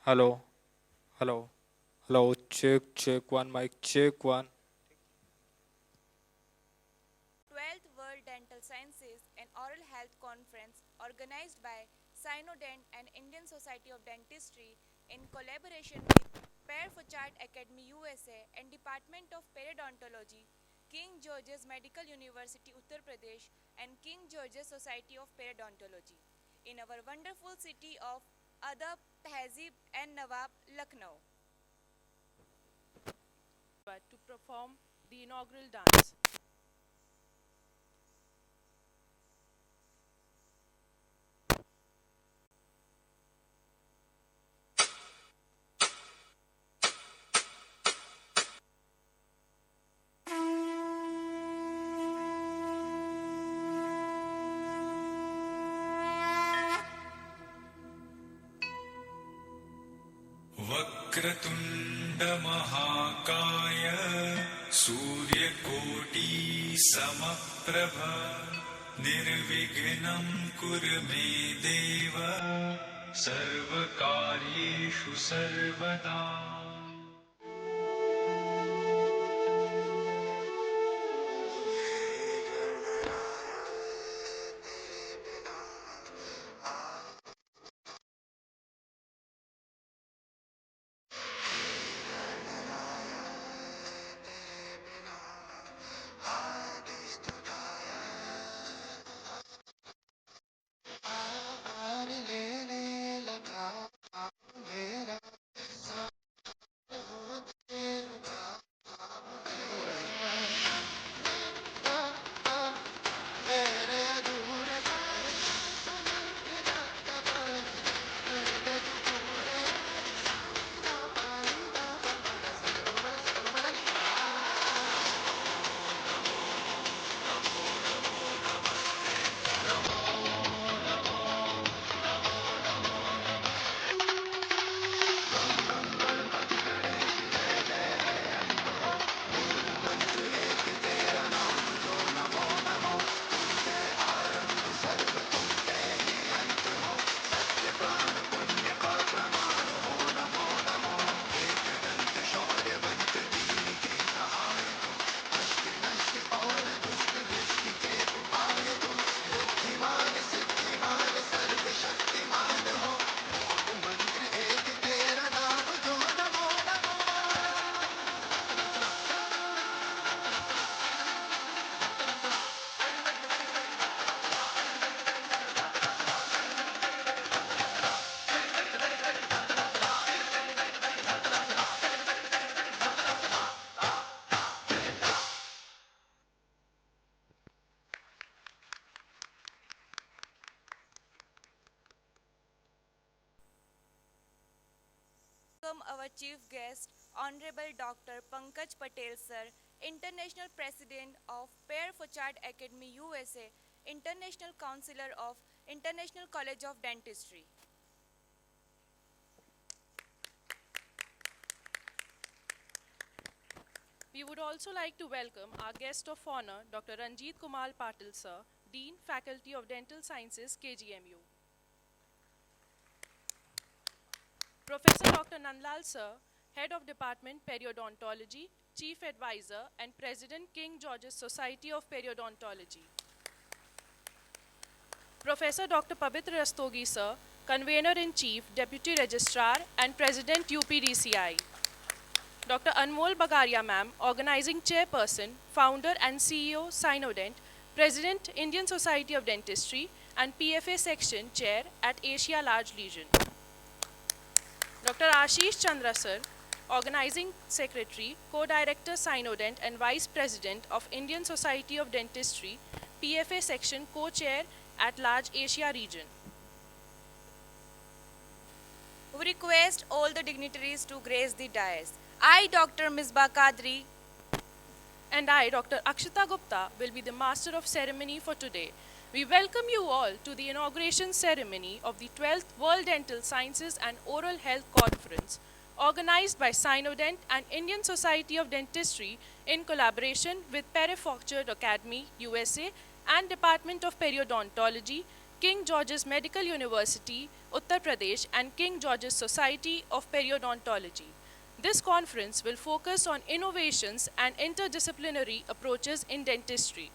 Hello, hello, hello. Check one, mic, check one. 12th World Dental Sciences and Oral Health Conference organized by Cynodent and Indian Society of Dentistry in collaboration with Pavitra Academy USA and Department of Periodontology, King George's Medical University Uttar Pradesh and King George's Society of Periodontology in our wonderful city of Adab, Tehzeeb and Nawab, Lucknow. To perform the inaugural dance. वक्रतुण्ड महाकाय सूर्यकोटि समप्रभ निर्विघ्नं कुरु मे देव सर्वकार्येषु सर्वदा। Welcome our chief guest, Honorable Dr. Pankaj Patel sir, International President of Pavitra Academy USA, International Counselor of International College of Dentistry. We would also like to welcome our guest of honor, Dr. Ranjit Kumar Patil sir, Dean, Faculty of Dental Sciences, KGMU. Professor Dr. Nandlal sir, Head of Department Periodontology, Chief Advisor and President King George's Society of Periodontology. Professor Dr. Pavitra Rastogi sir, Convener-in-Chief, Deputy Registrar and President UPDCI. Dr. Anmol Bagaria ma'am, Organizing Chairperson, Founder and CEO, Cynodent, President, Indian Society of Dentistry and PFA Section Chair at Asia Large Legion. Dr. Ashish Chandra sir, Organizing Secretary, Co-Director Cynodent and Vice President of Indian Society of Dentistry, PFA Section Co-Chair at Large Asia Region. We request all the dignitaries to grace the dais. I, Dr. Misbah Kadri, and I, Dr. Akshita Gupta, will be the master of ceremony for today. We welcome you all to the inauguration ceremony of the 12th World Dental Sciences and Oral Health Conference, organized by Cynodent and Indian Society of Dentistry in collaboration with Pavitra Academy, USA, and Department of Periodontology, King George's Medical University, Uttar Pradesh, and King George's Society of Periodontology. This conference will focus on innovations and interdisciplinary approaches in dentistry.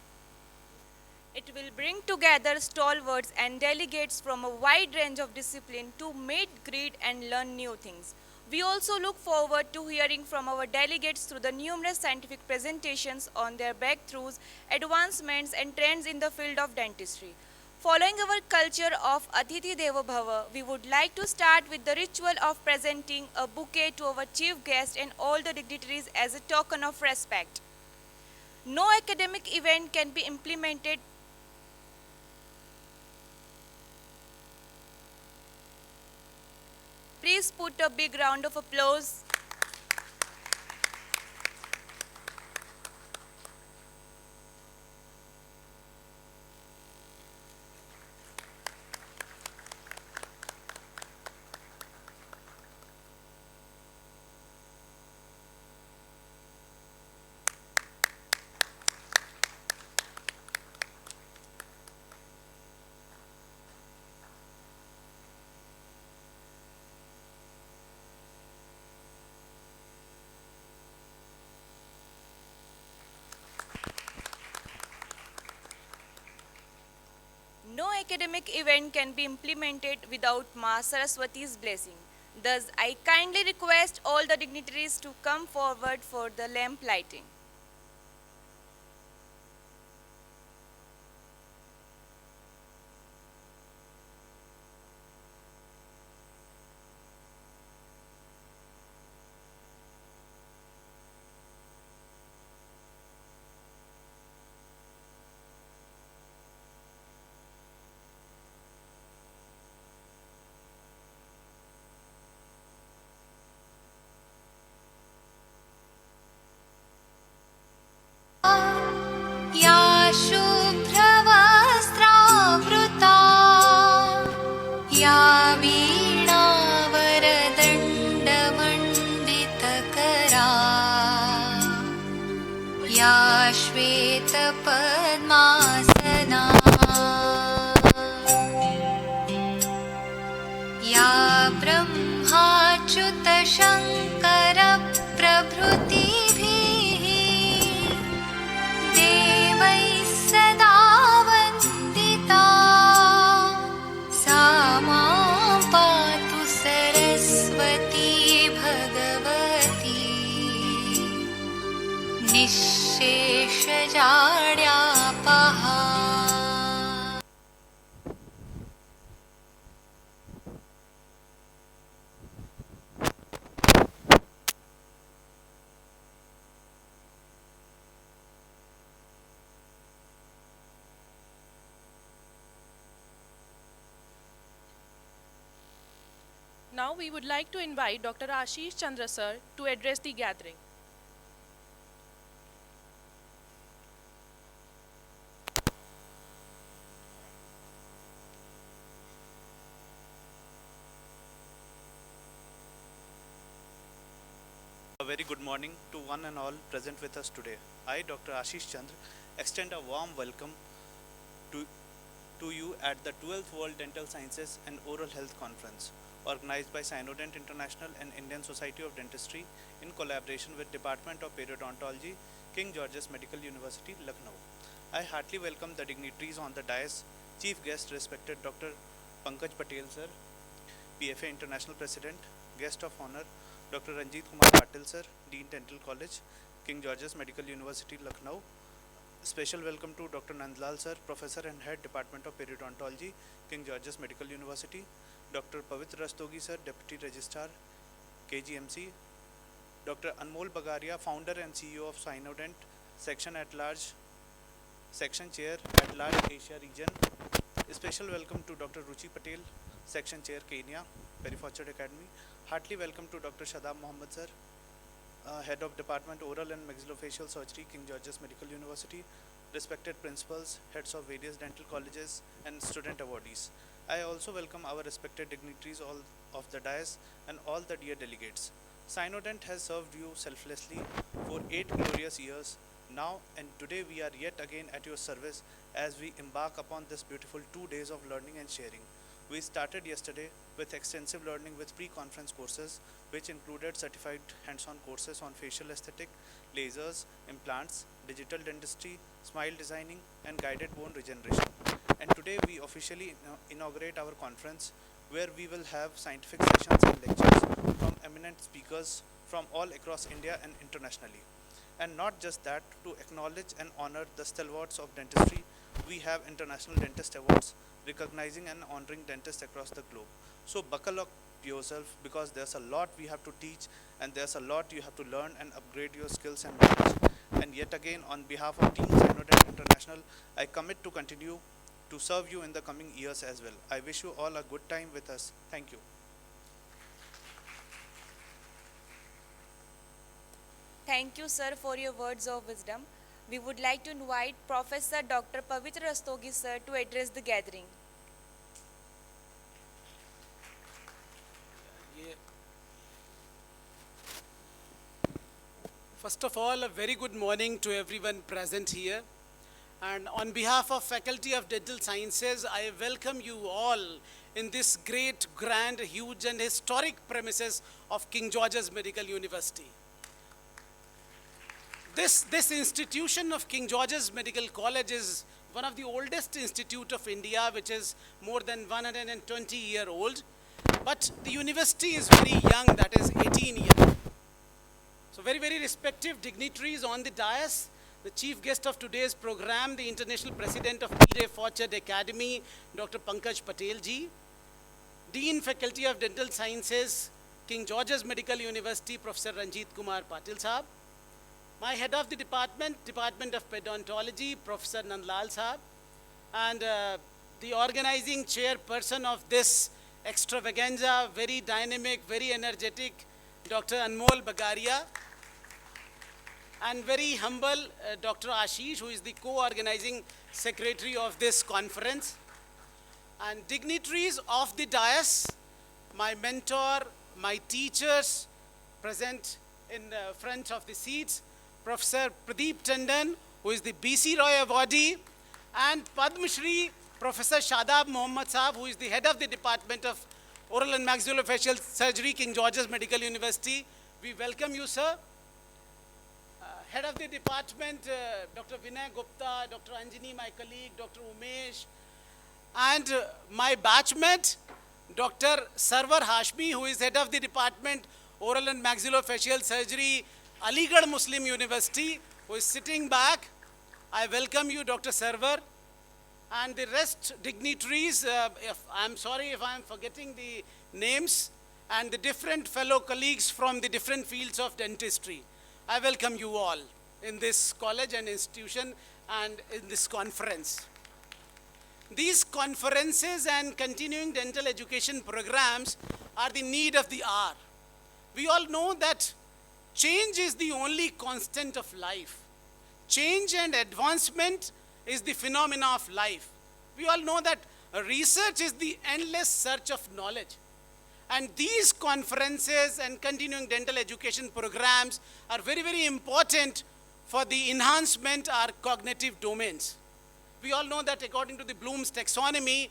It will bring together stalwarts and delegates from a wide range of disciplines to meet, greet, and learn new things. We also look forward to hearing from our delegates through the numerous scientific presentations on their breakthroughs, advancements, and trends in the field of dentistry. Following our culture of Atithi Devo Bhava, we would like to start with the ritual of presenting a bouquet to our chief guest and all the dignitaries as a token of respect. No academic event can be implemented. Please put a big round of applause. No academic event can be implemented without Ma Saraswati's blessing. Thus, I kindly request all the dignitaries to come forward for the lamp lighting. या शुभ्रवस्त्रावृता या वीणावरदण्डमण्डितकरा या श्वेतपद्मासना या ब्रह्माच्युतशङ्करप्रभृतिभिः देवैः सदा वन्दिता सा मां पातु Saraswati Bhagwati निःशेषजाड्यापहा. Now we would like to invite Dr. Ashish Chandra sir to address the gathering. A very good morning to one and all present with us today. I, Dr. Ashish Chandra, extend a warm welcome to you at the 12th World Dental Sciences and Oral Health Conference, organized by Cynodent International and Indian Society of Dentistry in collaboration with Department of Periodontology, King George's Medical University, Lucknow. I heartily welcome the dignitaries on the dais, Chief Guest respected Dr. Pankaj Patel sir, PFA International President, Guest of Honor, Dr. Ranjit Kumar Patil sir, Dean Dental College, King George's Medical University, Lucknow. Special welcome to Dr. Nandlal sir, Professor and Head Department of Periodontology, King George's Medical University, Dr. Pavitra Rastogi sir, Deputy Registrar, KGMC, Dr. Anmol Bagaria, Founder and CEO of Cynodent, Section at Large, Section Chair at Large Asia Region. A special welcome to Dr. Ruchi Patel, Section Chair Kenya, Periphochard Academy. Heartily welcome to Dr. Shadab Mohammed sir, Head of Department Oral and Maxillofacial Surgery, King George's Medical University, respected principals, heads of various dental colleges and student awardees. I also welcome our respected dignitaries all of the dais and all the dear delegates. Cynodent has served you selflessly for 8 glorious years now, and today we are yet again at your service as we embark upon this beautiful 2 days of learning and sharing. We started yesterday with extensive learning with pre-conference courses, which included certified hands-on courses on facial aesthetic, lasers, implants, digital dentistry, smile designing, and guided bone regeneration. And today we officially inaugurate our conference, where we will have scientific sessions and lectures from eminent speakers from all across India and internationally. And not just that, to acknowledge and honor the stalwarts of dentistry, we have International Dentist Awards recognizing and honoring dentists across the globe. So buckle up yourself, because there's a lot we have to teach, and there's a lot you have to learn and upgrade your skills and knowledge. And yet again, on behalf of Team Cynodent International, I commit to continue to serve you in the coming years as well. I wish you all a good time with us. Thank you. Thank you, sir, for your words of wisdom. We would like to invite Professor Dr. Pavitra Rastogi, sir, to address the gathering. First of all, a very good morning to everyone present here. And on behalf of Faculty of Dental Sciences, I welcome you all in this great, grand, huge and historic premises of King George's Medical University. This institution of King George's Medical College is one of the oldest institute of India, which is more than 120-year old. But the university is very young, that is 18 years. So very, very respected dignitaries on the dais. The chief guest of today's program, the International President of P. Fortune Academy, Dr. Pankaj Patel ji. Dean Faculty of Dental Sciences, King George's Medical University, Professor Ranjit Kumar Patil Sahab. My head of the department, Department of Pedontology, Professor Nandlal Sahab. And the organizing chairperson of this extravaganza, very dynamic, very energetic, Dr. Anmol Bagaria. And very humble, Dr. Ashish, who is the co-organizing secretary of this conference. And dignitaries of the dais, my mentor, my teachers present in front of the seats, Professor Pradeep Tandon, who is the BC Roy awardee, and Padma Shri, Professor Shadab Mohammad Saab, who is the head of the Department of Oral and Maxillofacial Surgery, King George's Medical University. We welcome you, sir. Head of the department, Dr. Vinay Gupta, Dr. Anjani, my colleague, Dr. Umesh, and my batchmate, Dr. Sarwar Hashmi, who is head of the department, Oral and Maxillofacial Surgery, Aligarh Muslim University, who is sitting back. I welcome you, Dr. Sarwar. And the rest dignitaries, I'm sorry if I'm forgetting the names, and the different fellow colleagues from the different fields of dentistry. I welcome you all in this college and institution and in this conference. These conferences and continuing dental education programs are the need of the hour. We all know that change is the only constant of life. Change and advancement is the phenomena of life. We all know that research is the endless search of knowledge. And these conferences and continuing dental education programs are very, very important for the enhancement of our cognitive domains. We all know that according to the Bloom's taxonomy,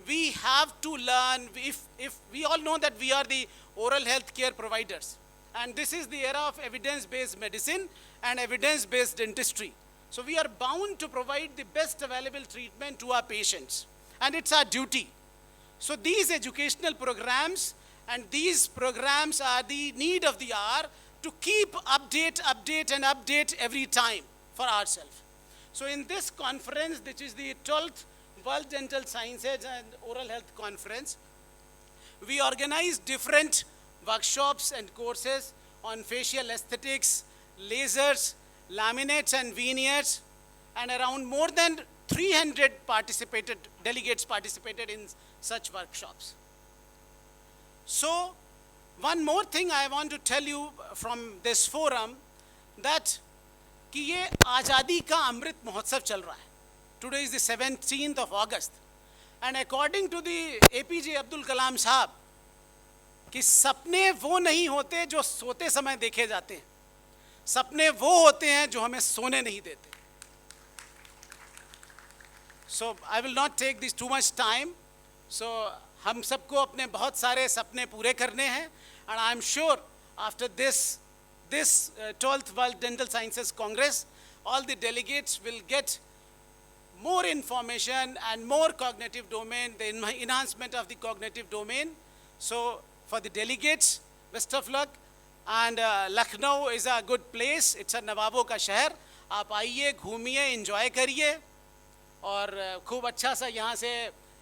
we have to learn, if we all know that we are the oral health care providers. And this is the era of evidence-based medicine and evidence-based dentistry. So we are bound to provide the best available treatment to our patients. And it's our duty. So these educational programs and these programs are the need of the hour to keep update every time for ourselves. So in this conference, which is the 12th World Dental Sciences and Oral Health Conference, we organize different workshops and courses on facial aesthetics, lasers, laminates and veneers, and around more than 300 delegates participated in such workshops. So, one more thing I want to tell you from this forum, that कि ये आज़ादी का अमृत महोत्सव चल रहा है. Today is the 17th of August. And according to the APJ Abdul Kalam साहब, कि सपने वो नहीं होते जो सोते समय देखे जाते हैं. सपने वो होते हैं जो हमें सोने नहीं देते. So I will not take this too much time. So हम सबको अपने बहुत सारे सपने पूरे करने हैं, and I am sure after this 12th World Dental Sciences Congress, all the delegates will get more information and more cognitive domain, the enhancement of the cognitive domain. So for the delegates, best of luck. And Lucknow is a good place. It's a नवाबों का शहर. आप आइए, घूमिए, enjoy करिए और खूब अच्छा सा यहाँ से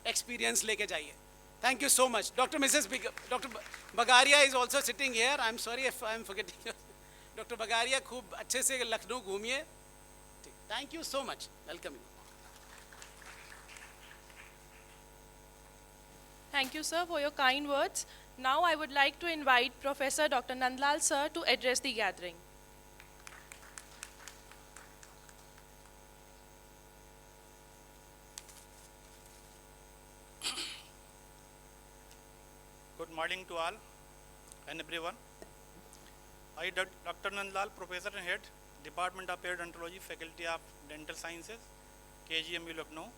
experience लेके जाइए. Thank you so much. Dr. Bagaria is also sitting here. I'm sorry if I'm forgetting. Dr. Bagaria, खूब अच्छे से लखनऊ घूमिए. Thank you so much. Welcome you. Thank you, sir, for your kind words. Now I would like to invite Professor Dr. Nandlal, sir, to address the gathering. Good morning to all and everyone. I, Dr. Nandlal, Professor and Head, Department of Periodontology, Faculty of Dental Sciences, KGMU Lucknow,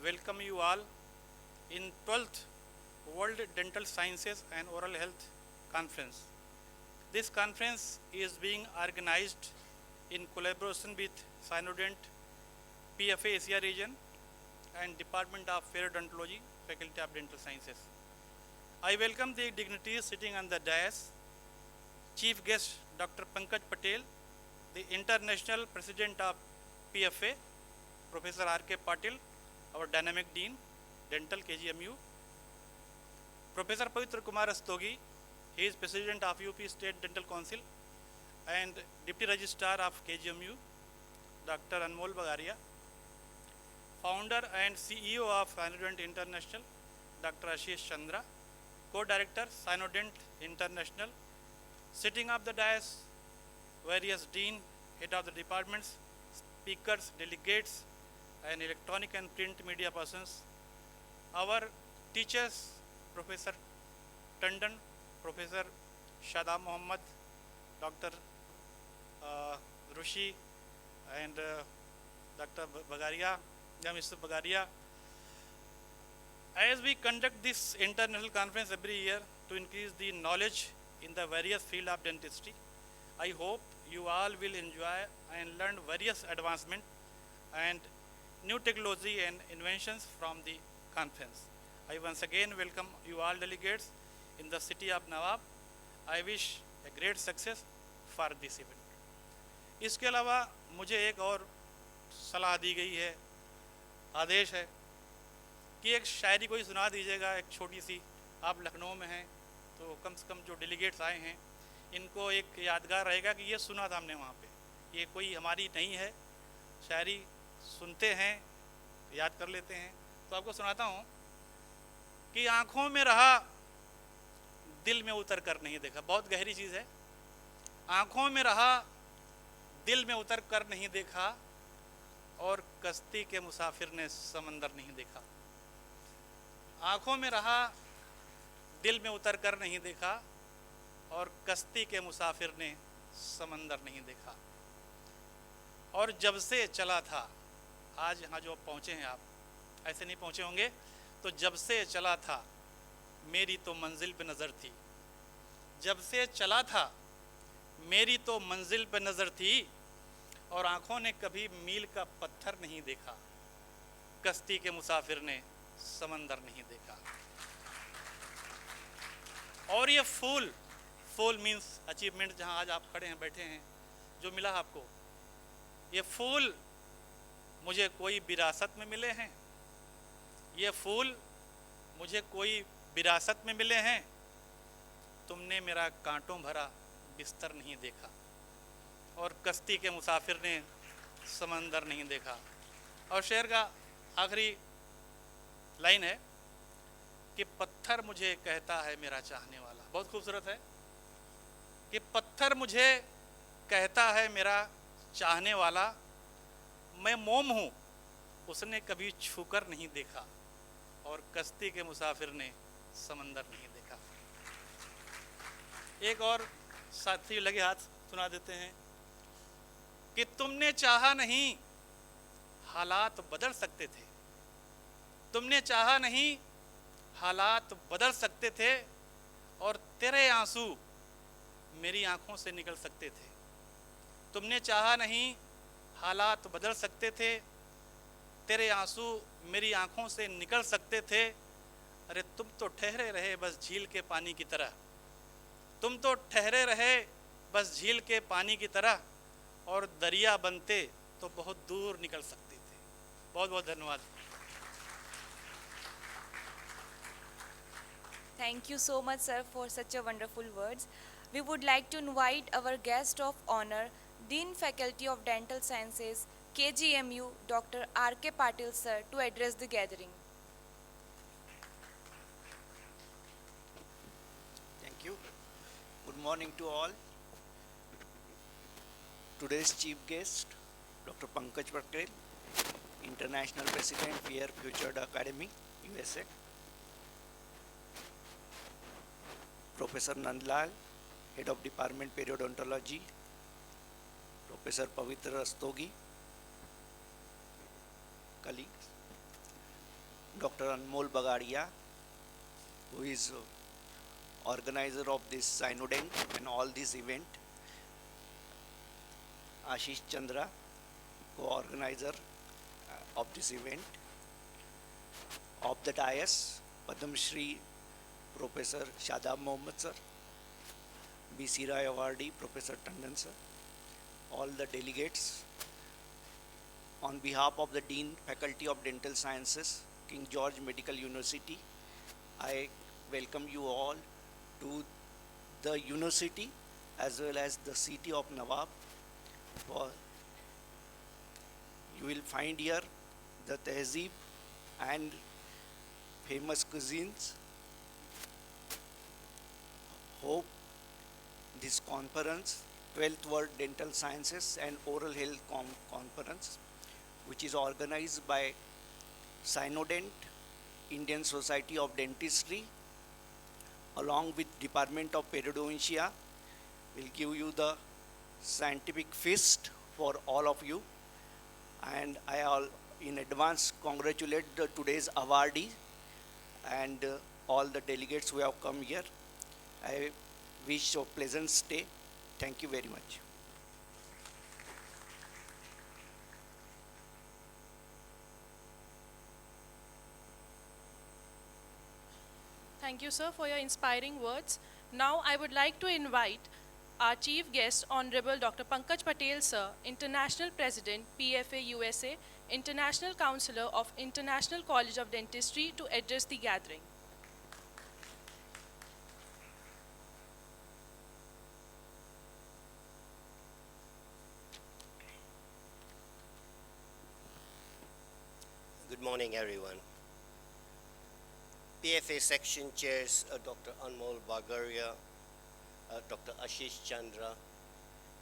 welcome you all in 12th World Dental Sciences and Oral Health Conference. This conference is being organized in collaboration with Cynodent, PFA Asia region and Department of Periodontology, Faculty of Dental Sciences. I welcome the dignitaries sitting on the dais, Chief Guest Dr. Pankaj Patel, the International President of PFA, Professor R.K. Patil, our Dynamic Dean, Dental KGMU, Professor Pavitra Rastogi, he is President of UP State Dental Council and Deputy Registrar of KGMU, Dr. Anmol Bagaria, Founder and CEO of Cynodent International, Dr. Ashish Chandra, Co-Director, Cynodent International, sitting up the dais, various dean, head of the departments, speakers, delegates, and electronic and print media persons, our teachers, Professor Tandon, Professor Shada Mohammed, Dr. Rushi, and Dr. Bagaria, Mr. Bagaria. As we conduct this international conference every year to increase the knowledge in the various fields of dentistry, I hope you all will enjoy and learn various advancements and new technology and inventions from the conference. I once again welcome you all delegates in the city of Nawab. I wish a great success for this event. इसके अलावा मुझे एक और सलाह दी गई है, आदेश है कि एक शायरी कोई सुना दीजिएगा, एक छोटी सी. आप लखनऊ में हैं तो कम से कम जो डेलीगेट्स आए हैं इनको एक यादगार रहेगा कि ये सुना था हमने वहाँ पे. ये कोई हमारी नहीं है, शायरी सुनते हैं, याद कर लेते हैं. तो आपको सुनाता हूँ कि आँखों में रहा दिल में उतर कर नहीं देखा. बहुत गहरी चीज़ है. आँखों में रहा दिल में उतर कर नहीं देखा और कश्ती के मुसाफिर ने समंदर नहीं देखा. आँखों में रहा दिल में उतर कर नहीं देखा और कश्ती के मुसाफिर ने समंदर नहीं देखा. और जब से चला था, आज यहाँ जो पहुँचे हैं आप, ऐसे नहीं पहुँचे होंगे, तो जब से चला था मेरी तो मंजिल पे नज़र थी. जब से चला था मेरी तो मंजिल पे नज़र थी और आँखों ने कभी मील का पत्थर नहीं देखा. कश्ती के मुसाफिर ने समंदर नहीं देखा. और ये फूल, फूल मीन्स अचीवमेंट, जहाँ आज आप खड़े हैं, बैठे हैं, जो मिला आपको, ये फूल मुझे कोई विरासत में मिले हैं. ये फूल मुझे कोई विरासत में मिले हैं. तुमने मेरा कांटों भरा बिस्तर नहीं देखा और कश्ती के मुसाफिर ने समंदर नहीं देखा. और शेर का आखिरी लाइन है कि पत्थर मुझे कहता है मेरा चाहने वाला. बहुत खूबसूरत है कि पत्थर मुझे कहता है मेरा चाहने वाला, मैं मोम हूँ उसने कभी छूकर नहीं देखा और कश्ती के मुसाफिर ने समंदर नहीं देखा. एक और साथी लगे हाथ सुना देते हैं कि तुमने चाहा नहीं हालात बदल सकते थे. तुमने चाहा नहीं हालात बदल सकते थे और तेरे आंसू मेरी आंखों से निकल सकते थे। तुमने चाहा नहीं हालात बदल सकते थे, तेरे आंसू मेरी आंखों से निकल सकते थे। अरे तुम तो ठहरे रहे बस झील के पानी की तरह, तुम तो ठहरे रहे बस झील के पानी की तरह, और दरिया बनते तो बहुत दूर निकल सकते थे। बहुत बहुत धन्यवाद। Thank you so much, sir, for such a wonderful words. We would like to invite our guest of honor, Dean Faculty of Dental Sciences, KGMU, Dr. R.K. Patil, sir, to address the gathering. Thank you. Good morning to all. Today's chief guest, Dr. Pankaj Patel, International President, Headquartered Academy, USA. Professor Nandlal, Head of Department Periodontology. Professor Pavitra Rastogi, colleagues. Dr. Anmol Bagaria, who is organizer of this Cynodent and all this event. Ashish Chandra, co-organizer of this event. Of the dais, Padam Shri Professor Shadab Mohammed sir, B.C. Rai Awardee Professor Tandon sir, all the delegates. On behalf of the Dean Faculty of Dental Sciences, King George Medical University, I welcome you all to the university as well as the city of Nawab. You will find here the tehzeeb and famous cuisines. Hope this conference, 12th World Dental Sciences and Oral Health Conference, which is organized by Cynodent, Indian Society of Dentistry, along with Department of Periodontia, will give you the scientific feast for all of you. And I all in advance congratulate today's awardee and all the delegates who have come here. I wish a pleasant stay. Thank you very much. Thank you, sir, for your inspiring words. Now, I would like to invite our chief guest, Honorable Dr. Pankaj Patel, sir, International President, PFA USA, International Counselor of International College of Dentistry, to address the gathering. Good morning, everyone. PFA section chairs Dr. Anmol Bagaria, Dr. Ashish Chandra,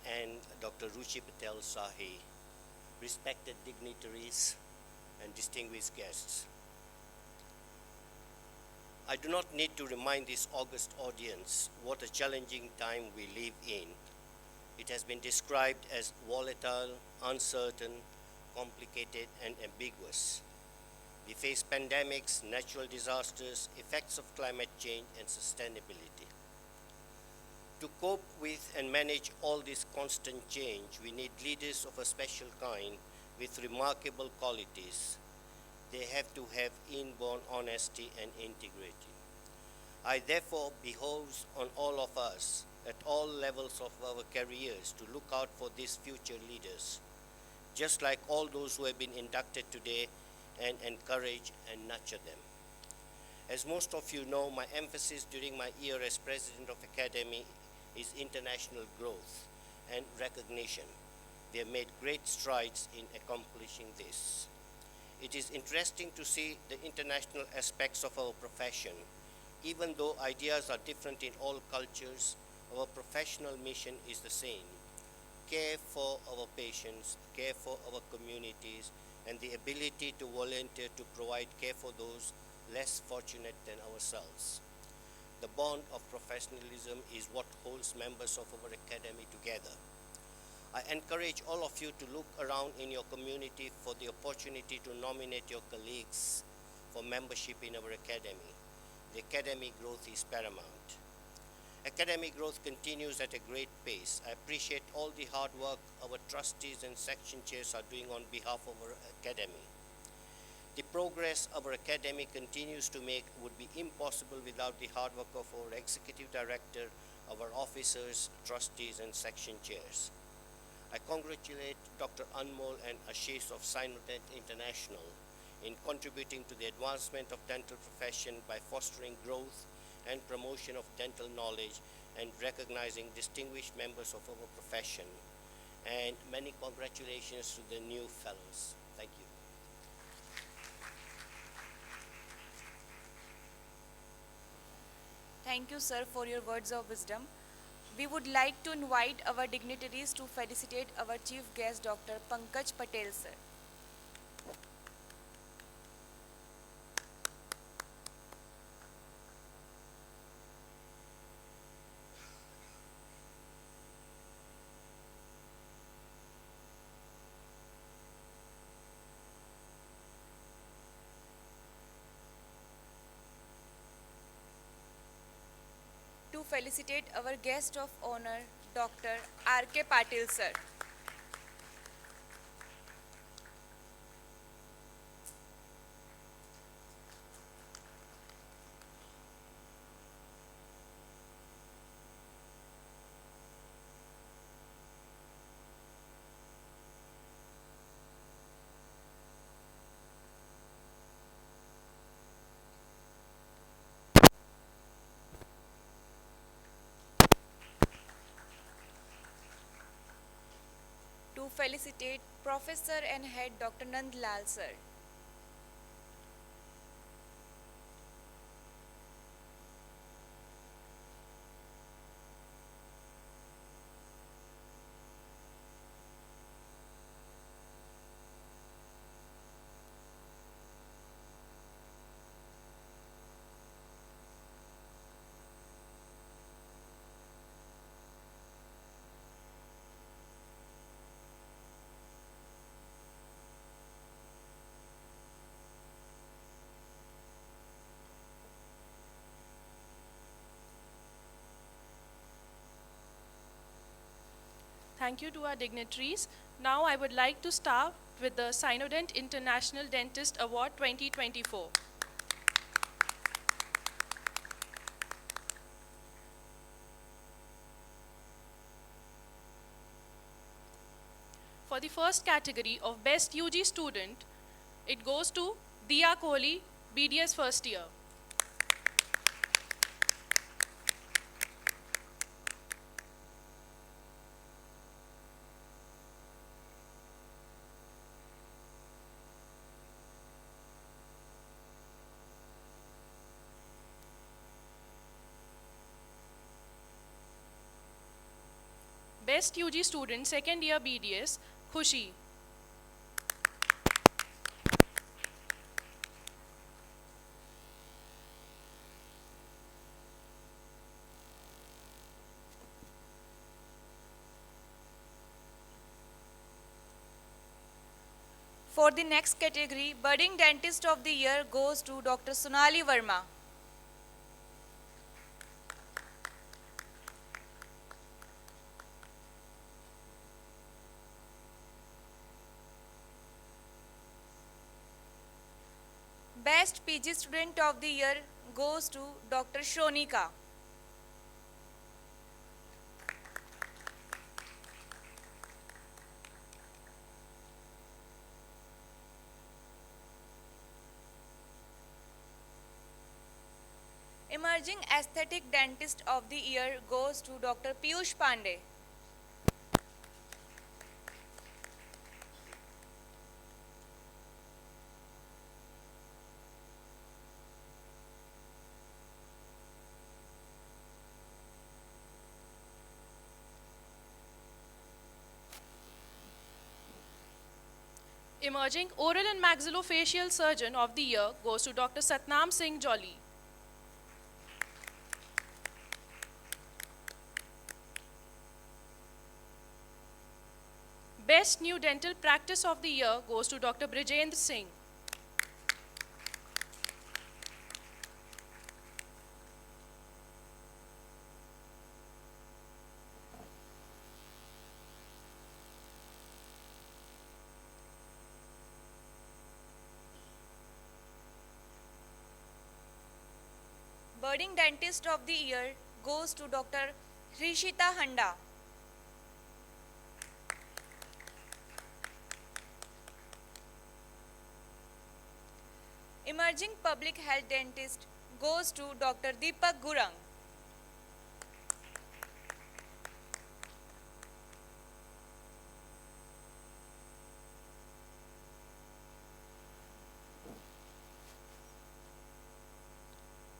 and Dr. Ruchi Patel Sahi, respected dignitaries and distinguished guests. I do not need to remind this august audience what a challenging time we live in. It has been described as volatile, uncertain, complicated, and ambiguous. We face pandemics, natural disasters, effects of climate change, and sustainability. To cope with and manage all this constant change, we need leaders of a special kind with remarkable qualities. They have to have inborn honesty and integrity. I therefore behoves on all of us at all levels of our careers to look out for these future leaders, just like all those who have been inducted today, and encourage and nurture them. As most of you know, my emphasis during my year as President of Academy is international growth and recognition. We have made great strides in accomplishing this. It is interesting to see the international aspects of our profession. Even though ideas are different in all cultures, our professional mission is the same. Care for our patients, care for our communities, and the ability to volunteer to provide care for those less fortunate than ourselves. The bond of professionalism is what holds members of our academy together. I encourage all of you to look around in your community for the opportunity to nominate your colleagues for membership in our academy. The academic growth is paramount. Academic growth continues at a great pace. I appreciate all the hard work our trustees and section chairs are doing on behalf of our academy. The progress our academy continues to make would be impossible without the hard work of our executive director, our officers, trustees, and section chairs. I congratulate Dr. Anmol and Ashish of Cynodent International in contributing to the advancement of dental profession by fostering growth and promotion of dental knowledge and recognizing distinguished members of our profession. And many congratulations to the new fellows. Thank you. Thank you, sir, for your words of wisdom. We would like to invite our dignitaries to felicitate our chief guest, Dr. Pankaj Patel, sir. To felicitate our guest of honor, Dr. R.K. Patil, sir. To felicitate Professor and Head Dr. Nandlal, sir. Thank you to our dignitaries. Now I would like to start with the Cynodent International Dentist Award 2024. For the first category of Best UG Student, it goes to Diya Kohli, BDS first year. Best UG Student, second year BDS, Khushi. For the next category, Budding Dentist of the Year goes to Dr. Sonali Verma. Best PG Student of the Year goes to Dr. Shonika. Emerging Aesthetic Dentist of the Year goes to Dr. Piyush Pandey. Emerging Oral and Maxillofacial Surgeon of the Year goes to Dr. Satnam Singh Jolly. Best New Dental Practice of the Year goes to Dr. Brijendra Singh. Budding Dentist of the Year goes to Dr. Rishita Handa. Emerging Public Health Dentist goes to Dr. Deepak Gurang.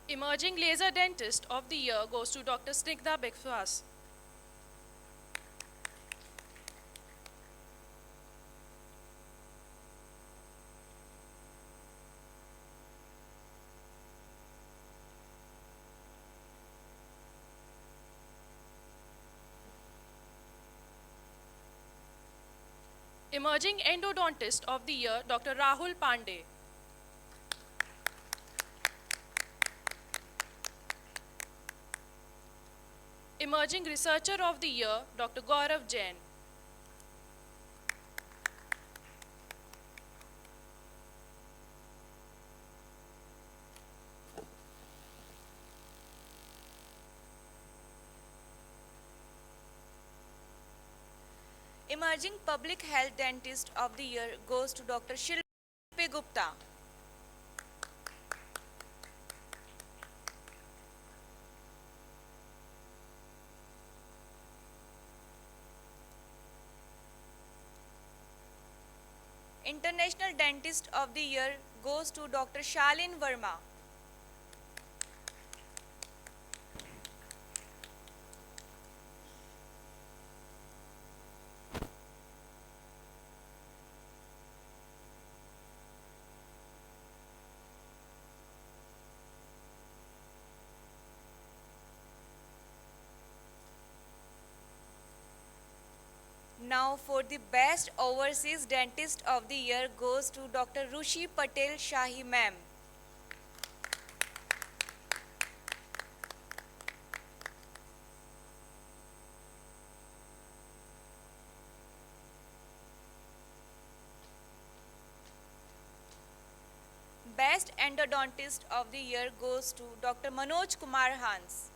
Emerging Laser Dentist of the Year goes to Dr. Snigdha Biswas. Emerging Endodontist of the Year, Dr. Rahul Pandey. Emerging Researcher of the Year, Dr. Gaurav Jain. Emerging Public Health Dentist of the Year goes to Dr. Shilpi Gupta. International Dentist of the Year goes to Dr. Shalin Verma. Now for the Best Overseas Dentist of the Year goes to Dr. Rushi Patel Shahi Ma'am. Best Endodontist of the Year goes to Dr. Manoj Kumar Hans.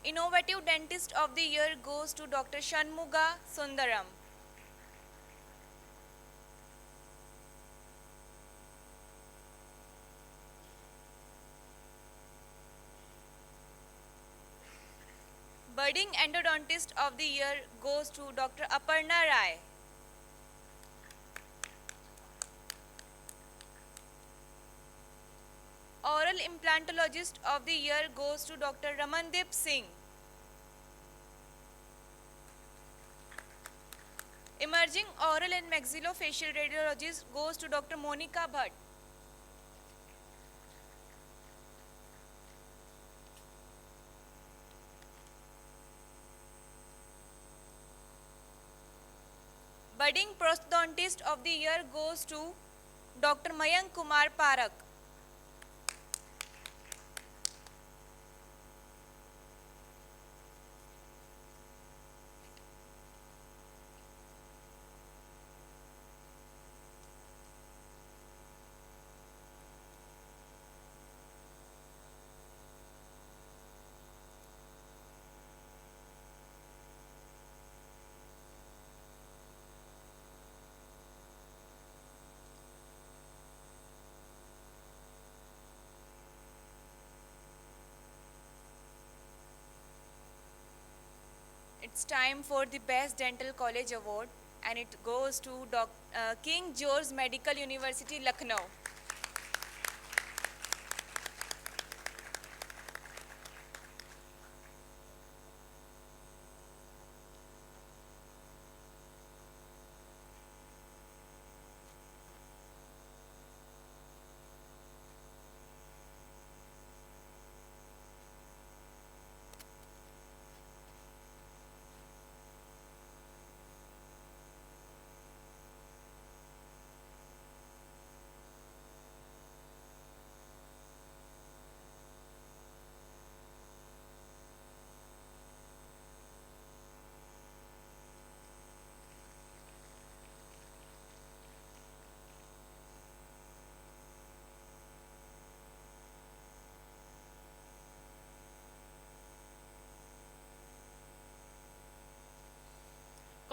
Innovative Dentist of the Year goes to Dr. Shanmuga Sundaram. Budding Endodontist of the Year goes to Dr. Aparna Rai. Oral Implantologist of the Year goes to Dr. Ramandeep Singh. Emerging Oral and Maxillofacial Radiologist goes to Dr. Monica Bhatt. Budding Prosthodontist of the Year goes to Dr. Mayank Kumar Parak. It's time for the Best Dental College Award, and it goes to King George Medical University, Lucknow.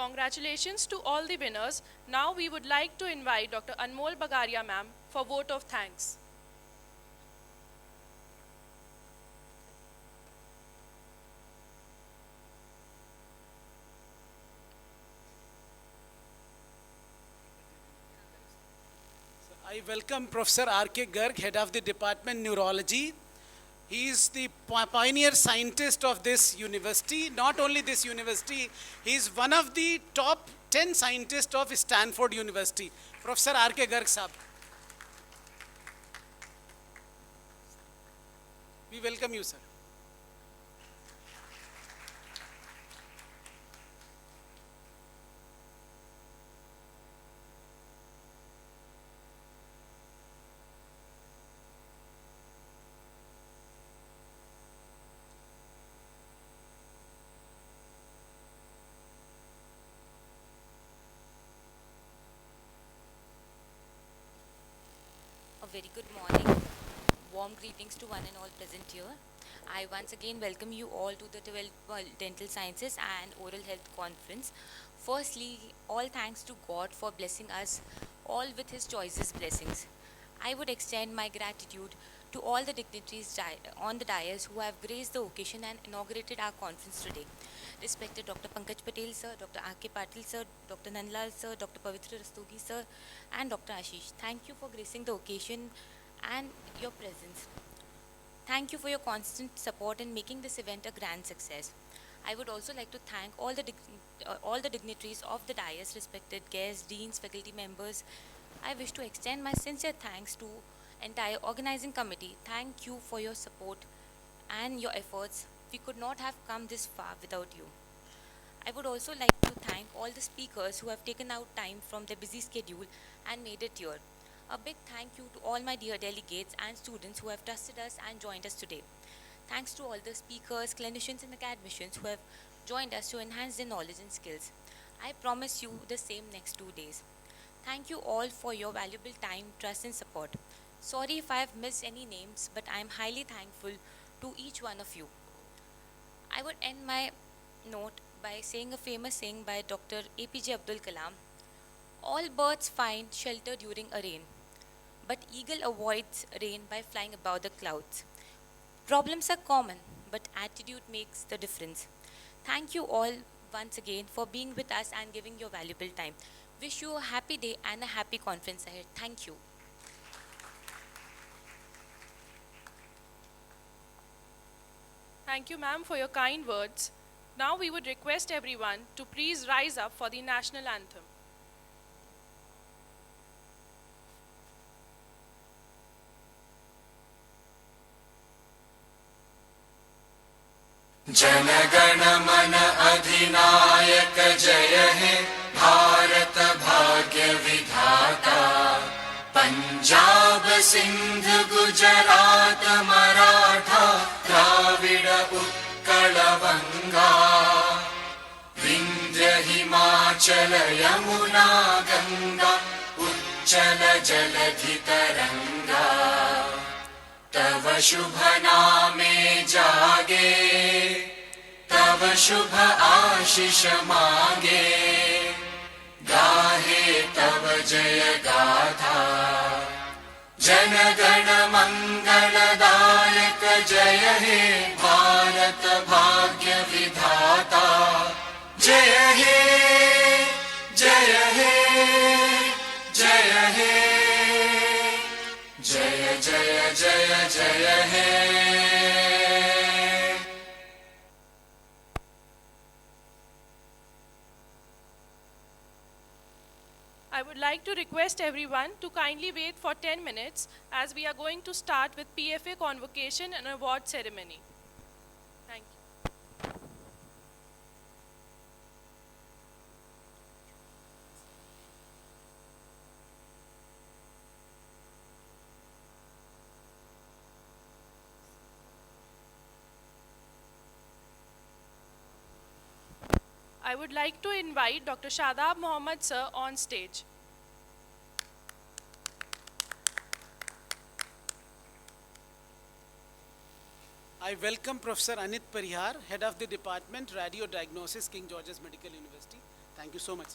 Congratulations to all the winners. Now we would like to invite Dr. Anmol Bagaria ma'am for vote of thanks. I welcome Professor R.K. Garg, head of the Department Neurology. He is the pioneer scientist of this university. Not only this university, he is one of the top 10 scientists of Stanford University. Professor R.K. Garg Sahab. We welcome you, sir. A very good morning. Warm greetings to one and all present here. I once again welcome you all to the 12th World Dental Sciences and Oral Health Conference. Firstly, all thanks to God for blessing us all with His choicest blessings. I would extend my gratitude to all the dignitaries on the dais who have graced the occasion and inaugurated our conference today. Respected Dr. Pankaj Patel sir, Dr. R.K. Patil sir, Dr. Nandlal sir, Dr. Pavitra Rastogi sir, and Dr. Ashish. Thank you for gracing the occasion and your presence. Thank you for your constant support in making this event a grand success. I would also like to thank all the dignitaries of the dais, respected guests, deans, faculty members. I wish to extend my sincere thanks to entire organizing committee. Thank you for your support and your efforts. We could not have come this far without you. I would also like to thank all the speakers who have taken out time from their busy schedule and made it here. A big thank you to all my dear delegates and students who have trusted us and joined us today. Thanks to all the speakers, clinicians and academicians who have joined us to enhance their knowledge and skills. I promise you the same next 2 days. Thank you all for your valuable time, trust and support. Sorry if I have missed any names, but I am highly thankful to each one of you. I would end my note by saying a famous saying by Dr. APJ Abdul Kalam. All birds find shelter during a rain, but eagle avoids rain by flying above the clouds. Problems are common, but attitude makes the difference. Thank you all once again for being with us and giving your valuable time. Wish you a happy day and a happy conference ahead. Thank you. Thank you ma'am for your kind words. Now we would request everyone to please rise up for the national anthem. जनगण मन अधिनायक जय हे भारत भाग्य विधाता पंजाब सिंध गुजरात मराठा द्राविड उत्कल बंगा विंध्य हिमाचल यमुना गंगा उच्चल जलधि तरंगा तव शुभ नामे जागे तव शुभ आशीष मांगे गाहे तव जय गाथा जन गण मंगलदायक जय हे भारत भाग्य विधाता जय हे जय हे जय हे जय जय जय जय हे I would like to request everyone to kindly wait for 10 minutes as we are going to start with PFA convocation and award ceremony. Thank you. I would like to invite Dr. Shadab Mohammed sir on stage. I welcome Professor Anit Parihar, Head of the Department, Radio Diagnosis, King George's Medical University. Thank you. Thank you so much.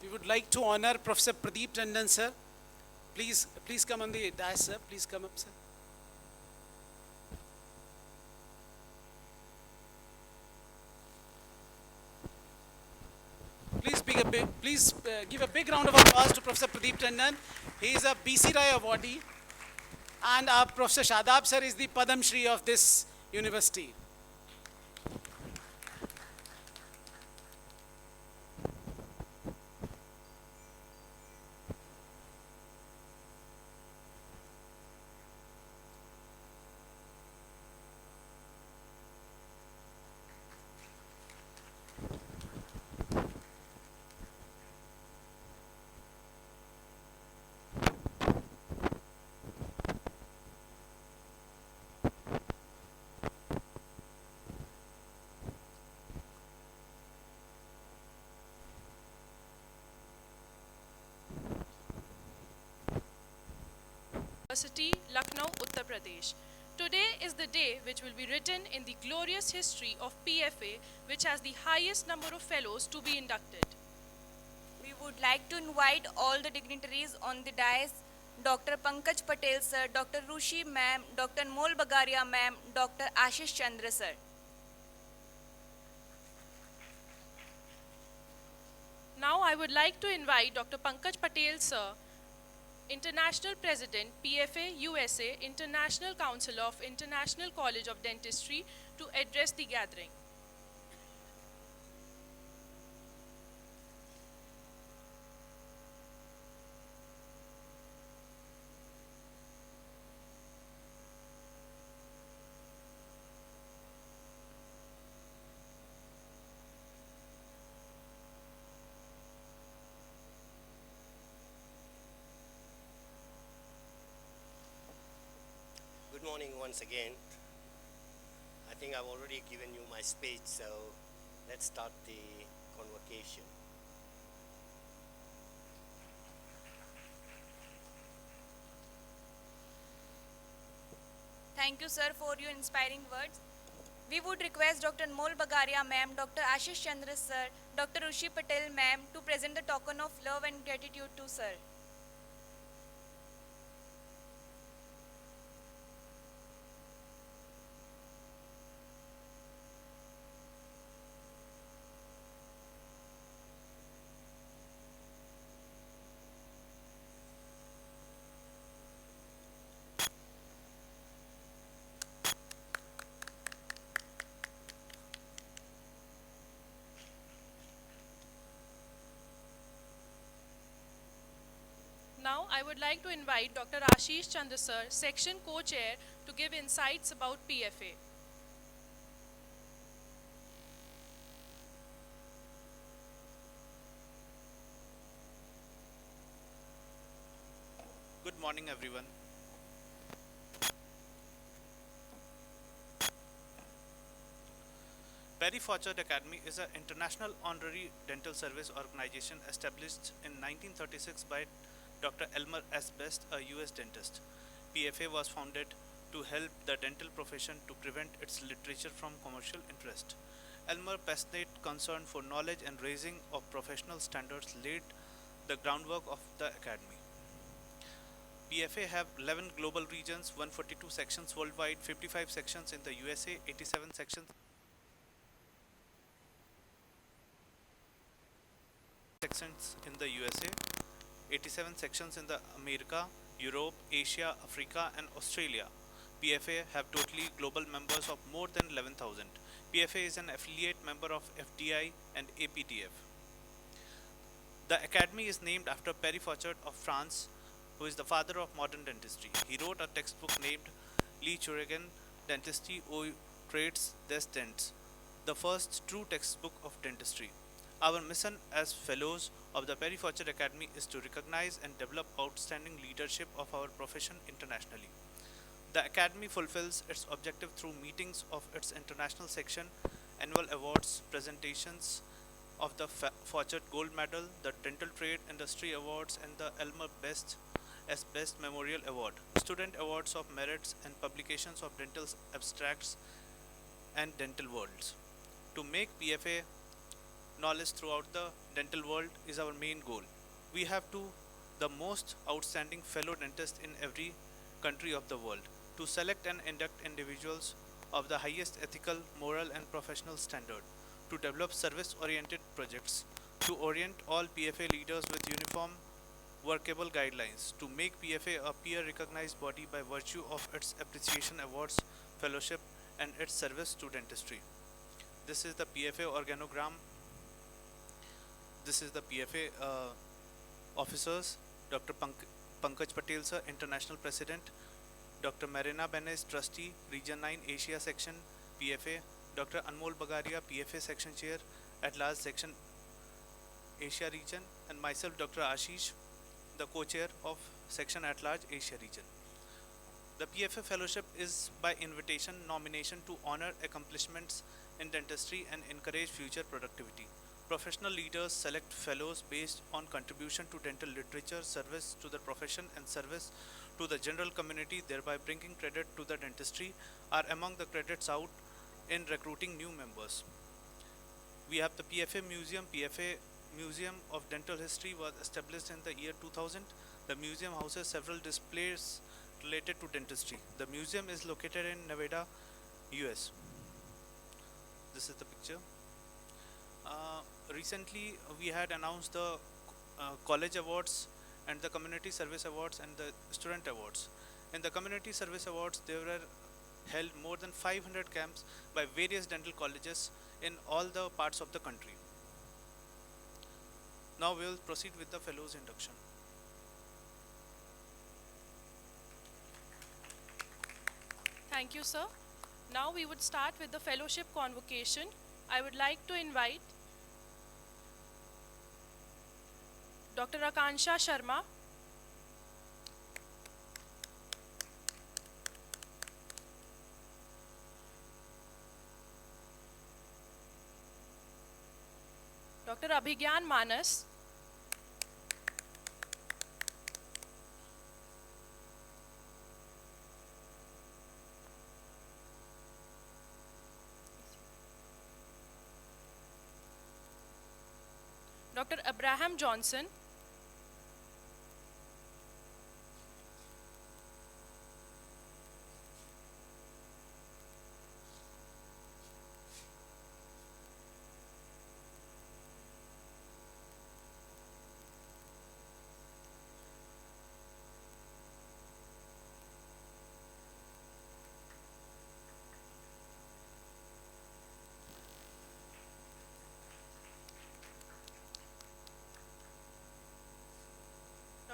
We would like to honor Professor Pradeep Tandon, sir. Please come on the dais, sir. Please come up, sir. Please give a big round of applause to Professor Pradeep Tandon. He is a BC Rai awardee, and our Professor Shadab sir is the Padam Shri of this university. University, Lucknow, Uttar Pradesh. Today is the day which will be written in the glorious history of PFA, which has the highest number of fellows to be inducted. We would like to invite all the dignitaries on the dais, Dr. Pankaj Patel sir, Dr. Rushi ma'am, Dr. Anmol Bagaria ma'am, Dr. Ashish Chandra sir. Now I would like to invite Dr. Pankaj Patel sir, International President, PFA USA, International Council of International College of Dentistry, to address the gathering. Good morning once again. I think I've already given you my speech, so let's start the convocation. Thank you sir for your inspiring words. We would request Dr. Anmol Bagaria ma'am, Dr. Ashish Chandra sir, Dr. Rushi Patel ma'am to present the token of love and gratitude to sir. Now I would like to invite Dr. Ashish Chandra sir, Section Co-Chair, to give insights about PFA. Good morning, everyone. Perry Forchard Academy is an international honorary dental service organization established in 1936 by Dr. Elmer S. Best, a US dentist. PFA was founded to help the dental profession to prevent its literature from commercial interest. Elmer passionate concern for knowledge and raising of professional standards laid the groundwork of the academy. PFA have 11 global regions, 142 sections worldwide, 55 sections in the USA, 87 sections sections in the USA, 87 sections in the America, Europe, Asia, Africa and Australia. PFA have totally global members of more than 11,000. PFA is an affiliate member of FDI and APTF. The academy is named after Perry Fauchard of France, who is the father of modern dentistry. He wrote a textbook named Lee Churigan Dentistry aux Traites des Dents, the first true textbook of dentistry. Our mission as fellows of the Perry Fauchard Academy is to recognize and develop outstanding leadership of our profession internationally. The Academy fulfills its objective through meetings of its international section, annual awards, presentations of the Fauchard Gold Medal, the Dental Trade Industry Awards and the Elmer Best Memorial Award, student awards of merits and publications of dental abstracts and dental worlds. To make PFA knowledge throughout the dental world is our main goal. We have the most outstanding fellow dentists in every country of the world. To select and induct individuals of the highest ethical, moral and professional standard. To develop service-oriented projects. To orient all PFA leaders with uniform workable guidelines. To make PFA a peer-recognized body by virtue of its appreciation awards, fellowship and its service to dentistry. This is the PFA organogram. This is the PFA officers. Dr. Pankaj Patel sir, International President. Dr. Marina Benes, Trustee, Region 9 Asia Section, PFA. Dr. Anmol Bagaria, PFA Section Chair, at large Section Asia Region, and myself, Dr. Ashish, the co-chair of Section at large Asia Region. The PFA Fellowship is by invitation nomination to honor accomplishments in dentistry and encourage future productivity. Professional leaders select fellows based on contribution to dental literature, service to the profession and service to the general community, thereby bringing credit to the dentistry, are among the credits out in recruiting new members. We have the PFA Museum. PFA Museum of Dental History was established in the year 2000. The museum houses several displays related to dentistry. The museum is located in Nevada, US. This is the picture. Recently, we had announced the college awards and the community service awards and the student awards. In the community service awards, there were held more than 500 camps by various dental colleges in all the parts of the country. Now we will proceed with the fellows induction. Thank you, sir. Now we would start with the fellowship convocation. I would like to invite Dr. Akansha Sharma, Dr. Abhigyan Manas, Dr. Abraham Johnson,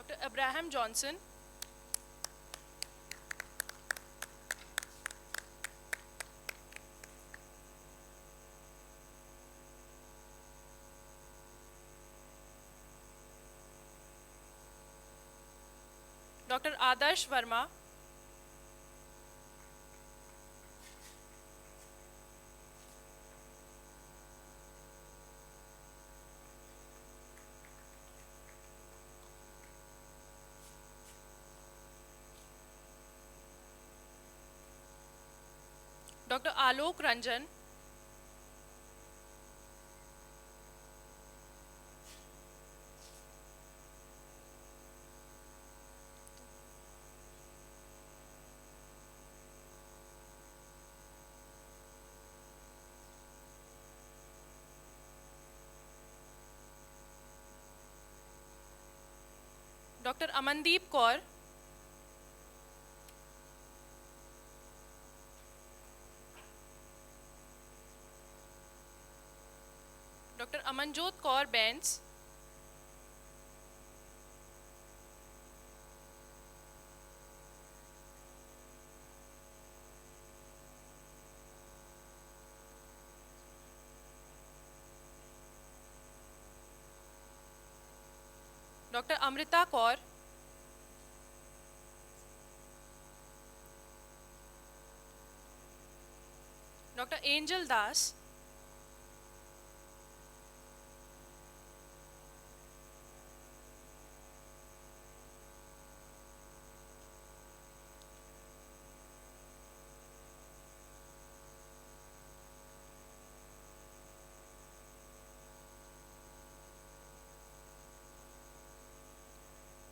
Dr. Abraham Johnson, Dr. Adarsh Verma, Dr. Alok Ranjan, Dr. Amandeep Kaur, Dr. Amanjot Kaur Benz, Dr. Amrita Kaur, Dr. Angel Das,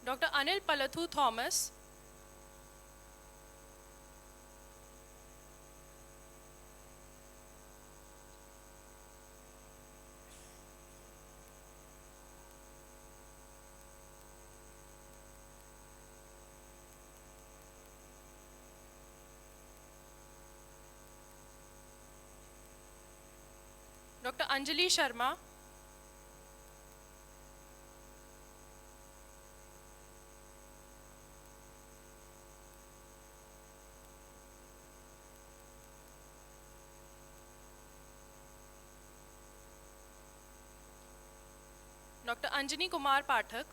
Dr. Anil Palathu Thomas, Dr. Anjali Sharma, Dr. Anjani Kumar Pathak,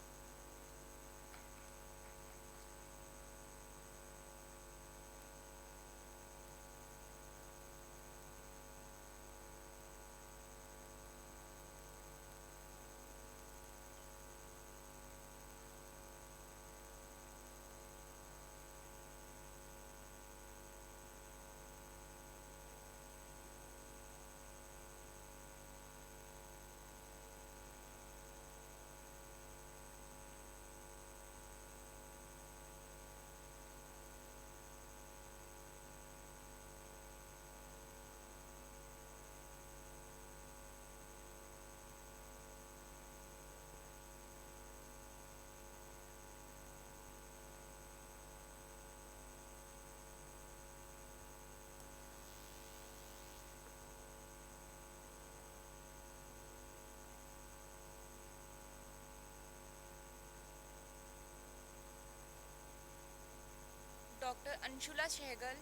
Dr. Anshula Sehgal,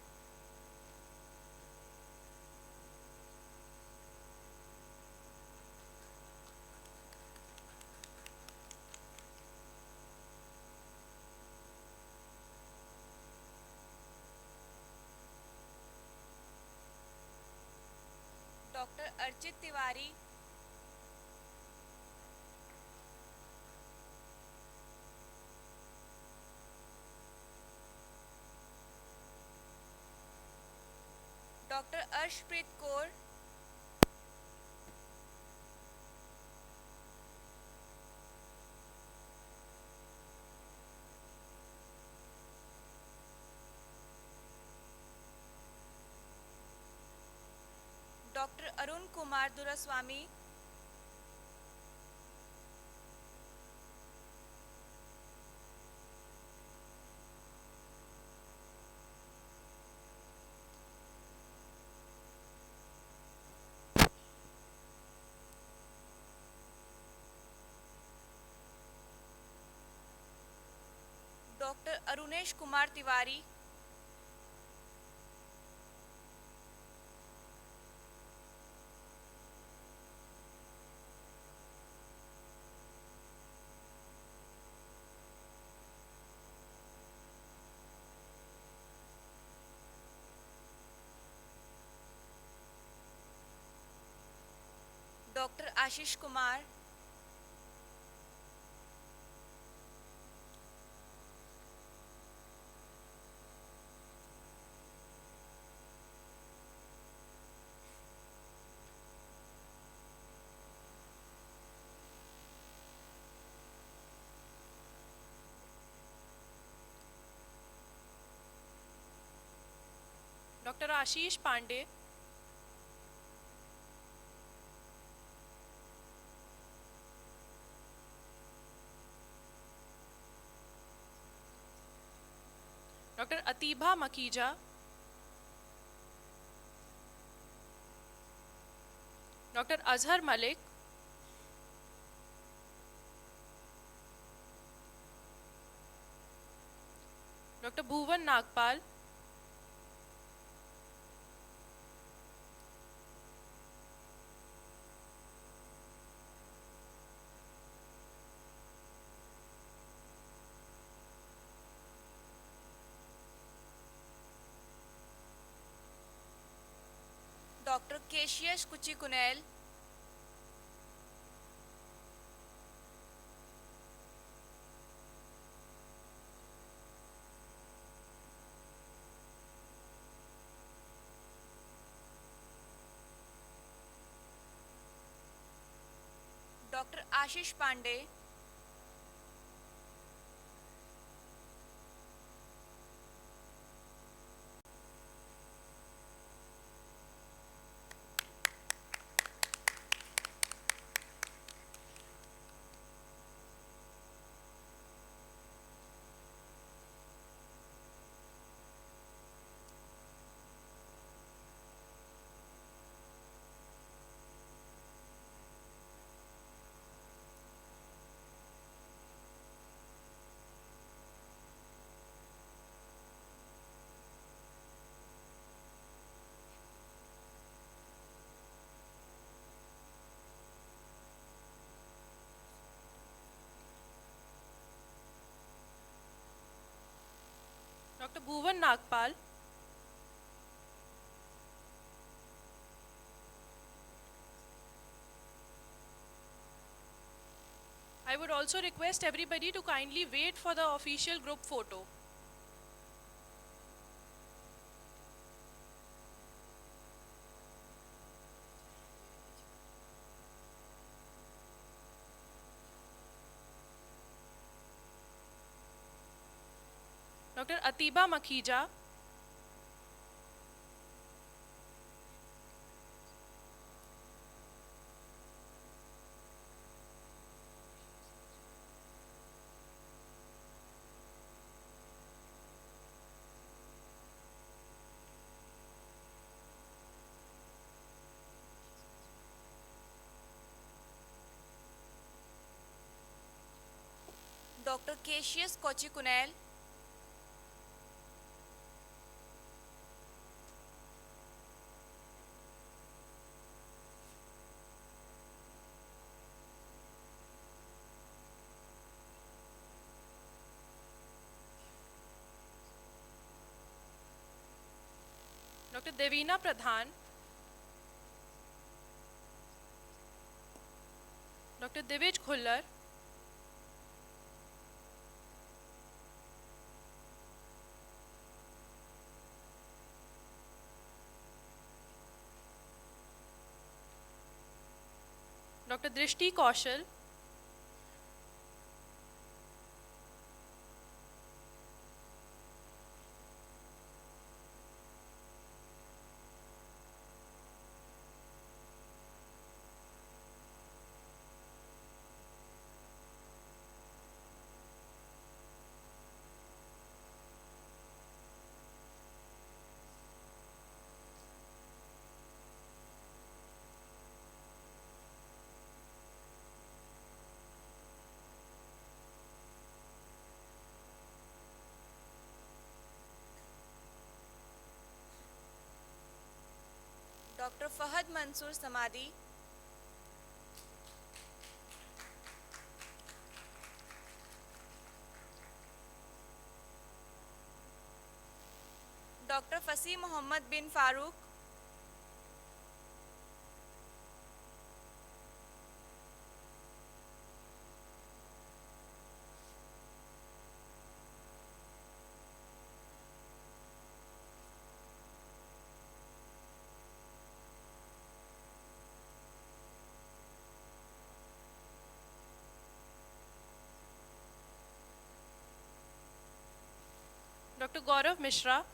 Dr. Archit Tiwari, Dr. Arshpreet Kaur, Dr. Arun Kumar Duraswamy, Dr. Arunesh Kumar Tiwari, Dr. Ashish Kumar, Dr. Ashish Pandey, Dr. Atiba Makija, Dr. Azhar Malik, Dr. Bhuvan Nagpal, Dr. Cassius Kuchikunel, Dr. Ashish Pandey, Dr. Bhuvan Nagpal, I would also request everybody to kindly wait for the official group photo. Dr. Atiba Makija, Dr. Cassius Kochikunel, Dr. Devina Pradhan, Dr. Divij Khullar, Dr. Drishti Kaushal, Dr. Fahad Mansoor Samadi, Dr. Fasi Muhammad bin Farooq, Dr. Gaurav Mishra,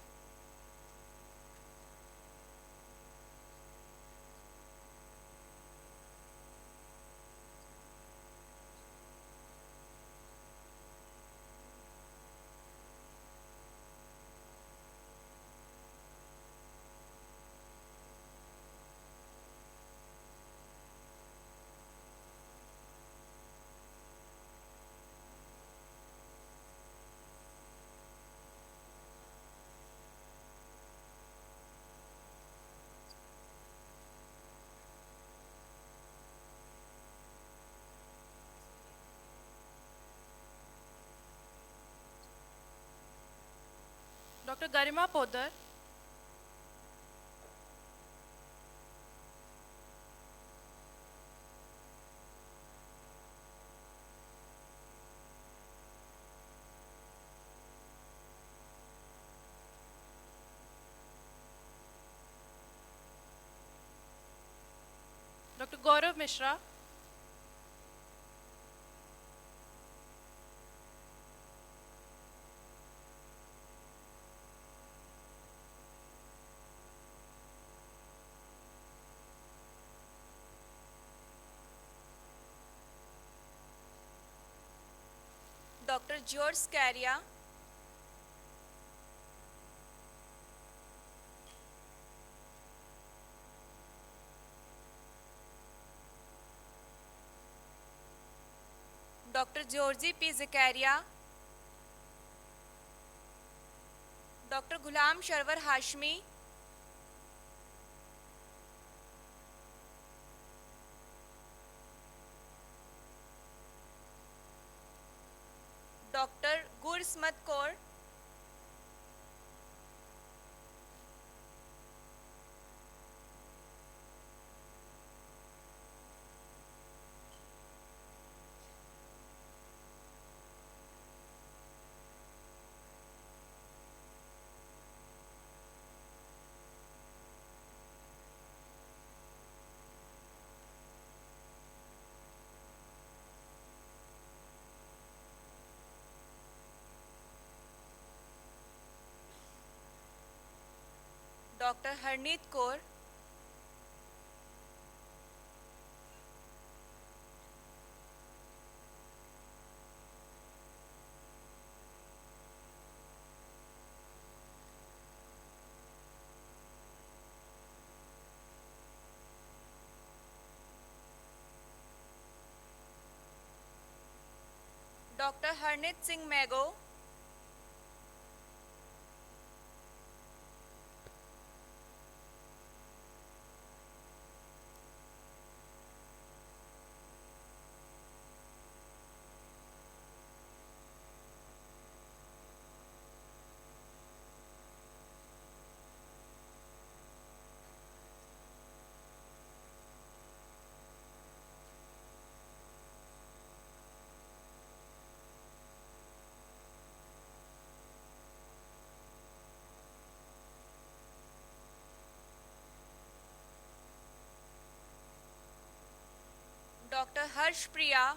Dr. Garima Podar, Dr. Gaurav Mishra, Dr. George Scaria, Dr. Georgie P. Zakaria, Dr. Ghulam Sharwar Hashmi, Dr. Gursmat Kaur, Dr. Harneet Kaur, Dr. Harneet Singh Mego, Dr. Harsh Priya,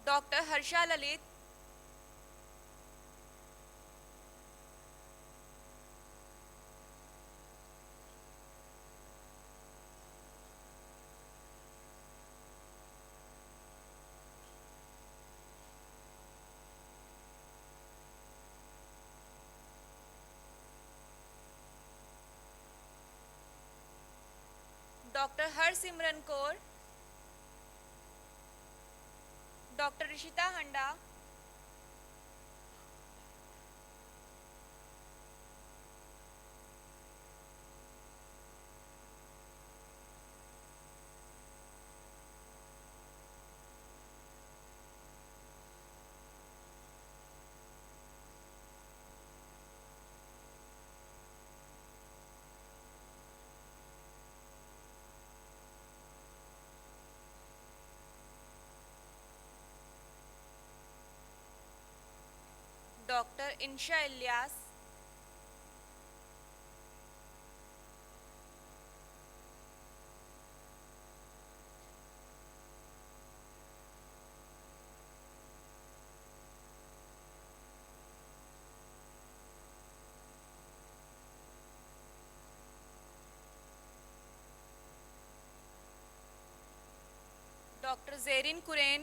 Dr. Harsha Lalit, Dr. Harsimran Kaur, Dr. Rishita Handa, Dr. Insha Ilyas, Dr. Zerin Kuren,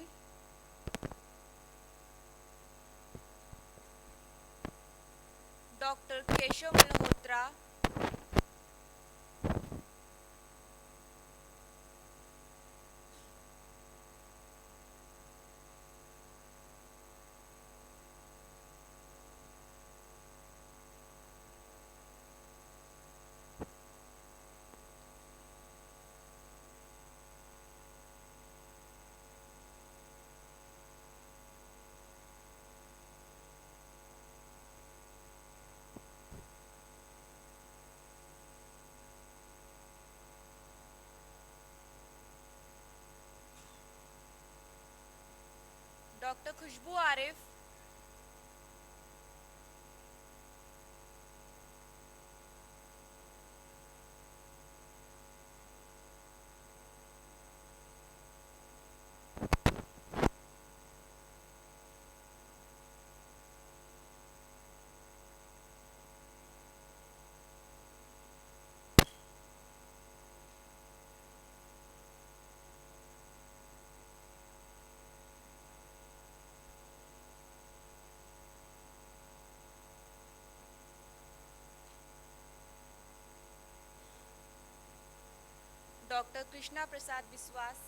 Dr. Keshav Malhotra, Dr. Khushbu Arif, Dr. Krishna Prasad Biswas,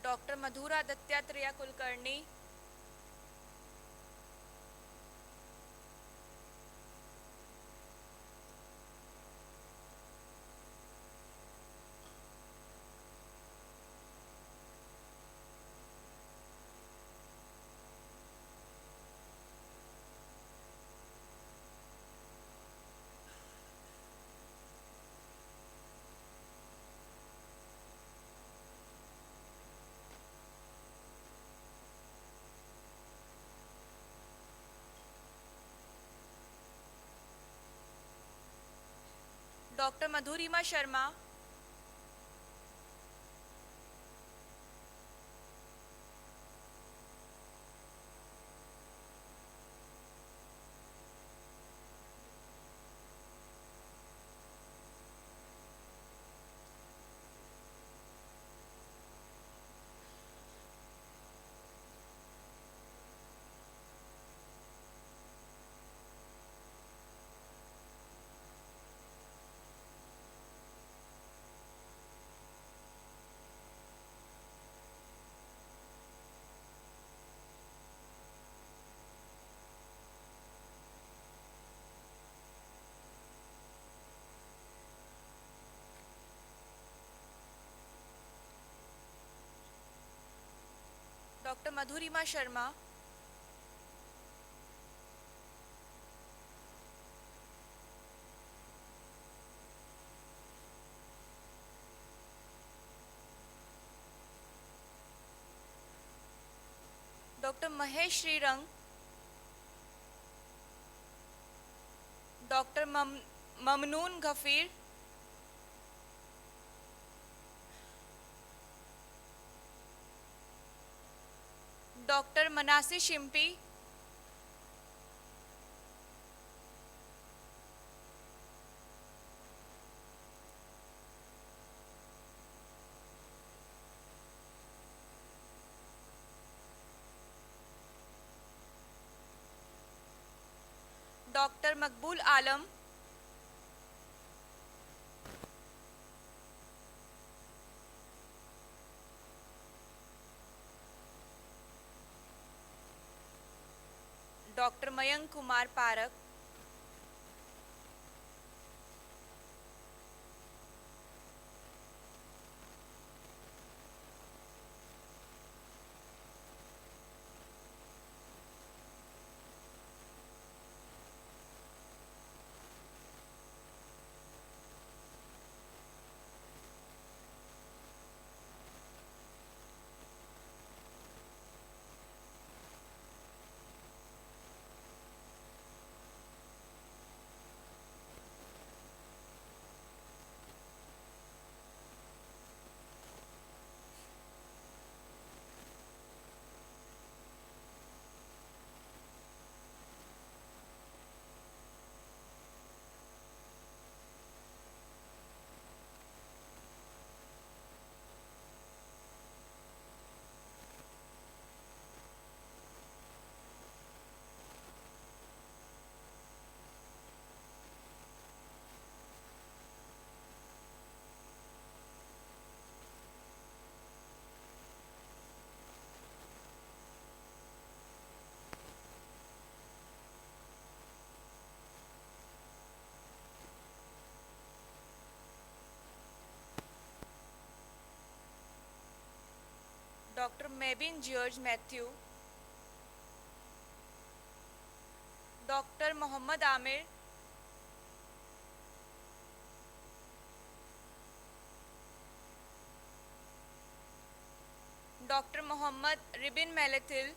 Dr. Madhura Datyatreya Kulkarni, Dr. Madhurima Sharma, Dr. Madhurima Sharma, Dr. Mahesh Srirang, Dr. Mamnoon Ghafir, Dr. Manasi Shimpi, Dr. Makbul Alam, Dr. Mayank Kumar Parak, Dr. Mabin George Matthew, Dr. Muhammad Amir, Dr. Muhammad Ribin Malathil,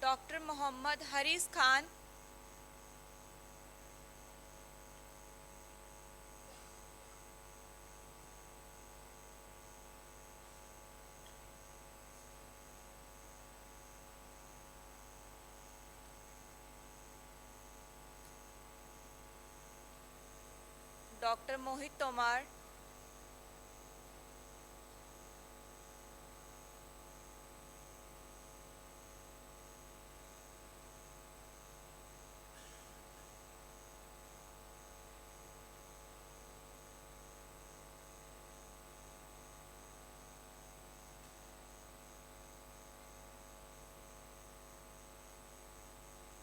Dr. Muhammad Haris Khan, Dr. Mohit Tomar,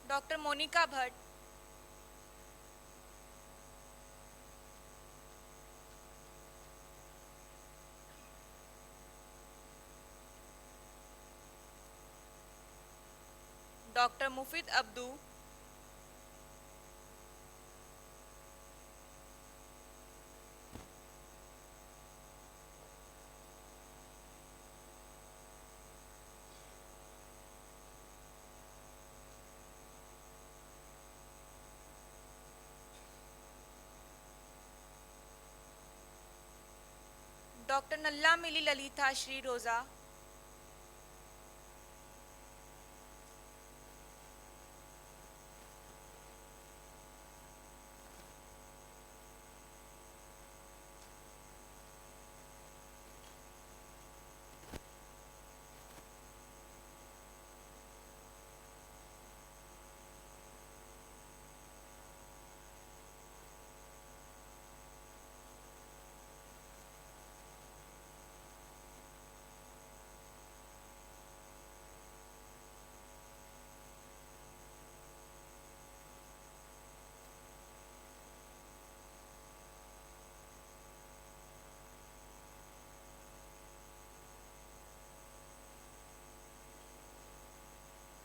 Dr. Monica Bhatt, Dr. Mufid Abdu, Dr. Nalla Mili Lalitha Shri Rosa,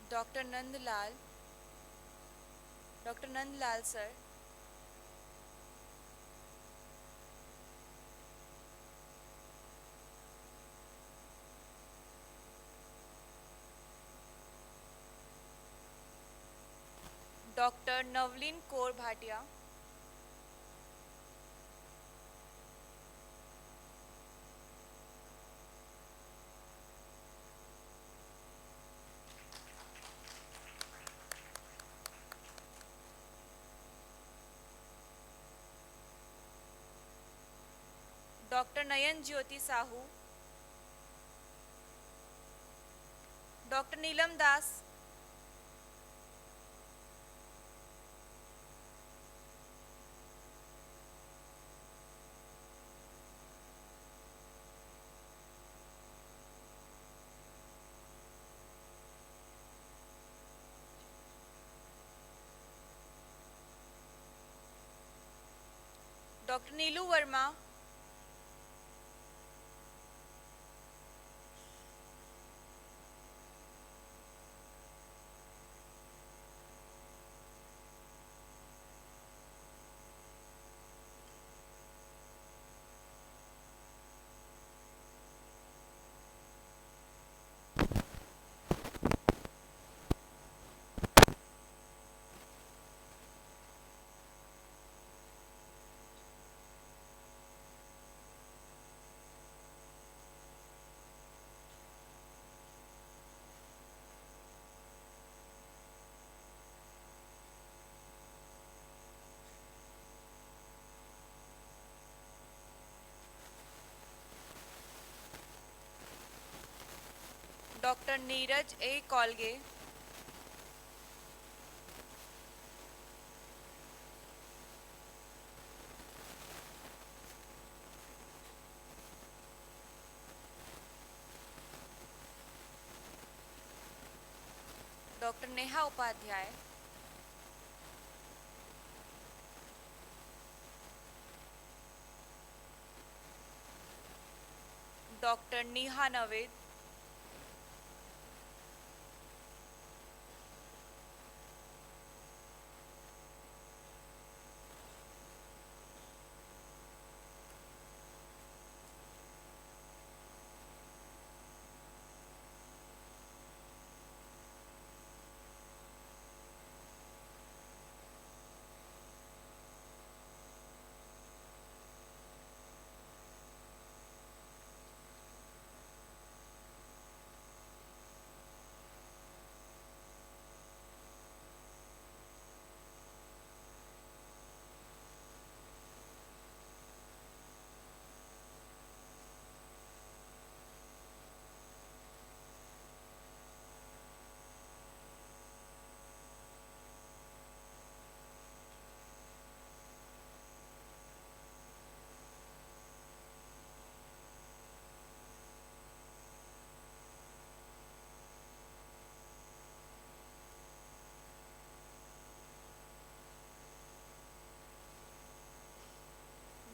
Dr. Nandlal, Dr. Nandlal sir, Dr. Navlin Kaur Bhatia, Dr. Nayan Jyoti Sahu, Dr. Neelam Das, Dr. Neelu Verma, Dr. Neeraj A. Kolge, doctor Neha Upadhyay, doctor Neha Naved,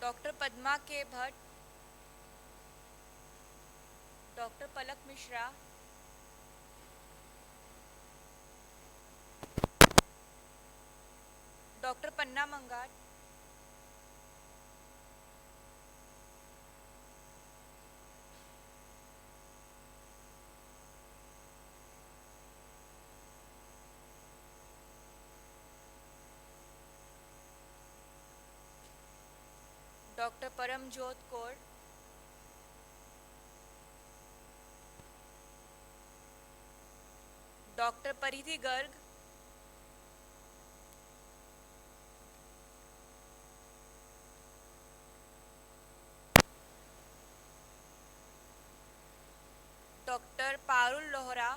doctor Padma K Bhatt, doctor Palak Mishra, doctor Panna Mangat, doctor Paramjot Kaur, doctor Paridhi Garg, doctor Parul Lohra,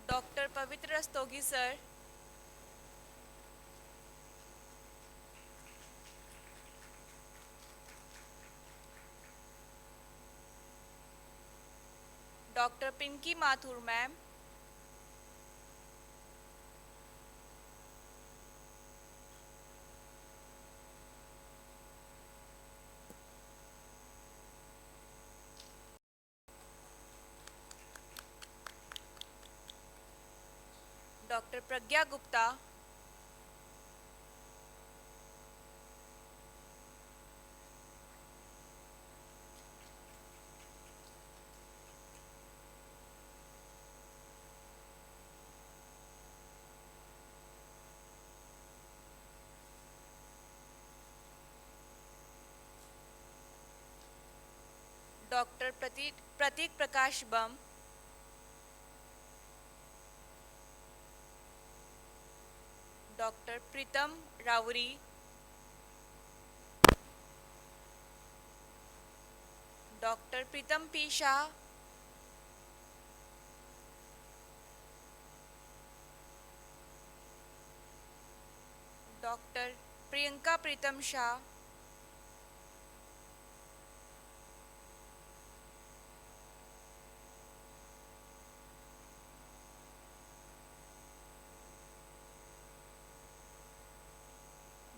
doctor Pavitra Rastogi sir, doctor Pinky Mathur ma'am, doctor Pragya Gupta, doctor Prateek Prakash Bam, doctor Pritam Rawri, doctor Pritam P Shah, doctor Priyanka Pritam Shah,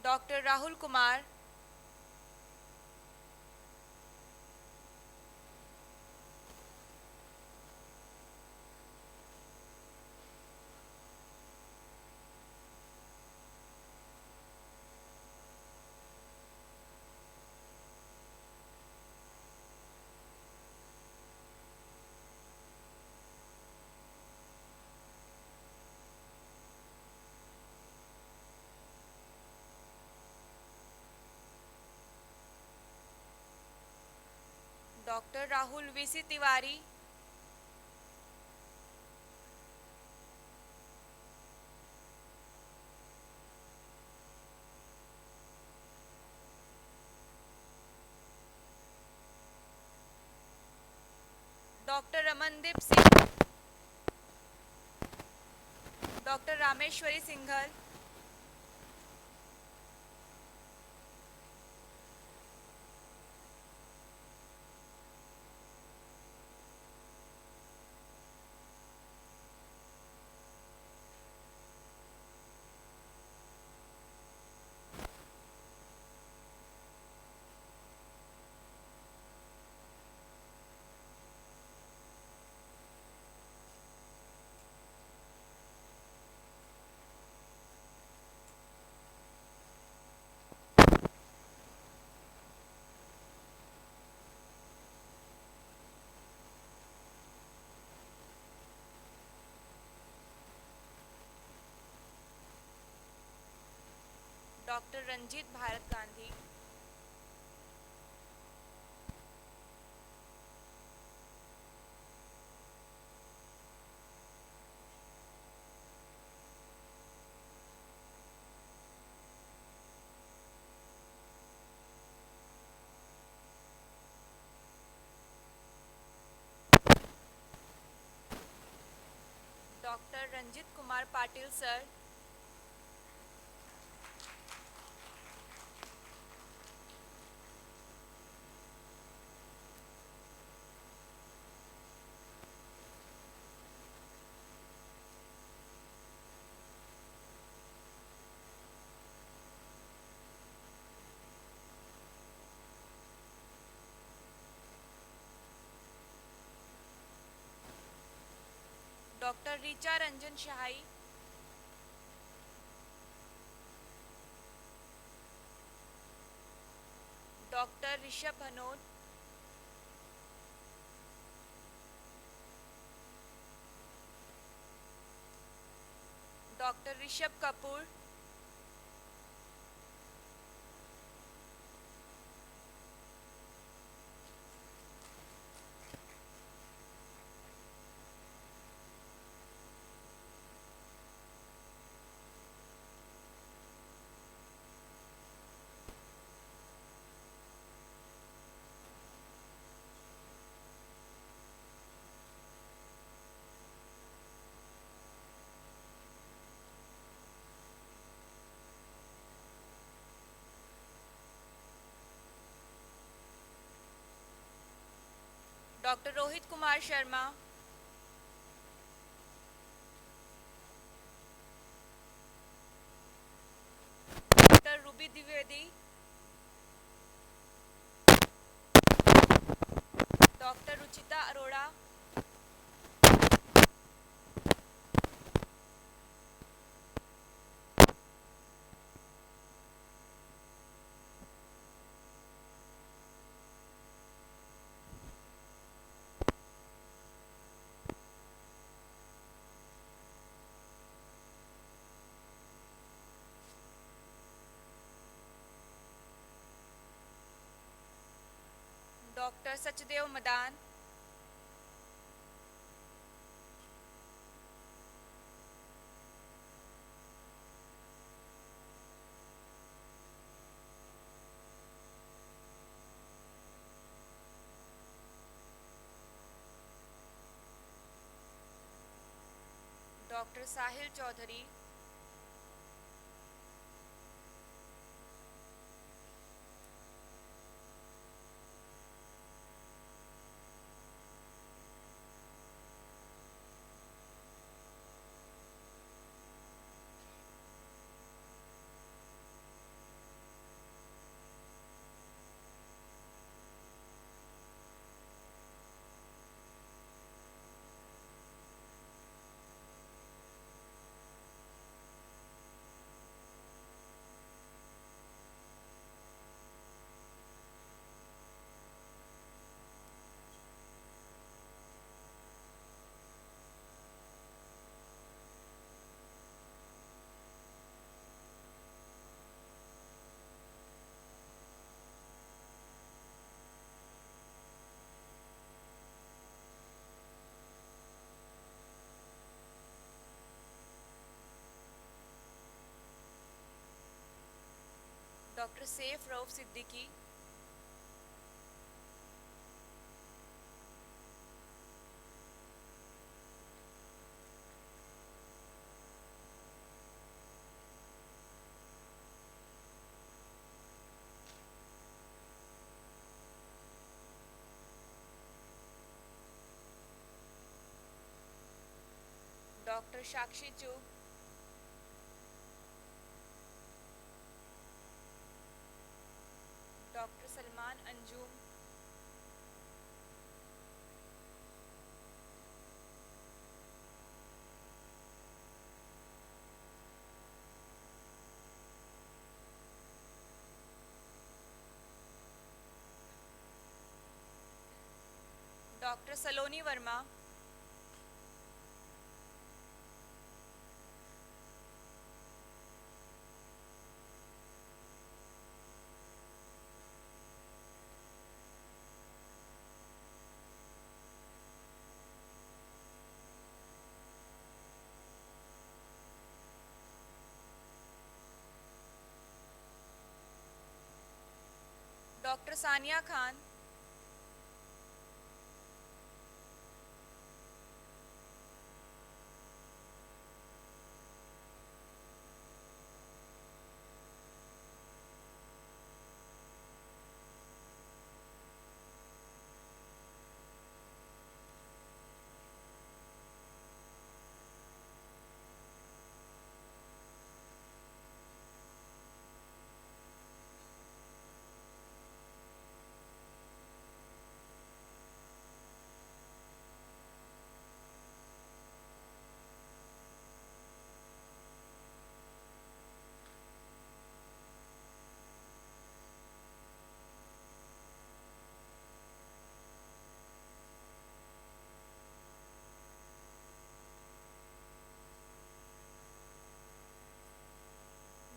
doctor Rahul Kumar, doctor Rahul VC Tiwari, doctor Ramandeep Singh, doctor Rameshwari Singhal, Dr. Ranjit Bharat Gandhi, Dr. Ranjit Kumar Patil sir, Dr. Richa Ranjan Shahai, Dr. Rishabh Bhanot, Dr. Rishabh Kapoor, Dr. Rohit Kumar Sharma, Dr. Ruby Dwivedi, Dr. Ruchita Arora, Dr. Sachdev Madan, Dr. Sahil Chaudhary, Dr. Saif Rauf Siddiqui, Dr. Shakshi Chugh, Dr. Salman Anjum, Dr. Saloni Verma, Dr. Sania Khan,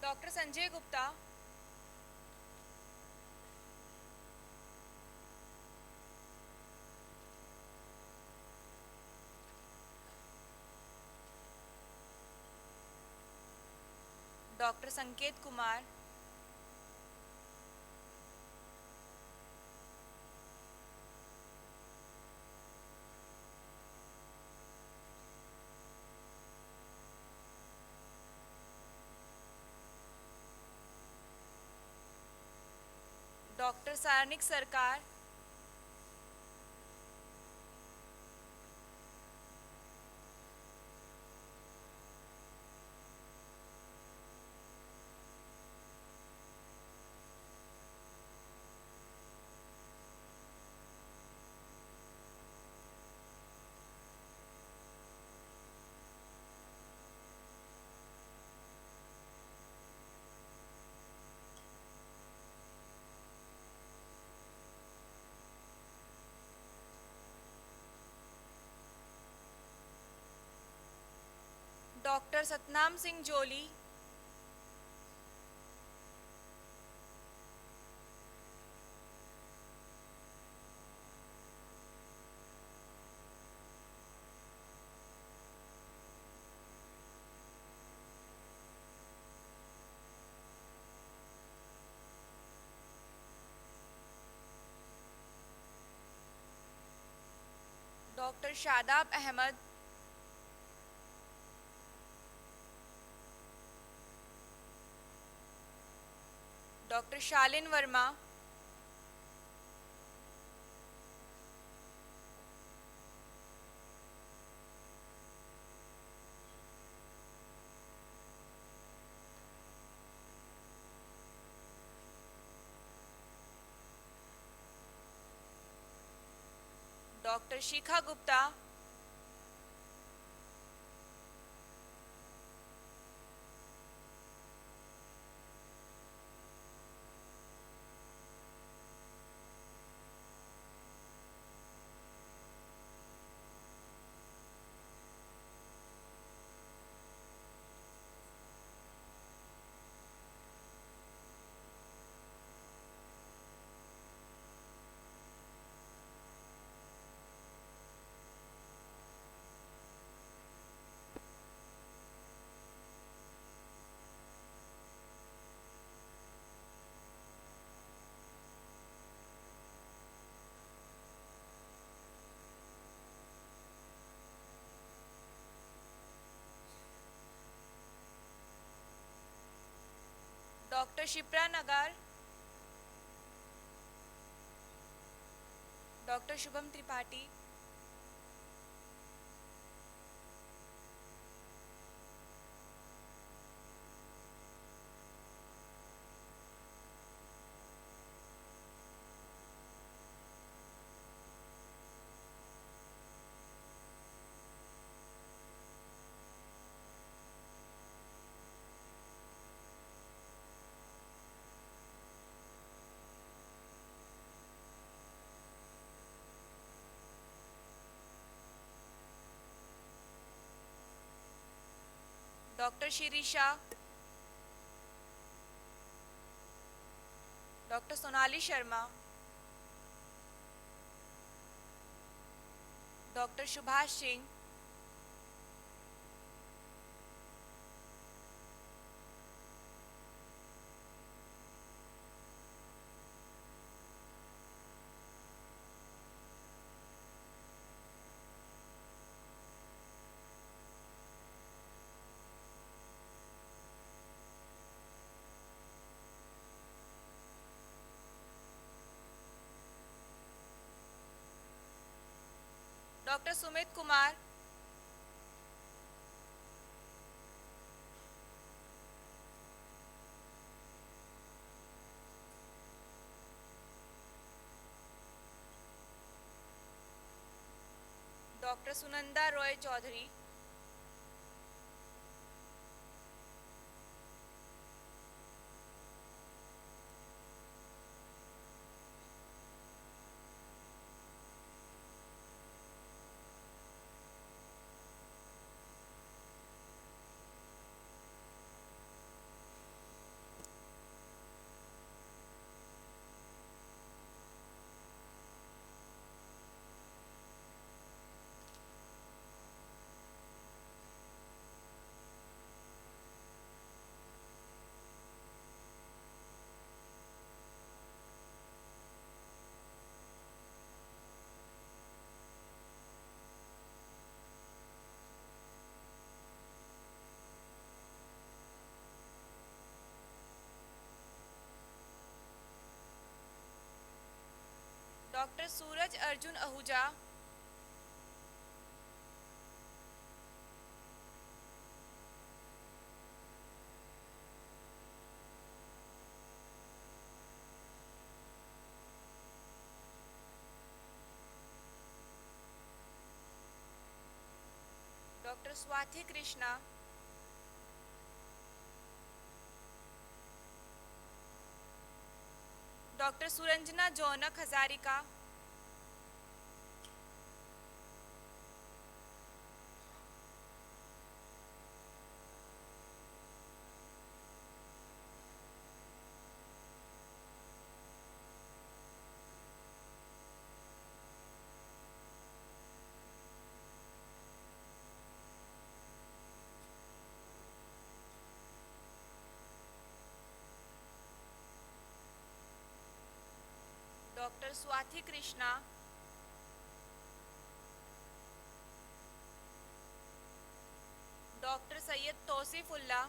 Dr. Sanjay Gupta, Dr. Sanket Kumar, Dr. Sarnik Sarkar, Dr. Satnam Singh Joli, Dr. Shadab Ahmed, Dr. Shalin Verma, Dr. Shikha Gupta, Dr. Shipra Nagar, Dr. Shubham Tripathi, Dr. Shirisha, Dr. Sonali Sharma, Dr. Subhash Singh, Dr. Sumit Kumar, Dr. Sunanda Roy Chaudhary, Dr. Suraj Arjun Ahuja, Dr. Swathi Krishna, Dr. Suranjana Jonak Hazarika, Dr. Swathi Krishna, Dr. Sayyid Tosifullah,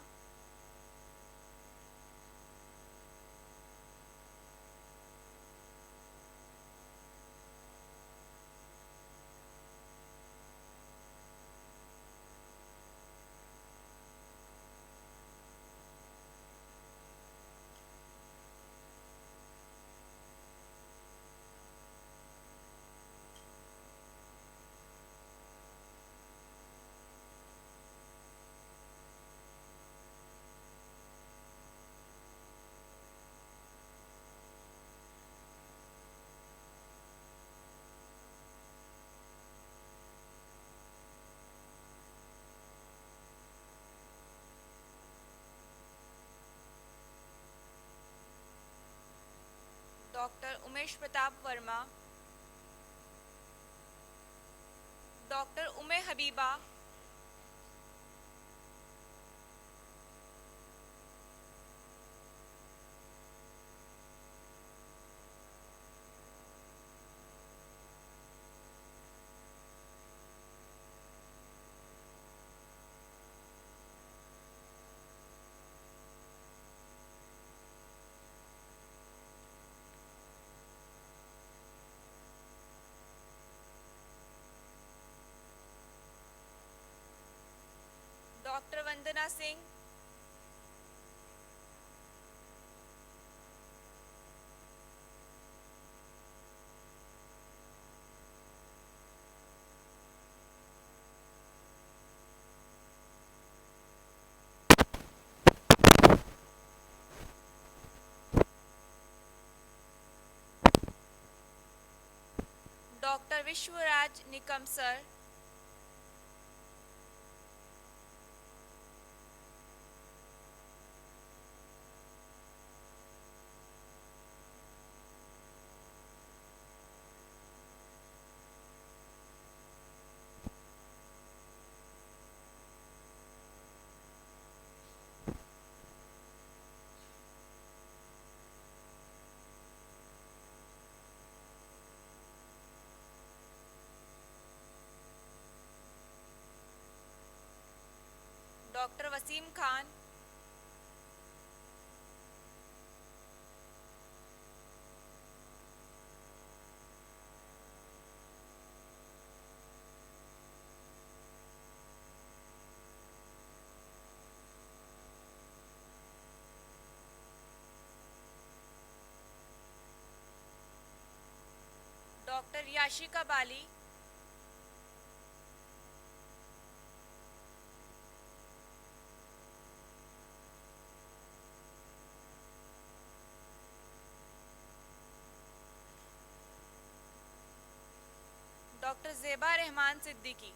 Dr. Umesh Pratap Verma, Dr. Ume Habiba, Dr. Vandana Singh, Dr. Vishwaraj Nikam Sir, Dr. Wasim Khan, Dr. Yashika Bali, Dr. Zeba Rehman Siddiqui,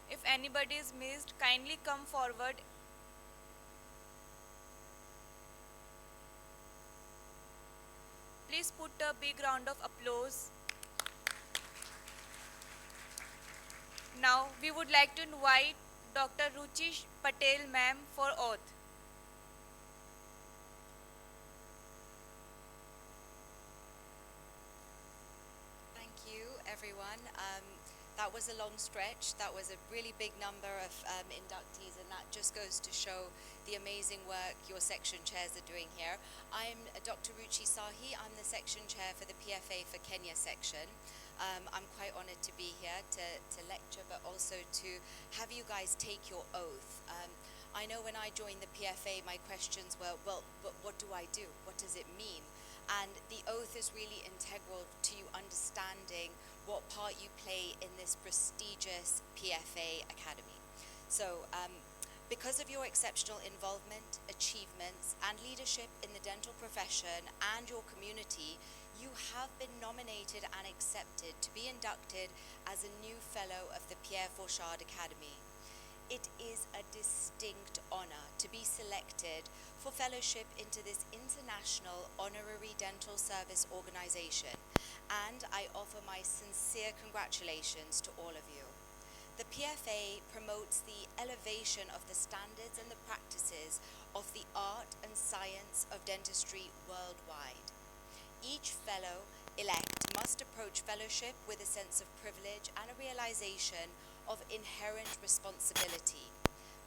if anybody is missed, kindly come forward. Please put a big round of applause. Now, we would like to invite Dr. Ruchi Patel ma'am for oath. Thank you, everyone. That was a long stretch. That was a really big number of inductees, and that just goes to show the amazing work your section chairs are doing here. I'm Dr. Ruchi Sahi. I'm the section chair for the PFA for Kenya section. I'm quite honored to be here to lecture, but also to have you guys take your oath. I know when I joined the PFA, my questions were, well, what do I do? What does it mean? And the oath is really integral to you understanding what part you play in this prestigious PFA academy. So, because of your exceptional involvement, achievements, and leadership in the dental profession and your community, you have been nominated and accepted to be inducted as a new fellow of the Pierre Fauchard Academy. It is a distinct honor to be selected for fellowship into this international honorary dental service organization, and I offer my sincere congratulations to all of you. The PFA promotes the elevation of the standards and the practices of the art and science of dentistry worldwide. Each fellow elect must approach fellowship with a sense of privilege and a realization of inherent responsibility.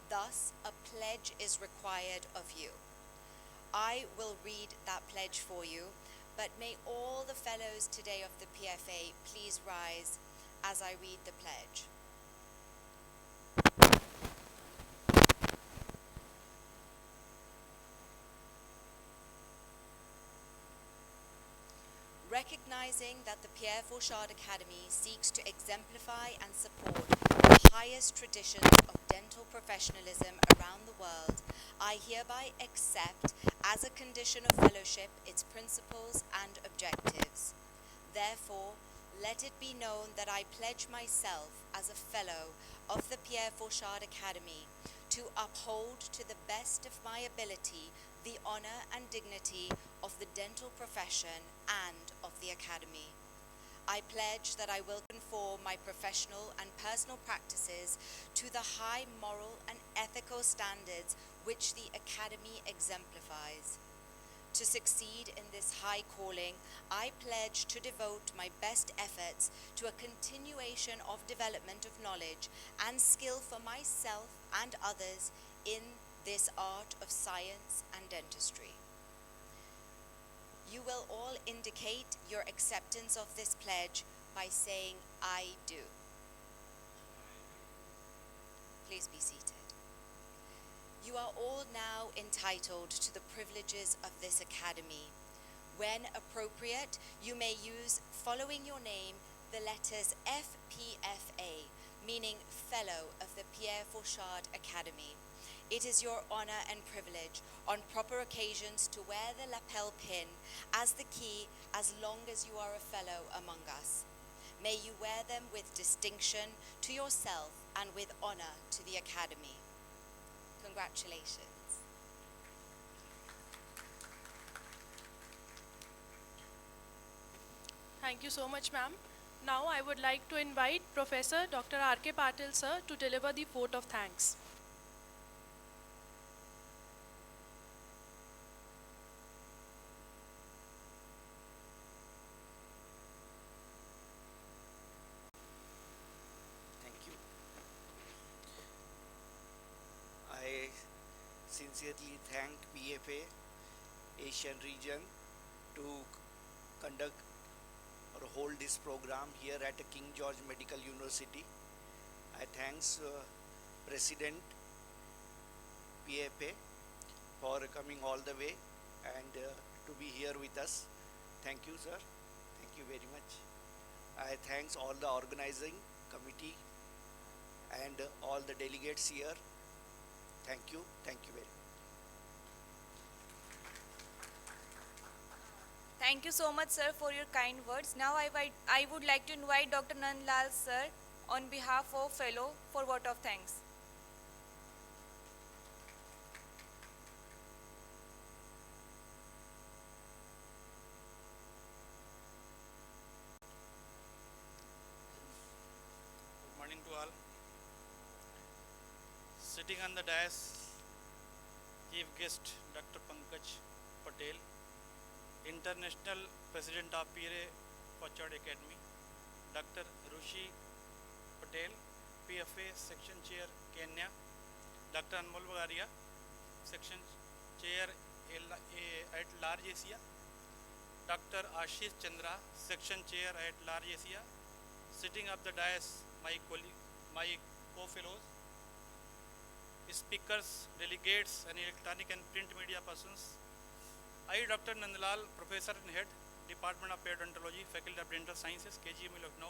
Thus, a pledge is required of you. I will read that pledge for you, but may all the fellows today of the PFA please rise as I read the pledge. Recognizing that the Pierre Fauchard Academy seeks to exemplify and support the highest traditions of dental professionalism around the world, I hereby accept as a condition of fellowship its principles and objectives. Therefore, let it be known that I pledge myself as a fellow of the Pierre Fauchard Academy to uphold to the best of my ability the honor and dignity of the dental profession and of the Academy. I pledge that I will conform my professional and personal practices to the high moral and ethical standards which the Academy exemplifies. To succeed in this high calling, I pledge to devote my best efforts to a continuation of development of knowledge and skill for myself and others in this art of science and dentistry. You will all indicate your acceptance of this pledge by saying, I do. Please be seated. You are all now entitled to the privileges of this academy. When appropriate, you may use, following your name, the letters FPFA, meaning Fellow of the Pierre Fauchard Academy. It is your honor and privilege on proper occasions to wear the lapel pin as the key as long as you are a fellow among us. May you wear them with distinction to yourself and with honor to the Academy. Congratulations. Thank you so much, ma'am. Now I would like to invite Professor Dr. R.K. Patil, sir, to deliver the vote of thanks. Thank you. I sincerely thank PFA Asian region to conduct or hold this program here at King George Medical University. I thanks President PFA for coming all the way and to be here with us. Thank you, sir. Thank you very much. I thanks all the organizing committee and all the delegates here. Thank you. Thank you very much. Thank you so much, sir, for your kind words. Now I would like to invite Dr. Nandlal, sir, on behalf of fellow for vote of thanks. Good morning to all. Sitting on the dais, Chief Guest Dr. Pankaj Patel, International President of Pierre Fauchard Academy, Dr. Rushi Patel, PFA Section Chair Kenya, Dr. Anmol Bagaria, Section Chair at Large Asia, Dr. Ashish Chandra, Section Chair at Large Asia, sitting up the dais, my co-fellows, speakers, delegates, and electronic and print media persons. I, Dr. Nandlal, Professor and Head, Department of Periodontology, Faculty of Dental Sciences, KGM Lucknow,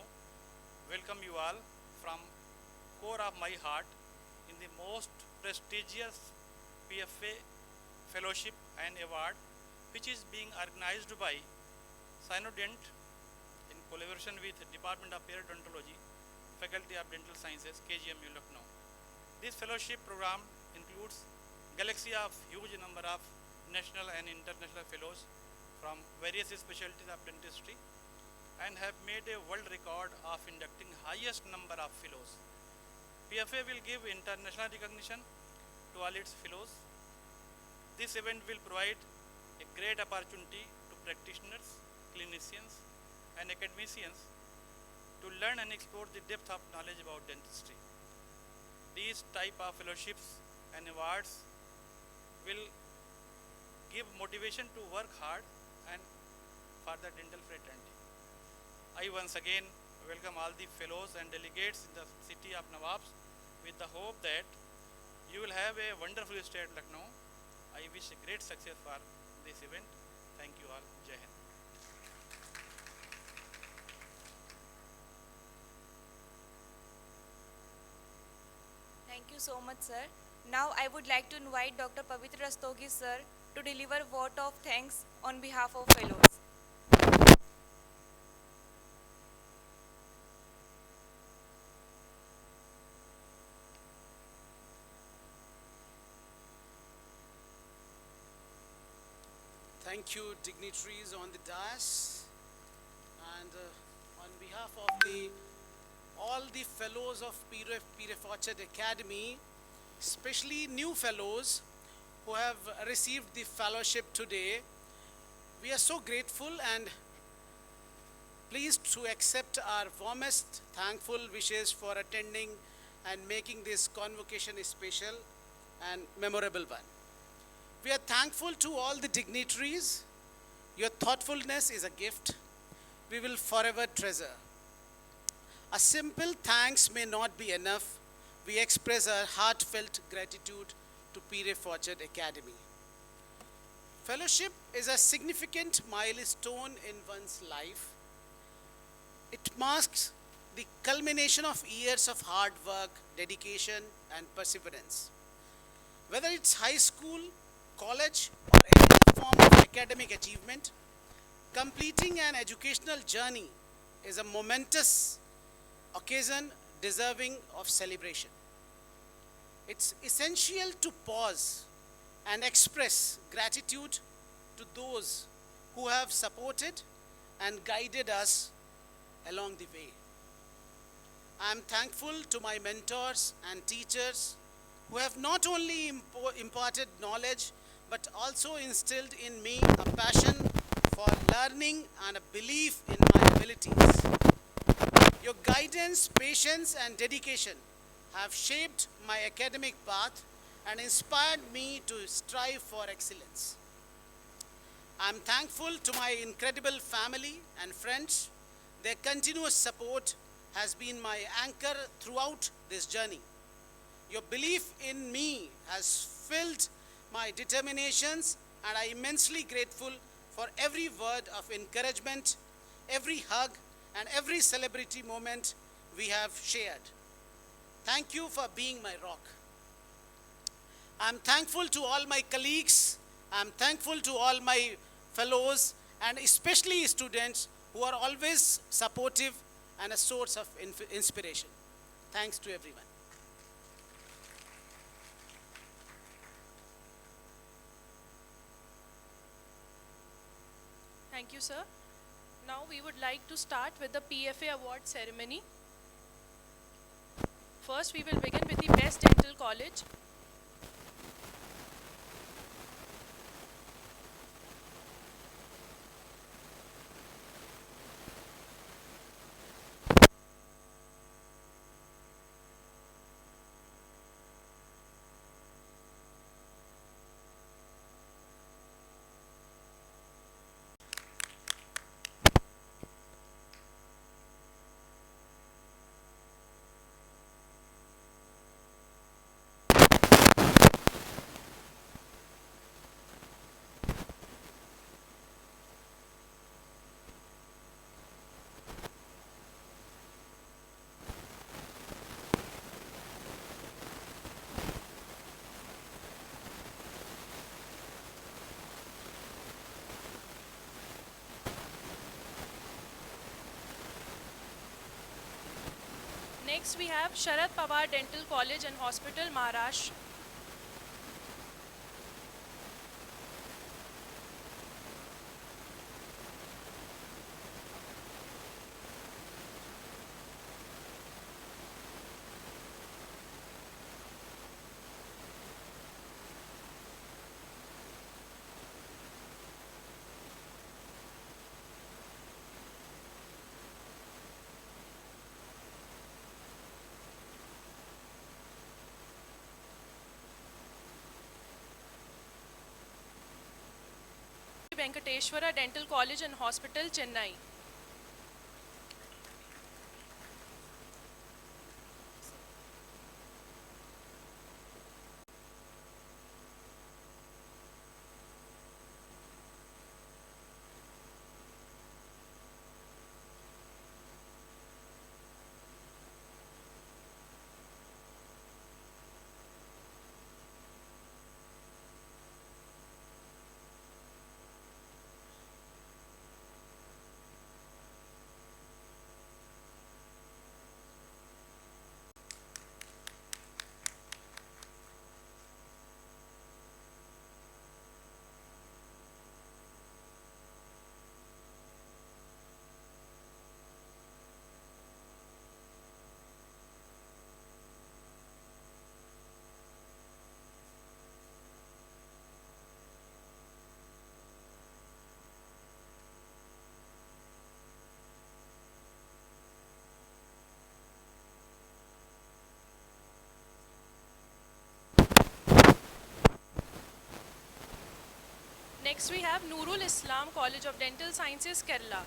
welcome you all from core of my heart in the most prestigious PFA Fellowship and Award, which is being organized by Cynodent in collaboration with Department of Periodontology, Faculty of Dental Sciences, KGM Lucknow. This fellowship program includes galaxy of huge number of national and international fellows from various specialties of dentistry and have made a world record of inducting highest number of fellows. PFA will give international recognition to all its fellows. This event will provide a great opportunity to practitioners, clinicians, and academicians to learn and explore the depth of knowledge about dentistry. These type of fellowships and awards will give motivation to work hard and for the dental fraternity. I once again welcome all the fellows and delegates in the city of Nawabs with the hope that you will have a wonderful stay at Lucknow. I wish a great success for this event. Thank you all. Jai Hind. Thank you so much, sir. Now I would like to invite Dr. Pavitra Rastogi, sir, to deliver vote of thanks on behalf of fellows. Thank you, dignitaries on the dais, and on behalf of all the fellows of Pierre Fauchard Academy, especially new fellows who have received the fellowship today, we are so grateful and pleased to accept our warmest thankful wishes for attending and making this convocation a special and memorable one. We are thankful to all the dignitaries. Your thoughtfulness is a gift we will forever treasure. A simple thanks may not be enough. We express our heartfelt gratitude to Pire Fortune Academy. Fellowship is a significant milestone in one's life. It marks the culmination of years of hard work, dedication, and perseverance. Whether it's high school, college, or any other form of academic achievement, completing an educational journey is a momentous occasion deserving of celebration. It's essential to pause and express gratitude to those who have supported and guided us along the way. I am thankful to my mentors and teachers who have not only imparted knowledge but also instilled in me a passion for learning and a belief in my abilities. Your guidance, patience, and dedication have shaped my academic path and inspired me to strive for excellence. I am thankful to my incredible family and friends. Their continuous support has been my anchor throughout this journey. Your belief in me has filled my determinations, and I am immensely grateful for every word of encouragement, every hug, and every celebrity moment we have shared. Thank you for being my rock. I'm thankful to all my colleagues. I'm thankful to all my fellows, and especially students who are always supportive and a source of inspiration. Thanks to everyone. Thank you, sir. Now we would like to start with the PFA award ceremony. First, we will begin with the Best Dental College. Next, we have Sharad Pawar Dental College and Hospital, Maharashtra. Venkateshwara Dental College and Hospital, Chennai. Next, we have Nurul Islam College of Dental Sciences, Kerala.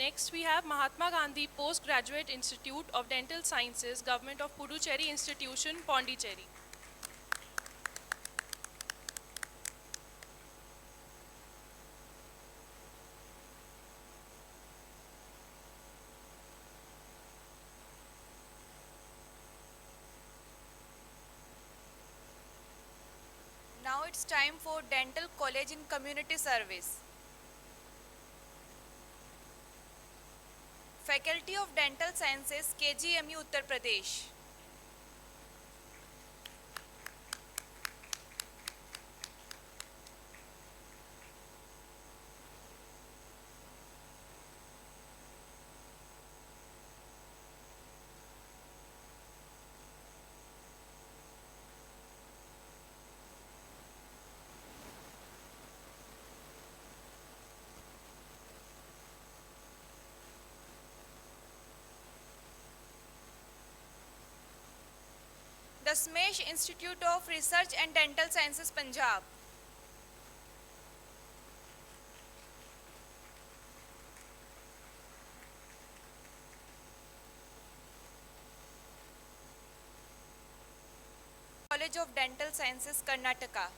Next, we have Mahatma Gandhi Postgraduate Institute of Dental Sciences, Government of Puducherry Institution, Pondicherry. Now it's time for Dental College in Community Service. Faculty of Dental Sciences, KGMU, Uttar Pradesh. The Smash Institute of Research and Dental Sciences, Punjab. College of Dental Sciences, Karnataka.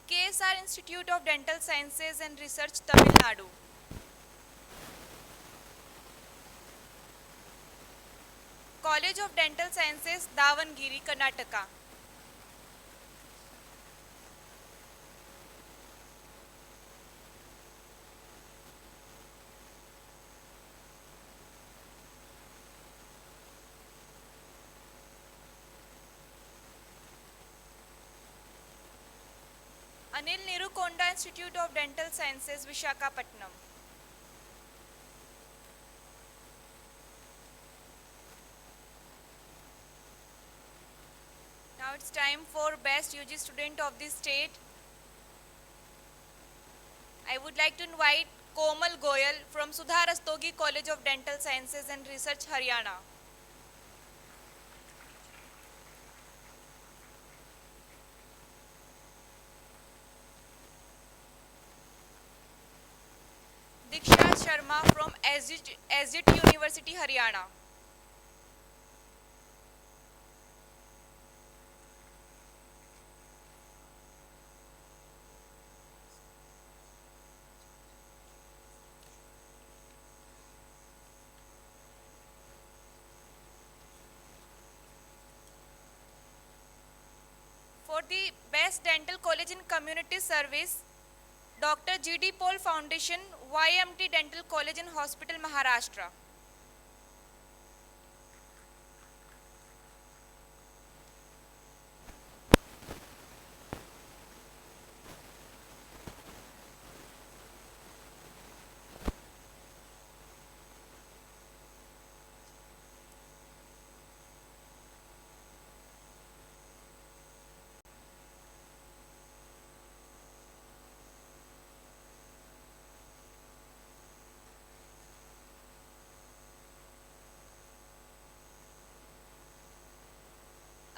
KSR Institute of Dental Sciences and Research, Tamil Nadu. College of Dental Sciences, Davangere, Karnataka. Anil Neerukonda Institute of Dental Sciences, Vishakhapatnam. Now it's time for Best UG Student of the State. I would like to invite Komal Goyal from Pavitra Rastogi College of Dental Sciences and Research, Haryana. Diksha Sharma from Azit University, Haryana. For the Best Dental College in Community Service, Dr. G.D. Paul Foundation, YMT Dental College and Hospital, Maharashtra.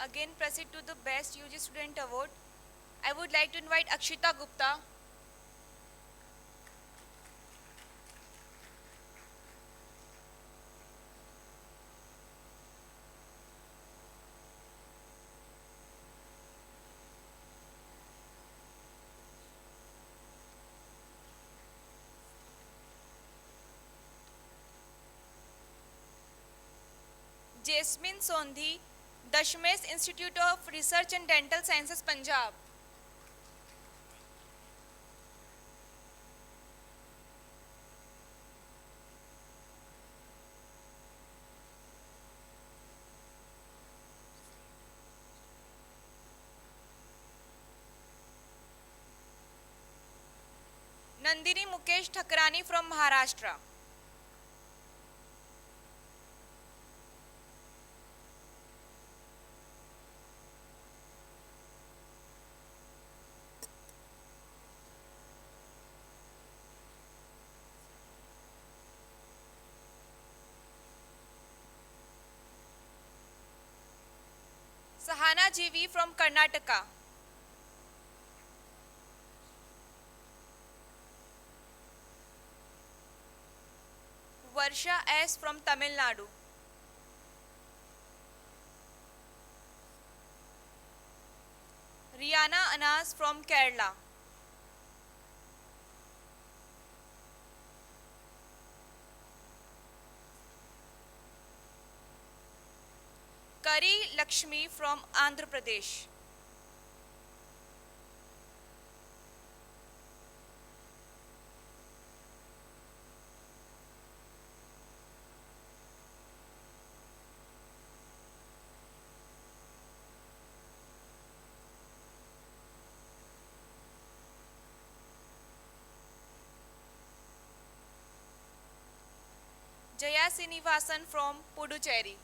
Again proceed to the Best UG Student Award. I would like to invite Akshita Gupta. Jasmine Sondhi, Dashmes Institute of Research and Dental Sciences, Punjab. Nandini Mukesh Thakrani from Maharashtra. Swarna JV from Karnataka. Varsha S from Tamil Nadu. Rihanna Anas from Kerala. Kari Lakshmi from Andhra Pradesh. Jaya Sinivasan from Puducherry.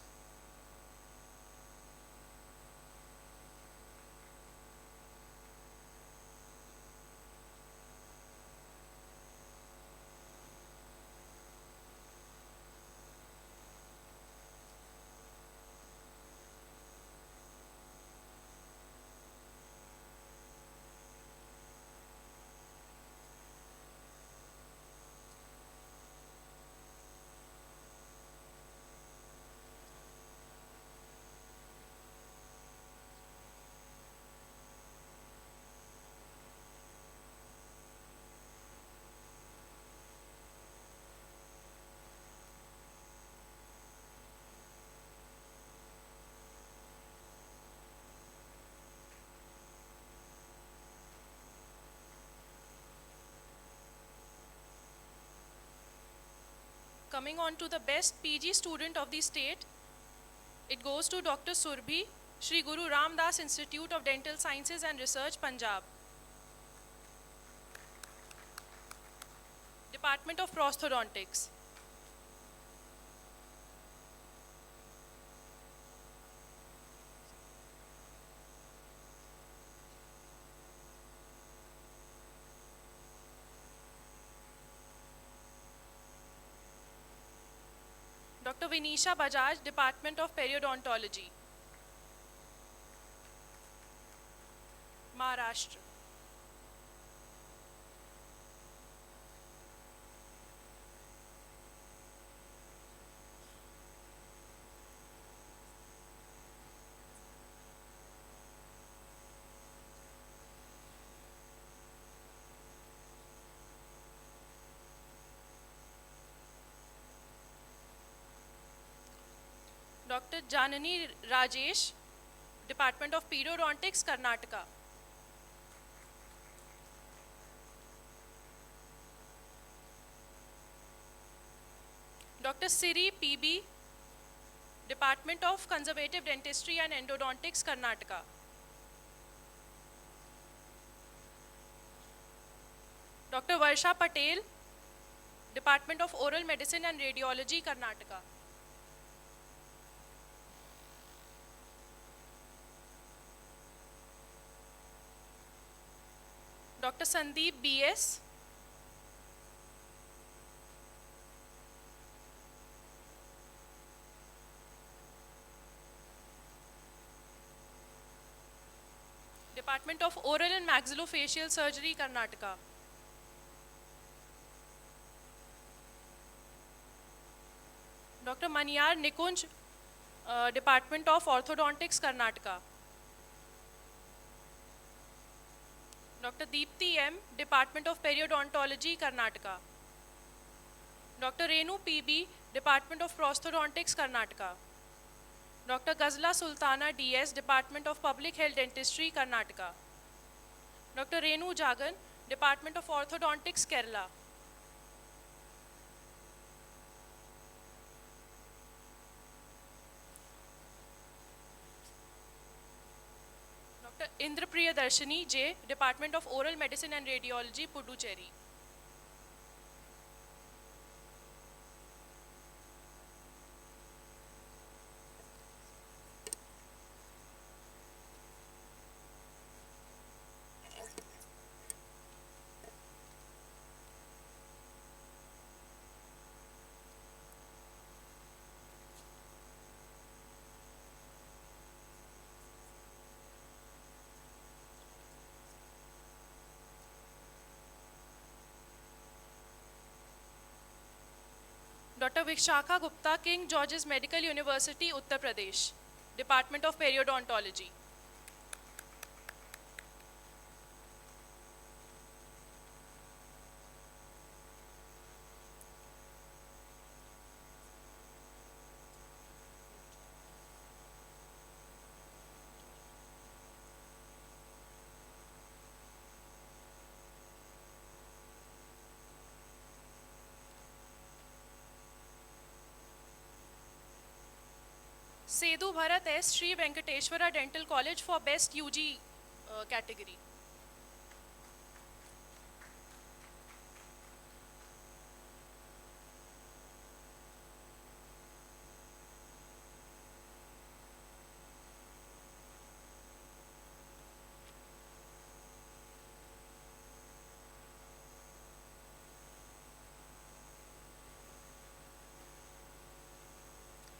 Coming on to the best PG student of the state, it goes to Dr. Surbhi, Shri Guru Ram Das Institute of Dental Sciences and Research, Punjab. Department of Prosthodontics. Dr. Vinisha Bajaj, Department of Periodontology, Maharashtra. Dr. Janani Rajesh, Department of Periodontics, Karnataka. Dr. Siri PB, Department of Conservative Dentistry and Endodontics, Karnataka. Dr. Varsha Patel, Department of Oral Medicine and Radiology, Karnataka. Dr. Sandeep BS, Department of Oral and Maxillofacial Surgery, Karnataka. Dr. Maniyar Nikunj, Department of Orthodontics, Karnataka. Dr. Deepthi M, Department of Periodontology, Karnataka. Dr. Renu PB, Department of Prosthodontics, Karnataka. Dr. Ghazla Sultana DS, Department of Public Health Dentistry, Karnataka. Dr. Renu Jagan, Department of Orthodontics, Kerala. Dr. Indrapriya Darshini J, Department of Oral Medicine and Radiology, Puducherry. Dr. Vishakha Gupta, King George's Medical University, Uttar Pradesh, Department of Periodontology. Sedhu Bharat S. Sri Venkateshwara Dental College for Best UG category.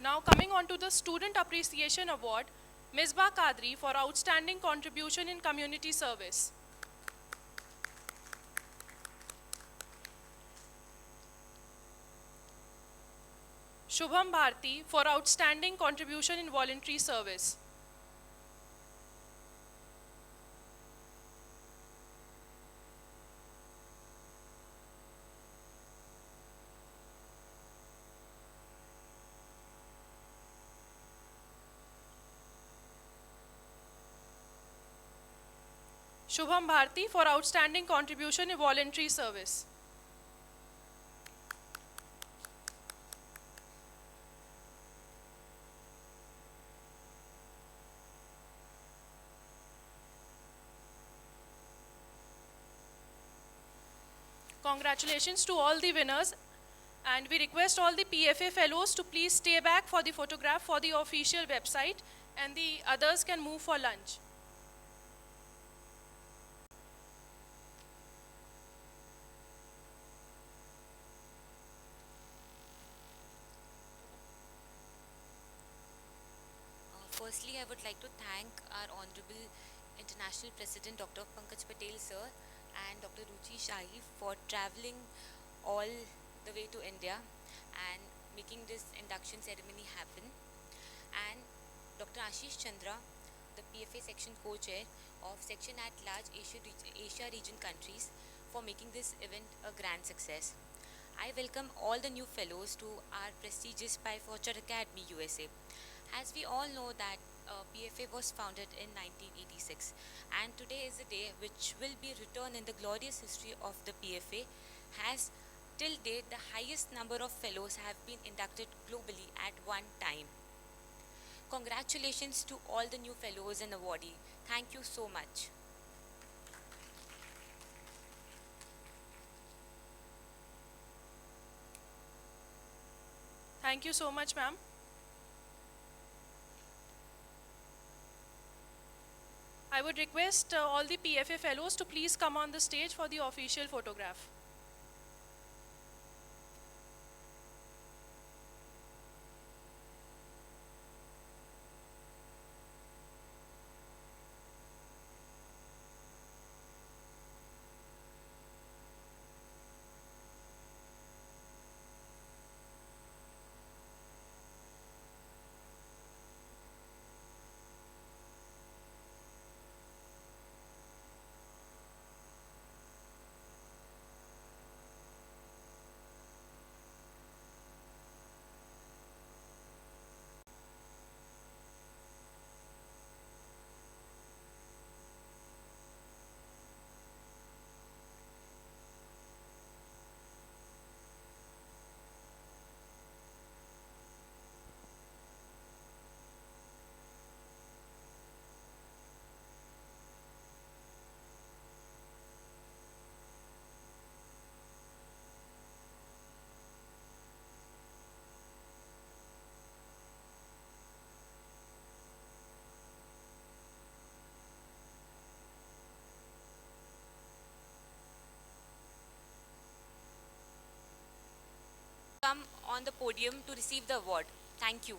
Now coming on to the Student Appreciation Award, Misbah Kadri for outstanding contribution in community service. Shubham Bharti for outstanding contribution in voluntary service. Shubham Bharti for outstanding contribution in voluntary service. Congratulations to all the winners, and we request all the PFA fellows to please stay back for the photograph for the official website, and the others can move for lunch. Firstly, I would like to thank our Honorable International President Dr. Pankaj Patel sir and Dr. Ruchi Shahi for traveling all the way to India and making this induction ceremony happen, and Dr. Ashish Chandra, the PFA section co-chair of Section at Large Asia region countries, for making this event a grand success. I welcome all the new fellows to our prestigious Pavitra Academy USA. As we all know that PFA was founded in 1986, and today is a day which will be written in the glorious history of the PFA, as till date the highest number of fellows have been inducted globally at one time. Congratulations to all the new fellows and awardees. Thank you so much. Thank you so much, ma'am. I would request all the PFA fellows to please come on the stage for the official photograph. Come on the podium to receive the award. Thank you.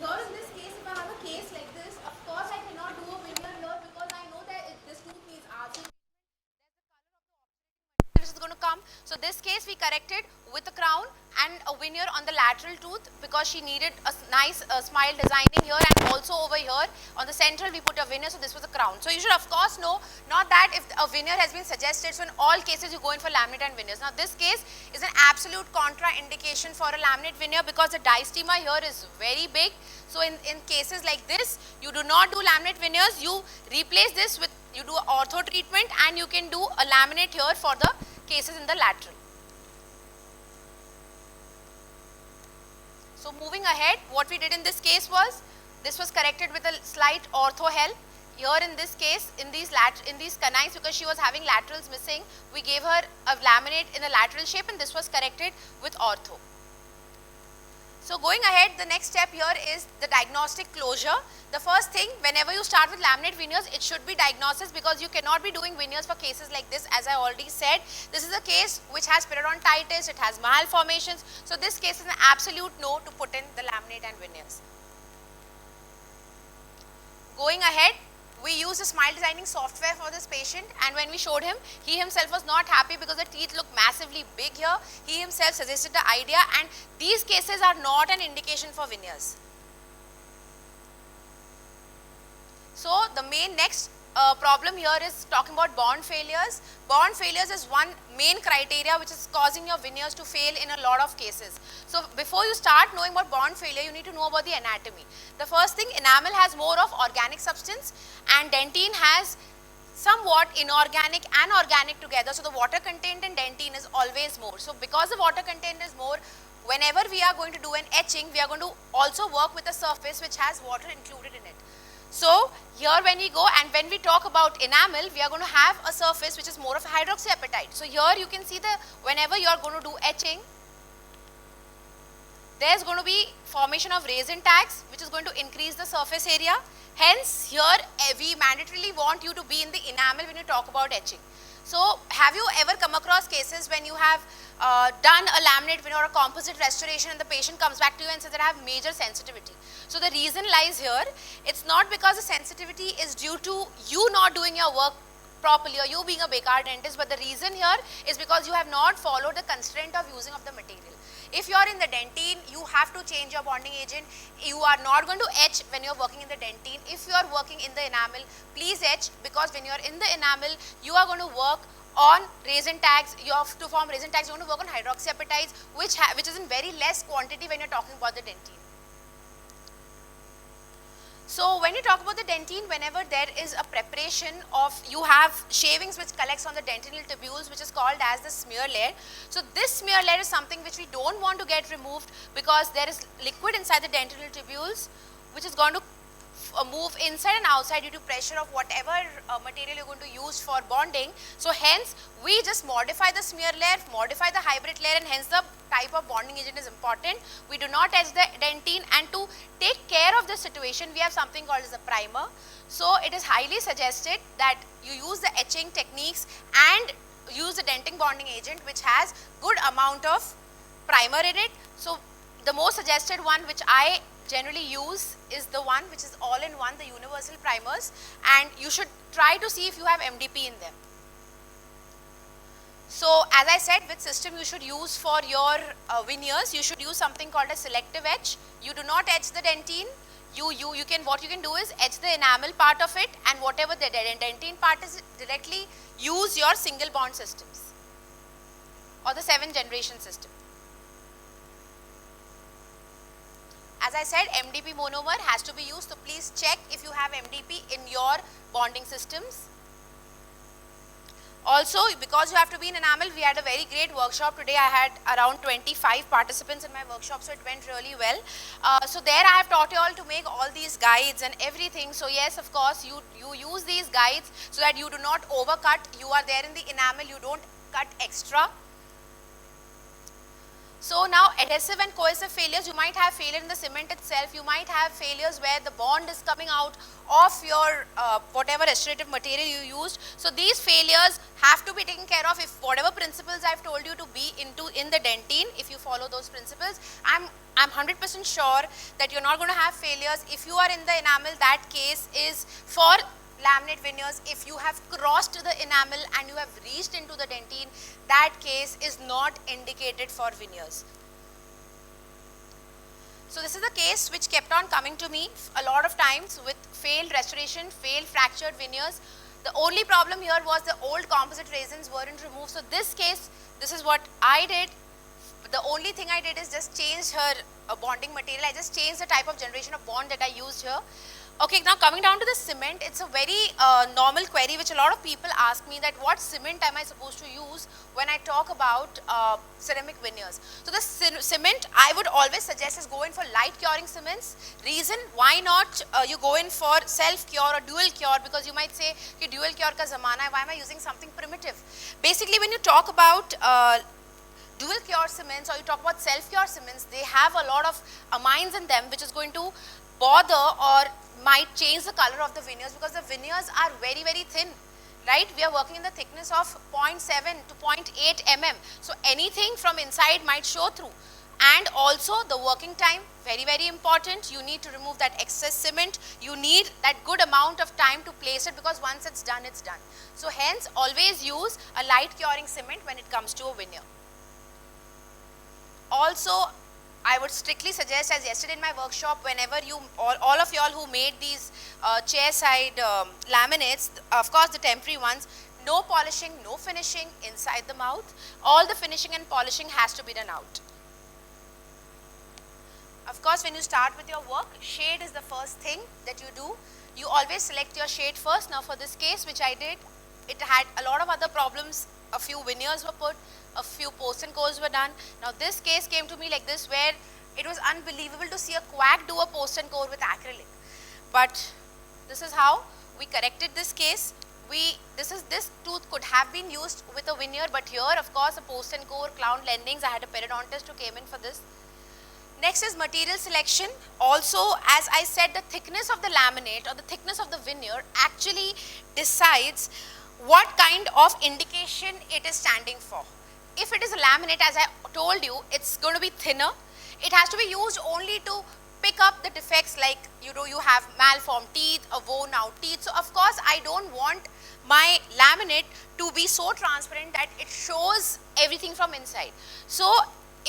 Here in this case, if I have a case like this, of course I cannot do a veneer here because I know that this tooth needs arching. Which is going to come. So this case we corrected with the crown and a veneer on the lateral tooth because she needed a nice smile designing here, and also over here on the central we put a veneer, so this was a crown. So you should of course know, not that if a veneer has been suggested, so in all cases you go in for laminate and veneers. Now this case is an absolute contraindication for a laminate veneer because the diastema here is very big. So in cases like this, you do not do laminate veneers, you replace this with, you do ortho treatment, and you can do a laminate here for the cases in the lateral. So moving ahead, what we did in this case was, this was corrected with a slight ortho help. Here in this case, in these canines, because she was having laterals missing, we gave her a laminate in a lateral shape, and this was corrected with ortho. So going ahead, the next step here is the diagnostic closure. The first thing, whenever you start with laminate veneers, it should be diagnosis, because you cannot be doing veneers for cases like this. As I already said, this is a case which has periodontitis, it has malformations. So this case is an absolute no to put in the laminate and veneers. Going ahead, we used a smile designing software for this patient, and when we showed him, he himself was not happy because the teeth look massively big here. He himself suggested the idea, and these cases are not an indication for veneers. So the main next problem here is talking about bond failures. Bond failures is one main criteria which is causing your veneers to fail in a lot of cases. So before you start knowing about bond failure, you need to know about the anatomy. The first thing, enamel has more of organic substance and dentine has somewhat inorganic and organic together. So the water content in dentine is always more. So because the water content is more, whenever we are going to do an etching, we are going to also work with a surface which has water included in it. So here when we go and when we talk about enamel, we are going to have a surface which is more of hydroxyapatite. So here you can see the, whenever you are going to do etching, there is going to be formation of resin tags which is going to increase the surface area. Hence here we mandatorily want you to be in the enamel when you talk about etching. So have you ever come across cases when you have done a laminate veneer or a composite restoration and the patient comes back to you and says that I have major sensitivity? So the reason lies here. It's not because the sensitivity is due to you not doing your work properly or you being a bekar dentist, but the reason here is because you have not followed the constraint of using of the material. If you are in the dentine, you have to change your bonding agent. You are not going to etch when you are working in the dentine. If you are working in the enamel, please etch, because when you are in the enamel, you are going to work on resin tags. You have to form resin tags. You are going to work on hydroxyapatites, which is in very less quantity when you are talking about the dentine. So when you talk about the dentine, whenever there is a preparation of, you have shavings which collects on the dentinal tubules, which is called as the smear layer. So this smear layer is something which we don't want to get removed because there is liquid inside the dentinal tubules which is going to move inside and outside due to pressure of whatever material you're going to use for bonding. So hence we just modify the smear layer, modify the hybrid layer, and hence the type of bonding agent is important. We do not etch the dentine, and to take care of the situation we have something called as a primer. So it is highly suggested that you use the etching techniques and use the denting bonding agent which has good amount of primer in it. So the most suggested one which I generally use is the one which is all-in-one, the universal primers, and you should try to see if you have MDP in them. So as I said, which system you should use for your veneers, you should use something called a selective etch. You do not etch the dentine. What you can do is etch the enamel part of it, and whatever the dentine part is, directly use your single bond systems or the 7th generation system. As I said, MDP monomer has to be used, so please check if you have MDP in your bonding systems. Also, because you have to be in enamel, we had a very great workshop today. I had around 25 participants in my workshop, so it went really well. So there I have taught you all to make all these guides and everything. So yes, of course, you use these guides so that you do not overcut. You are there in the enamel, you don't cut extra. So now adhesive and cohesive failures, you might have failure in the cement itself, you might have failures where the bond is coming out of your whatever restorative material you used. So these failures have to be taken care of if whatever principles I've told you to be in the dentine, if you follow those principles, I'm 100% sure that you're not going to have failures. If you are in the enamel, that case is for laminate veneers. If you have crossed the enamel and you have reached into the dentine, that case is not indicated for veneers. So this is the case which kept on coming to me a lot of times with failed restoration, failed fractured veneers. The only problem here was the old composite resins weren't removed. So this case, this is what I did. The only thing I did is just change her bonding material. I just changed the type of generation of bond that I used here. Okay, now coming down to the cement, it's a very normal query which a lot of people ask me, that what cement am I supposed to use when I talk about ceramic veneers. So the cement I would always suggest is go in for light curing cements. Reason, why not you go in for self cure or dual cure, because you might say ki dual cure ka zamana hai, why am I using something primitive. Basically when you talk about dual cure cements or you talk about self cure cements, they have a lot of amines in them which is going to bother or might change the color of the veneers, because the veneers are very, very thin, right? We are working in the thickness of 0.7 to 0.8 mm. So anything from inside might show through. And also the working time, very, very important. You need to remove that excess cement. You need that good amount of time to place it, because once it's done, it's done. So hence always use a light curing cement when it comes to a veneer. Also, I would strictly suggest, as yesterday in my workshop, whenever you, all of y'all who made these chair side laminates, of course the temporary ones, no polishing, no finishing inside the mouth. All the finishing and polishing has to be done out. Of course, when you start with your work, shade is the first thing that you do. You always select your shade first. Now for this case which I did, it had a lot of other problems. A few veneers were put, a few posts and cores were done. Now this case came to me like this, where it was unbelievable to see a quack do a post and core with acrylic. But this is how we corrected this case. This tooth could have been used with a veneer, but here of course a post and core, clown landings, I had a periodontist who came in for this. Next is material selection. Also, as I said, the thickness of the laminate or the thickness of the veneer actually decides what kind of indication it is standing for. If it is a laminate, as I told you, it's going to be thinner. It has to be used only to pick up the defects, like you have malformed teeth, a worn out teeth. So of course I don't want my laminate to be so transparent that it shows everything from inside. So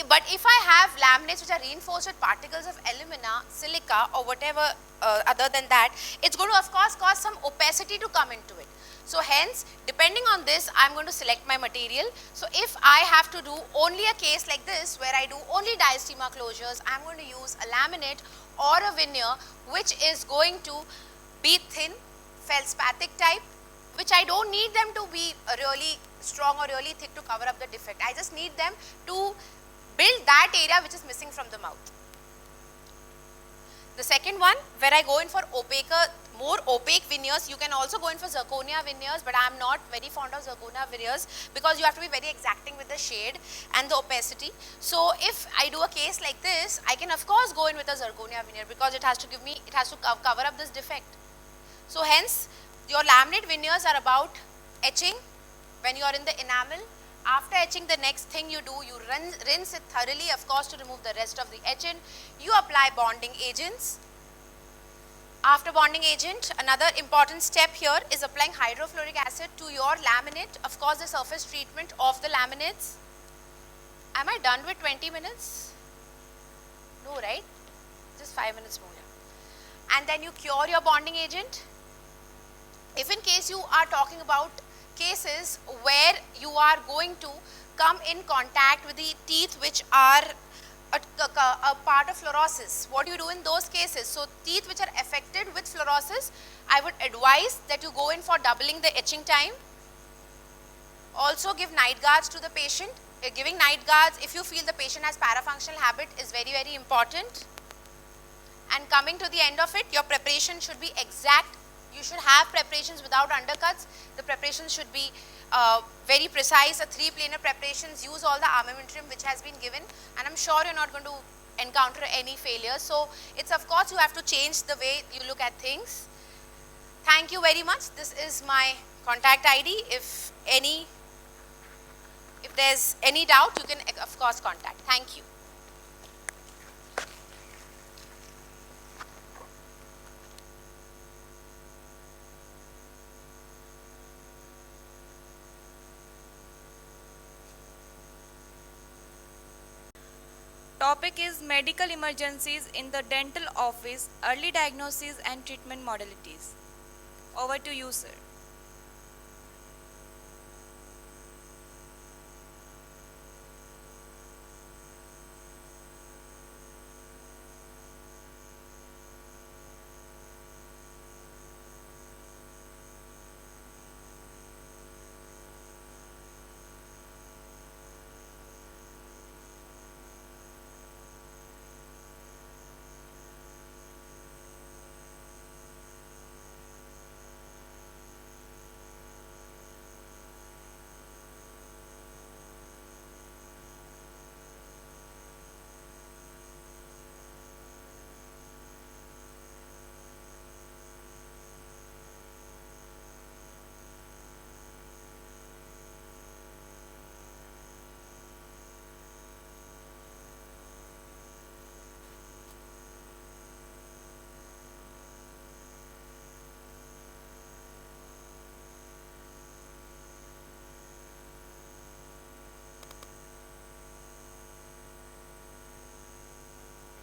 but if I have laminates which are reinforced with particles of alumina, silica or whatever other than that, it's going to of course cause some opacity to come into it. So hence, depending on this, I'm going to select my material. So if I have to do only a case like this, where I do only diastema closures, I'm going to use a laminate or a veneer which is going to be thin, feldspathic type, which I don't need them to be really strong or really thick to cover up the defect. I just need them to build that area which is missing from the mouth. The second one, where I go in for more opaque veneers, you can also go in for zirconia veneers, but I am not very fond of zirconia veneers because you have to be very exacting with the shade and the opacity. So if I do a case like this, I can of course go in with a zirconia veneer because it has to cover up this defect. So hence, your laminate veneers are about etching when you are in the enamel. After etching, the next thing you do, you rinse it thoroughly, of course, to remove the rest of the etchant. You apply bonding agents. After bonding agent, another important step here is applying hydrofluoric acid to your laminate. Of course, the surface treatment of the laminates. Am I done with 20 minutes? No, right? Just 5 minutes more. And then you cure your bonding agent. If in case you are talking about cases where you are going to come in contact with the teeth which are a part of fluorosis. What do you do in those cases? So teeth which are affected with fluorosis, I would advise that you go in for doubling the etching time. Also give night guards to the patient. Giving night guards, if you feel the patient has parafunctional habit, is very, very important. And coming to the end of it, your preparation should be exact. You should have preparations without undercuts. The preparations should be very precise. A 3 planar preparations, use all the armamentarium which has been given, and I'm sure you're not going to encounter any failures. So it's, of course, you have to change the way you look at things. Thank you very much. This is my contact ID. If there's any doubt, you can of course contact. Thank you. Topic is medical emergencies in the dental office, early diagnosis and treatment modalities. Over to you, sir.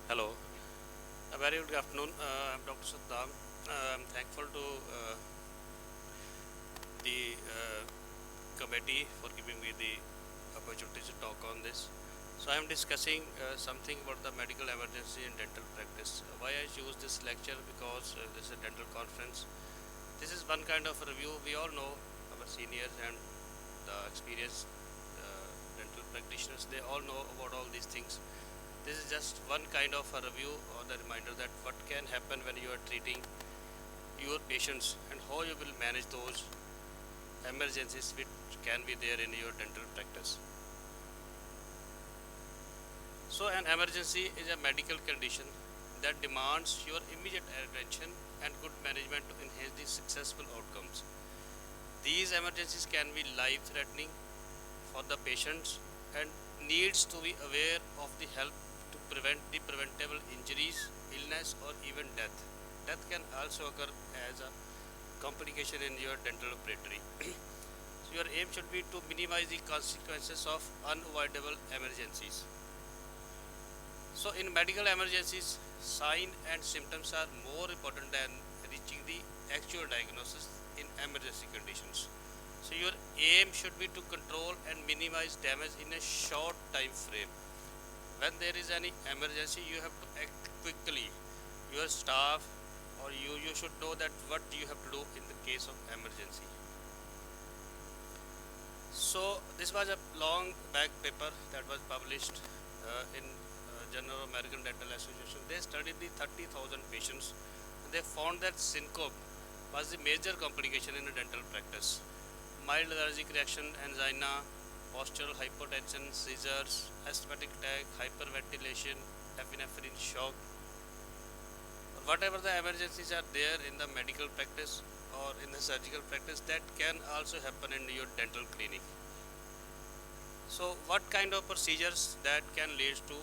Hello, a very good afternoon. I'm Dr. Saddam. I'm thankful to the committee for giving me the opportunity to talk on this. So I'm discussing something about the medical emergency in dental practice. Why I choose this lecture? Because this is a dental conference. This is one kind of review. We all know our seniors and the experienced dental practitioners. They all know about all these things. This is just one kind of a review or the reminder that what can happen when you are treating your patients and how you will manage those emergencies which can be there in your dental practice. So an emergency is a medical condition that demands your immediate attention and good management to enhance the successful outcomes. These emergencies can be life-threatening for the patients and needs to be aware of the help to prevent the preventable injuries, illness or even death. Death can also occur as a complication in your dental operatory. So your aim should be to minimize the consequences of unavoidable emergencies. So in medical emergencies, signs and symptoms are more important than reaching the actual diagnosis in emergency conditions. So your aim should be to control and minimize damage in a short time frame. When there is any emergency, you have to act quickly. Your staff or you should know that what you have to do in the case of emergency. So this was a long back paper that was published in Journal of American Dental Association. They studied the 30,000 patients and they found that syncope was the major complication in a dental practice. Mild allergic reaction, angina, postural hypotension, seizures, asthmatic attack, hyperventilation, epinephrine shock, whatever the emergencies are there in the medical practice or in the surgical practice, that can also happen in your dental clinic. So what kind of procedures that can lead to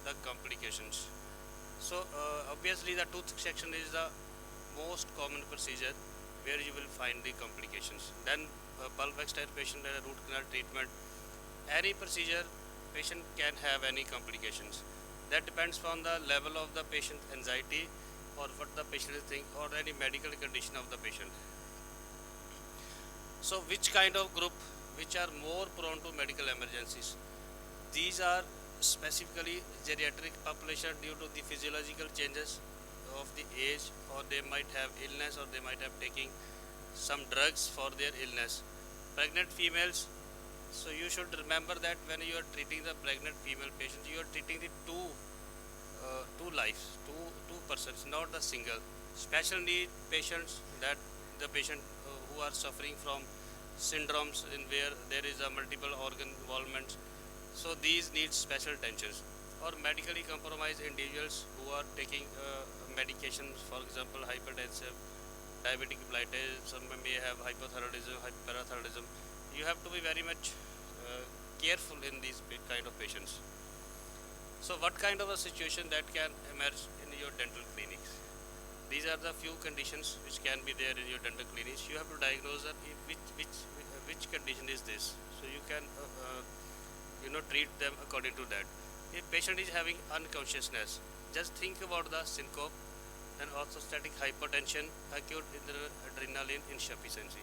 the complications? So obviously the tooth extraction is the most common procedure where you will find the complications. Then pulp extirpation and root canal treatment. Any procedure, patient can have any complications. That depends on the level of the patient anxiety or what the patient is thinking or any medical condition of the patient. So which kind of group which are more prone to medical emergencies? These are specifically geriatric population due to the physiological changes of the age, or they might have illness, or they might have taking some drugs for their illness. Pregnant females, so you should remember that when you are treating the pregnant female patients, you are treating the two lives, two persons, not the single. Special need patients, that the patient who are suffering from syndromes in where there is a multiple organ involvement, so these need special attentions. Or medically compromised individuals who are taking medications, for example hypertensive, diabetic mellitus, some may have hypothyroidism, hyperparathyroidism. You have to be very much careful in these kind of patients. So what kind of a situation that can emerge in your dental clinics? These are the few conditions which can be there in your dental clinics. You have to diagnose that which condition is this, so you can treat them according to that. If patient is having unconsciousness, just think about the syncope and orthostatic hypertension, acute adrenaline insufficiency.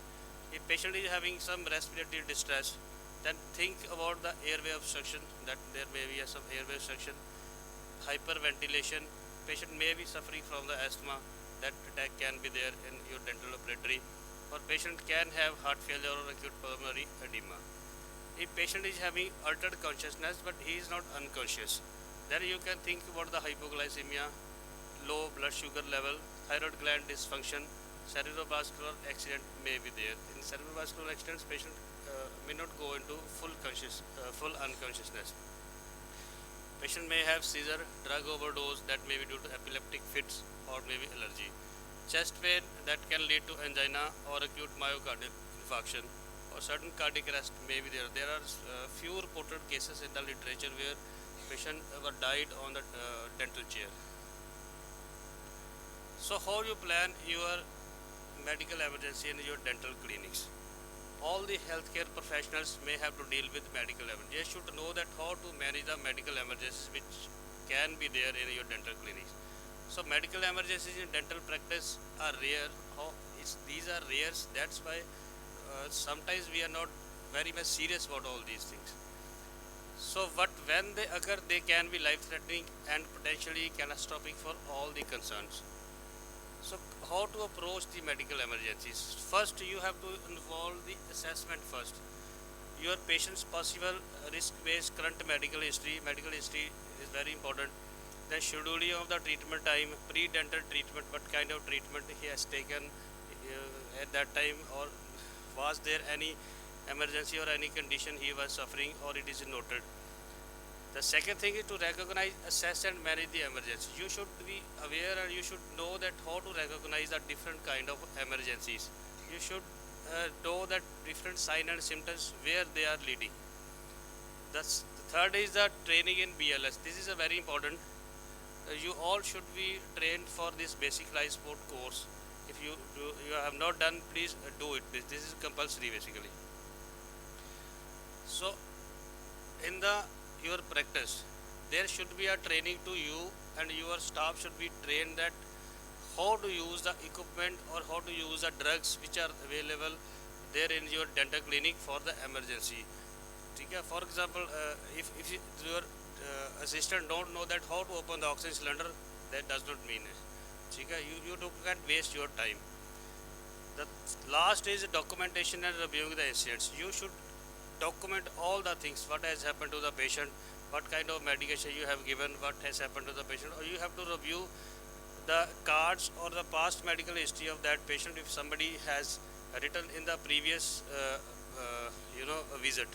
If patient is having some respiratory distress, then think about the airway obstruction, that there may be some airway obstruction, hyperventilation. Patient may be suffering from the asthma, that attack can be there in your dental laboratory. Or patient can have heart failure or acute pulmonary edema. If patient is having altered consciousness but he is not unconscious, then you can think about the hypoglycemia, low blood sugar level, thyroid gland dysfunction, cerebrovascular accident may be there. In cerebrovascular accidents, patient may not go into full unconsciousness. Patient may have seizure, drug overdose, that may be due to epileptic fits or maybe allergy. Chest pain, that can lead to angina or acute myocardial infarction, or sudden cardiac arrest may be there. There are few reported cases in the literature where patient were died on the dental chair. So how you plan your medical emergency in your dental clinics? All the healthcare professionals may have to deal with medical emergency. They should know that how to manage the medical emergencies which can be there in your dental clinics. So medical emergencies in dental practice are rare. These are rare. That's why sometimes we are not very much serious about all these things. So when they occur, they can be life-threatening and potentially catastrophic for all the concerns. So how to approach the medical emergencies? First, you have to involve the assessment first. Your patient's possible risk-based current medical history. Medical history is very important. Then scheduling of the treatment time, pre-dental treatment, what kind of treatment he has taken at that time, or was there any emergency or any condition he was suffering, or it is noted. The second thing is to recognize, assess and manage the emergency. You should be aware and you should know that how to recognize the different kind of emergencies. You should know that different signs and symptoms where they are leading. The third is the training in BLS. This is a very important. You all should be trained for this basic life support course. If you have not done, please do it. This is compulsory basically. So in your practice, there should be a training to you, and your staff should be trained that how to use the equipment or how to use the drugs which are available there in your dental clinic for the emergency. Okay? For example, if your assistant don't know that how to open the oxygen cylinder, that does not mean it. Okay? You can't waste your time. The last is documentation and reviewing the incidents. You should document all the things, what has happened to the patient, what kind of medication you have given, what has happened to the patient, or you have to review the cards or the past medical history of that patient if somebody has written in the previous visit.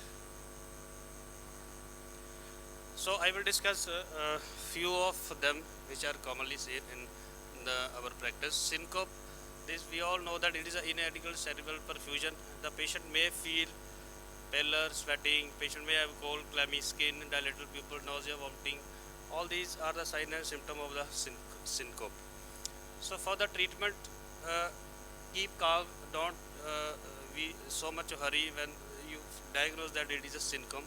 So I will discuss a few of them which are commonly seen in our practice. Syncope, this we all know that it is an inadequate cerebral perfusion. The patient may feel pallor, sweating, patient may have cold, clammy skin, dilated pupil, nausea, vomiting. All these are the signs and symptoms of the syncope. So for the treatment, keep calm, don't be so much hurry when you diagnose that it is a syncope.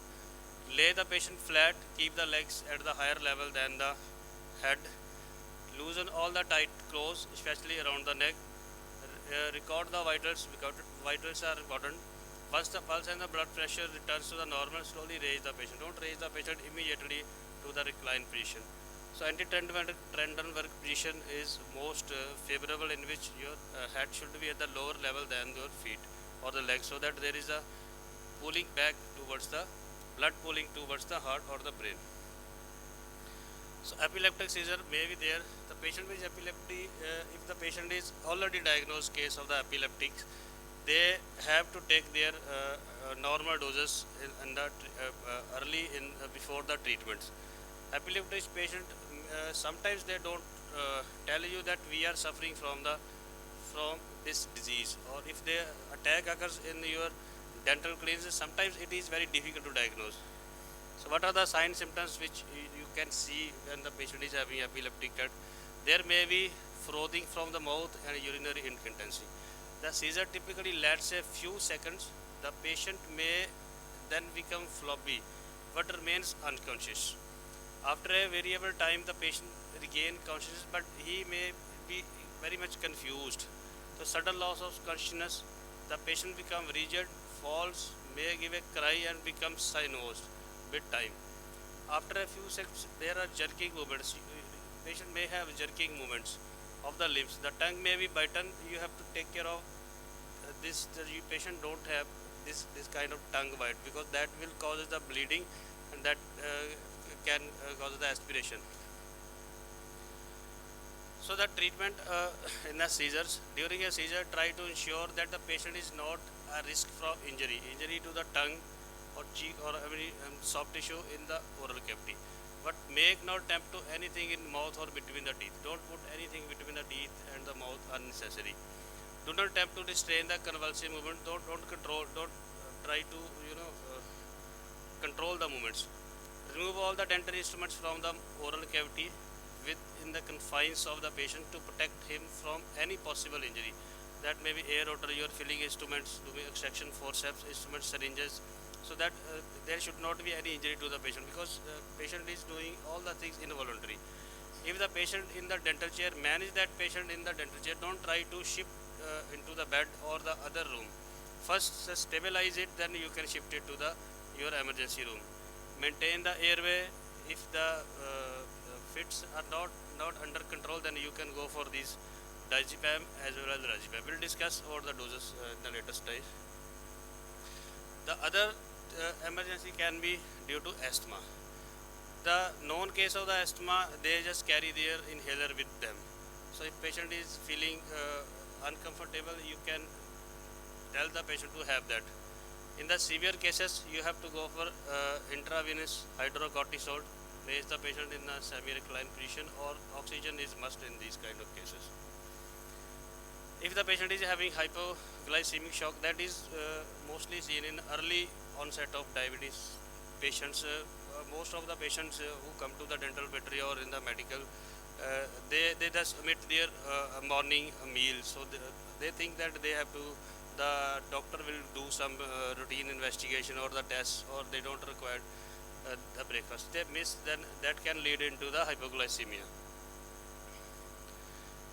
Lay the patient flat, keep the legs at the higher level than the head. Loosen all the tight clothes, especially around the neck. Record the vitals, because vitals are important. Once the pulse and the blood pressure returns to the normal, slowly raise the patient. Don't raise the patient immediately. to the recline position. So anti-tendon work position is most favorable, in which your head should be at the lower level than your feet or the legs, so that there is a pulling back towards the blood, pulling towards the heart or the brain. So epileptic seizure may be there. The patient with epilepsy, if the patient is already diagnosed case of the epileptics, they have to take their normal doses in the early in before the treatments. Epileptic patient, sometimes they don't tell you that we are suffering from this disease, or if the attack occurs in your dental cleanses, sometimes it is very difficult to diagnose. So what are the signs symptoms which you can see when the patient is having epileptic attack? There may be frothing from the mouth and urinary incontinency. The seizure typically lasts a few seconds. The patient may then become floppy but remains unconscious. After a variable time, the patient regains consciousness, but he may be very much confused. So sudden loss of consciousness, the patient becomes rigid, falls, may give a cry and becomes cyanosed with time. After a few seconds, there are jerking movements. Patient may have jerking movements of the limbs. The tongue may be bitten. You have to take care of this. The patient don't have this kind of tongue bite, because that will cause the bleeding, and that can cause the aspiration. So the treatment in the seizures, during a seizure, try to ensure that the patient is not a risk from injury to the tongue or cheek or any soft tissue in the oral cavity. But make not attempt to anything in mouth or between the teeth. Don't put anything between the teeth and the mouth unnecessary. Do not attempt to restrain the convulsive movement. Don't try to control the movements. Remove all the dental instruments from the oral cavity within the confines of the patient to protect him from any possible injury. That may be air or your filling instruments, doing extraction forceps instruments, syringes, so that there should not be any injury to the patient, because the patient is doing all the things involuntary. If the patient in the dental chair, manage that patient in the dental chair. Don't try to shift into the bed or the other room. First stabilize it, then you can shift it to your emergency room. Maintain the airway. If the fits are not under control, then you can go for these diazepam as well as razepam. We'll discuss over the doses in the later stage. The other emergency can be due to asthma. The known case of the asthma, they just carry their inhaler with them. So if patient is feeling uncomfortable, you can tell the patient to have that. In the severe cases, you have to go for intravenous hydrocortisone, place the patient in a semi-reclined position, or oxygen is must in these kind of cases. If the patient is having hypoglycemic shock, that is mostly seen in early onset of diabetes patients. Most of the patients who come to the dental veterinary or in the medical, they just omit their morning meal. So they think that they have to, the doctor will do some routine investigation or the test, or they don't require the breakfast. They miss, then that can lead into the hypoglycemia.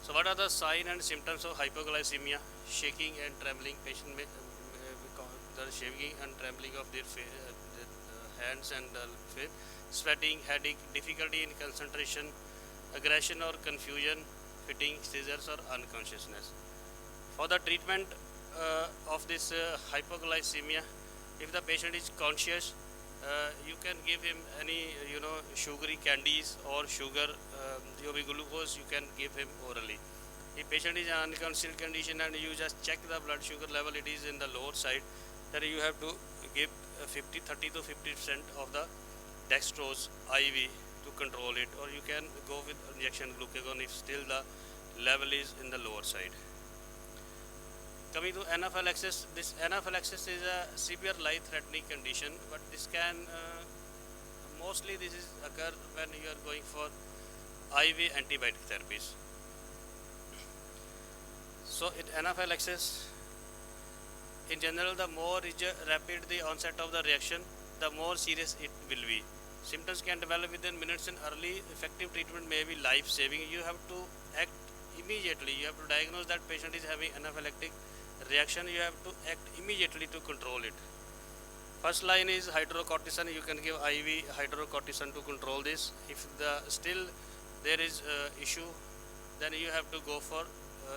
So what are the signs and symptoms of hypoglycemia? Shaking and trembling. Patient may the shaking and trembling of their hands and face. Sweating, headache, difficulty in concentration, aggression or confusion, fitting, seizures or unconsciousness. For the treatment of this hypoglycemia, if the patient is conscious, you can give him any sugary candies or sugar, glucose, you can give him orally. If patient is in unconscious condition and you just check the blood sugar level, it is in the lower side, then you have to give 30 to 50% of the dextrose IV to control it, or you can go with injection glucagon if still the level is in the lower side. Coming to anaphylaxis, this anaphylaxis is a severe life-threatening condition, but this can mostly this is occur when you are going for IV antibiotic therapies. So in anaphylaxis, in general, the more rapid the onset of the reaction, the more serious it will be. Symptoms can develop within minutes, and early effective treatment may be life-saving. You have to act immediately. You have to diagnose that patient is having anaphylactic reaction. You have to act immediately to control it. First line is hydrocortisone. You can give IV hydrocortisone to control this. If still there is issue, then you have to go for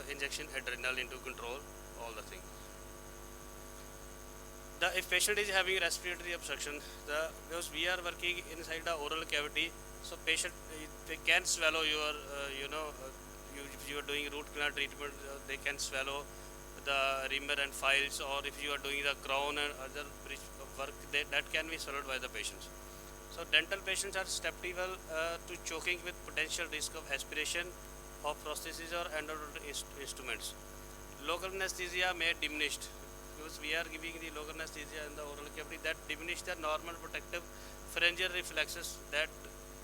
injection adrenaline to control all the things. If patient is having respiratory obstruction, because we are working inside the oral cavity, so patient they can swallow your, if you are doing root canal treatment, they can swallow the reamer and files, or if you are doing the crown and other work, that can be swallowed by the patients. So dental patients are susceptible to choking with potential risk of aspiration of prostheses or endodontal instruments. Local anesthesia may diminish, because we are giving the local anesthesia in the oral cavity, that diminish the normal protective pharyngeal reflexes, that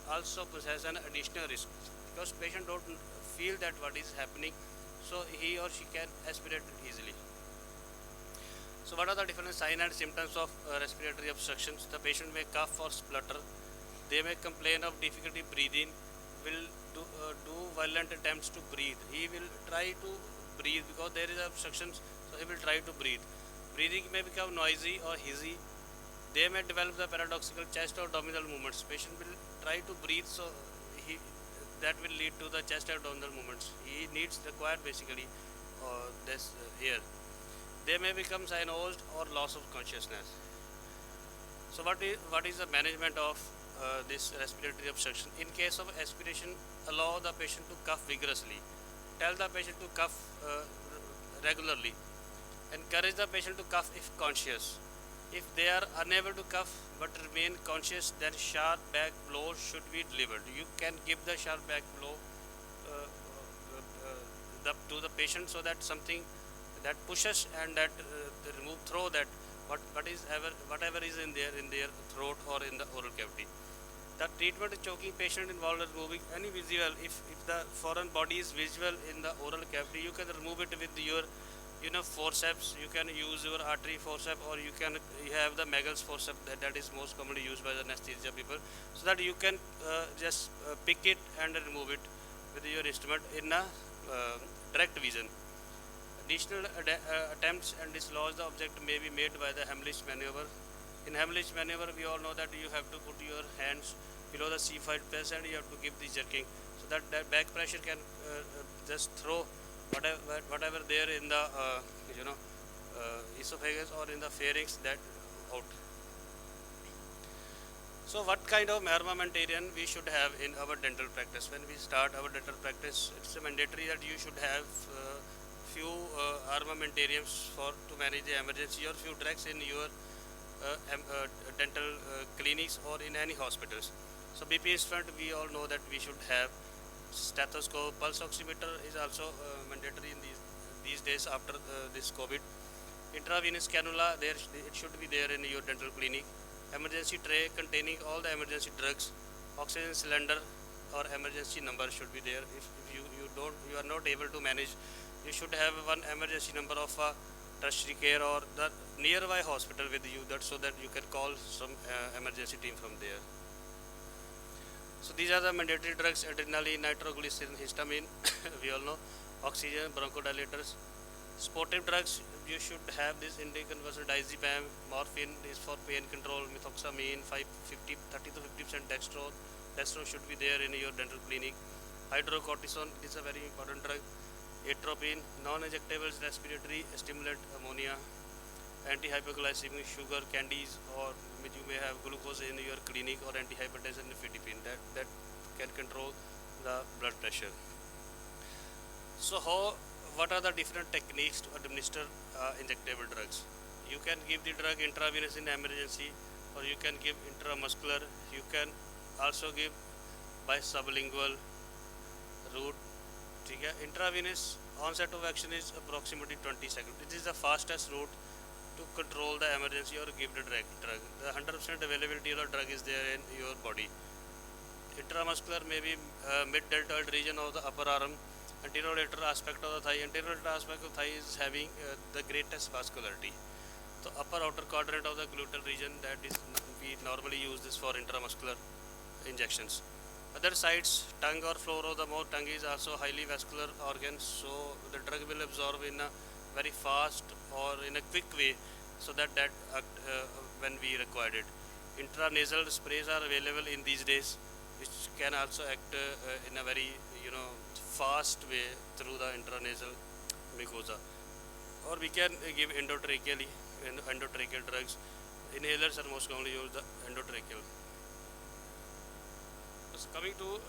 also possess an additional risk, because patient don't feel that what is happening, so he or she can aspirate easily. So what are the different signs and symptoms of respiratory obstructions? The patient may cough or splutter. They may complain of difficulty breathing, will do violent attempts to breathe. He will try to breathe because there is obstructions, so he will try to breathe. Breathing may become noisy or hazy. They may develop the paradoxical chest or abdominal movements. Patient will try to breathe, so that will lead to the chest abdominal movements. He require basically this air. They may become cyanosed or loss of consciousness. So what is the management of this respiratory obstruction? In case of aspiration, allow the patient to cough vigorously. Tell the patient to cough regularly. Encourage the patient to cough if conscious. If they are unable to cough but remain conscious, then sharp back blow should be delivered. You can give the sharp back blow to the patient, so that something that pushes and that remove throw that whatever is in their throat or in the oral cavity. The treatment of choking patient involves removing any visual. If the foreign body is visual in the oral cavity, you can remove it with your forceps. You can use your artery forceps, or you have the Megal's forceps that is most commonly used by the anesthesia people, so that you can just pick it and remove it with your instrument in a direct vision. Additional attempts and dislodge the object may be made by the Heimlich maneuver. In Heimlich maneuver, we all know that you have to put your hands below the C5 press and you have to give the jerking, so that back pressure can just throw whatever there in the esophagus or in the pharynx that out. So what kind of armamentarium we should have in our dental practice? When we start our dental practice, it's mandatory that you should have few armamentariums to manage the emergency, or few drugs in your dental clinics or in any hospitals. So BP instrument, we all know that we should have stethoscope. Pulse oximeter is also mandatory in these days after this COVID. Intravenous cannula, it should be there in your dental clinic. Emergency tray containing all the emergency drugs. Oxygen cylinder or emergency number should be there. If you are not able to manage, you should have one emergency number of a tertiary care or the nearby hospital with you, so that you can call some emergency team from there. So these are the mandatory drugs: adrenaline, nitroglycerin, histamine, we all know, oxygen, bronchodilators. Sportive drugs, you should have this indiconversion diazepam. Morphine is for pain control, methoxamine, 30 to 50% dextrose should be there in your dental clinic. Hydrocortisone is a very important drug. Atropine, non-injectables respiratory stimulant, ammonia, antihypoglycemic, sugar, candies, or you may have glucose in your clinic, or antihypertension, nifedipine, that can control the blood pressure. So what are the different techniques to administer injectable drugs? You can give the drug intravenous in emergency, or you can give intramuscular. You can also give by sublingual route. Intravenous onset of action is approximately 20 seconds. It is the fastest route to control the emergency or give the drug. The 100% availability of the drug is there in your body. Intramuscular may be mid-deltoid region of the upper arm, anterolateral aspect of the thigh. Anterolateral aspect of the thigh is having the greatest vascularity. The upper outer quadrant of the gluteal region, that is, we normally use this for intramuscular injections. Other sides, tongue or floor of the mouth. Tongue is also highly vascular organ, so the drug will absorb in a very fast or in a quick way, so that when we required it. Intranasal sprays are available in these days, which can also act in a very fast way through the intranasal mucosa. Or we can give endotracheally, endotracheal drugs. Inhalers are most commonly used, the endotracheal. So coming to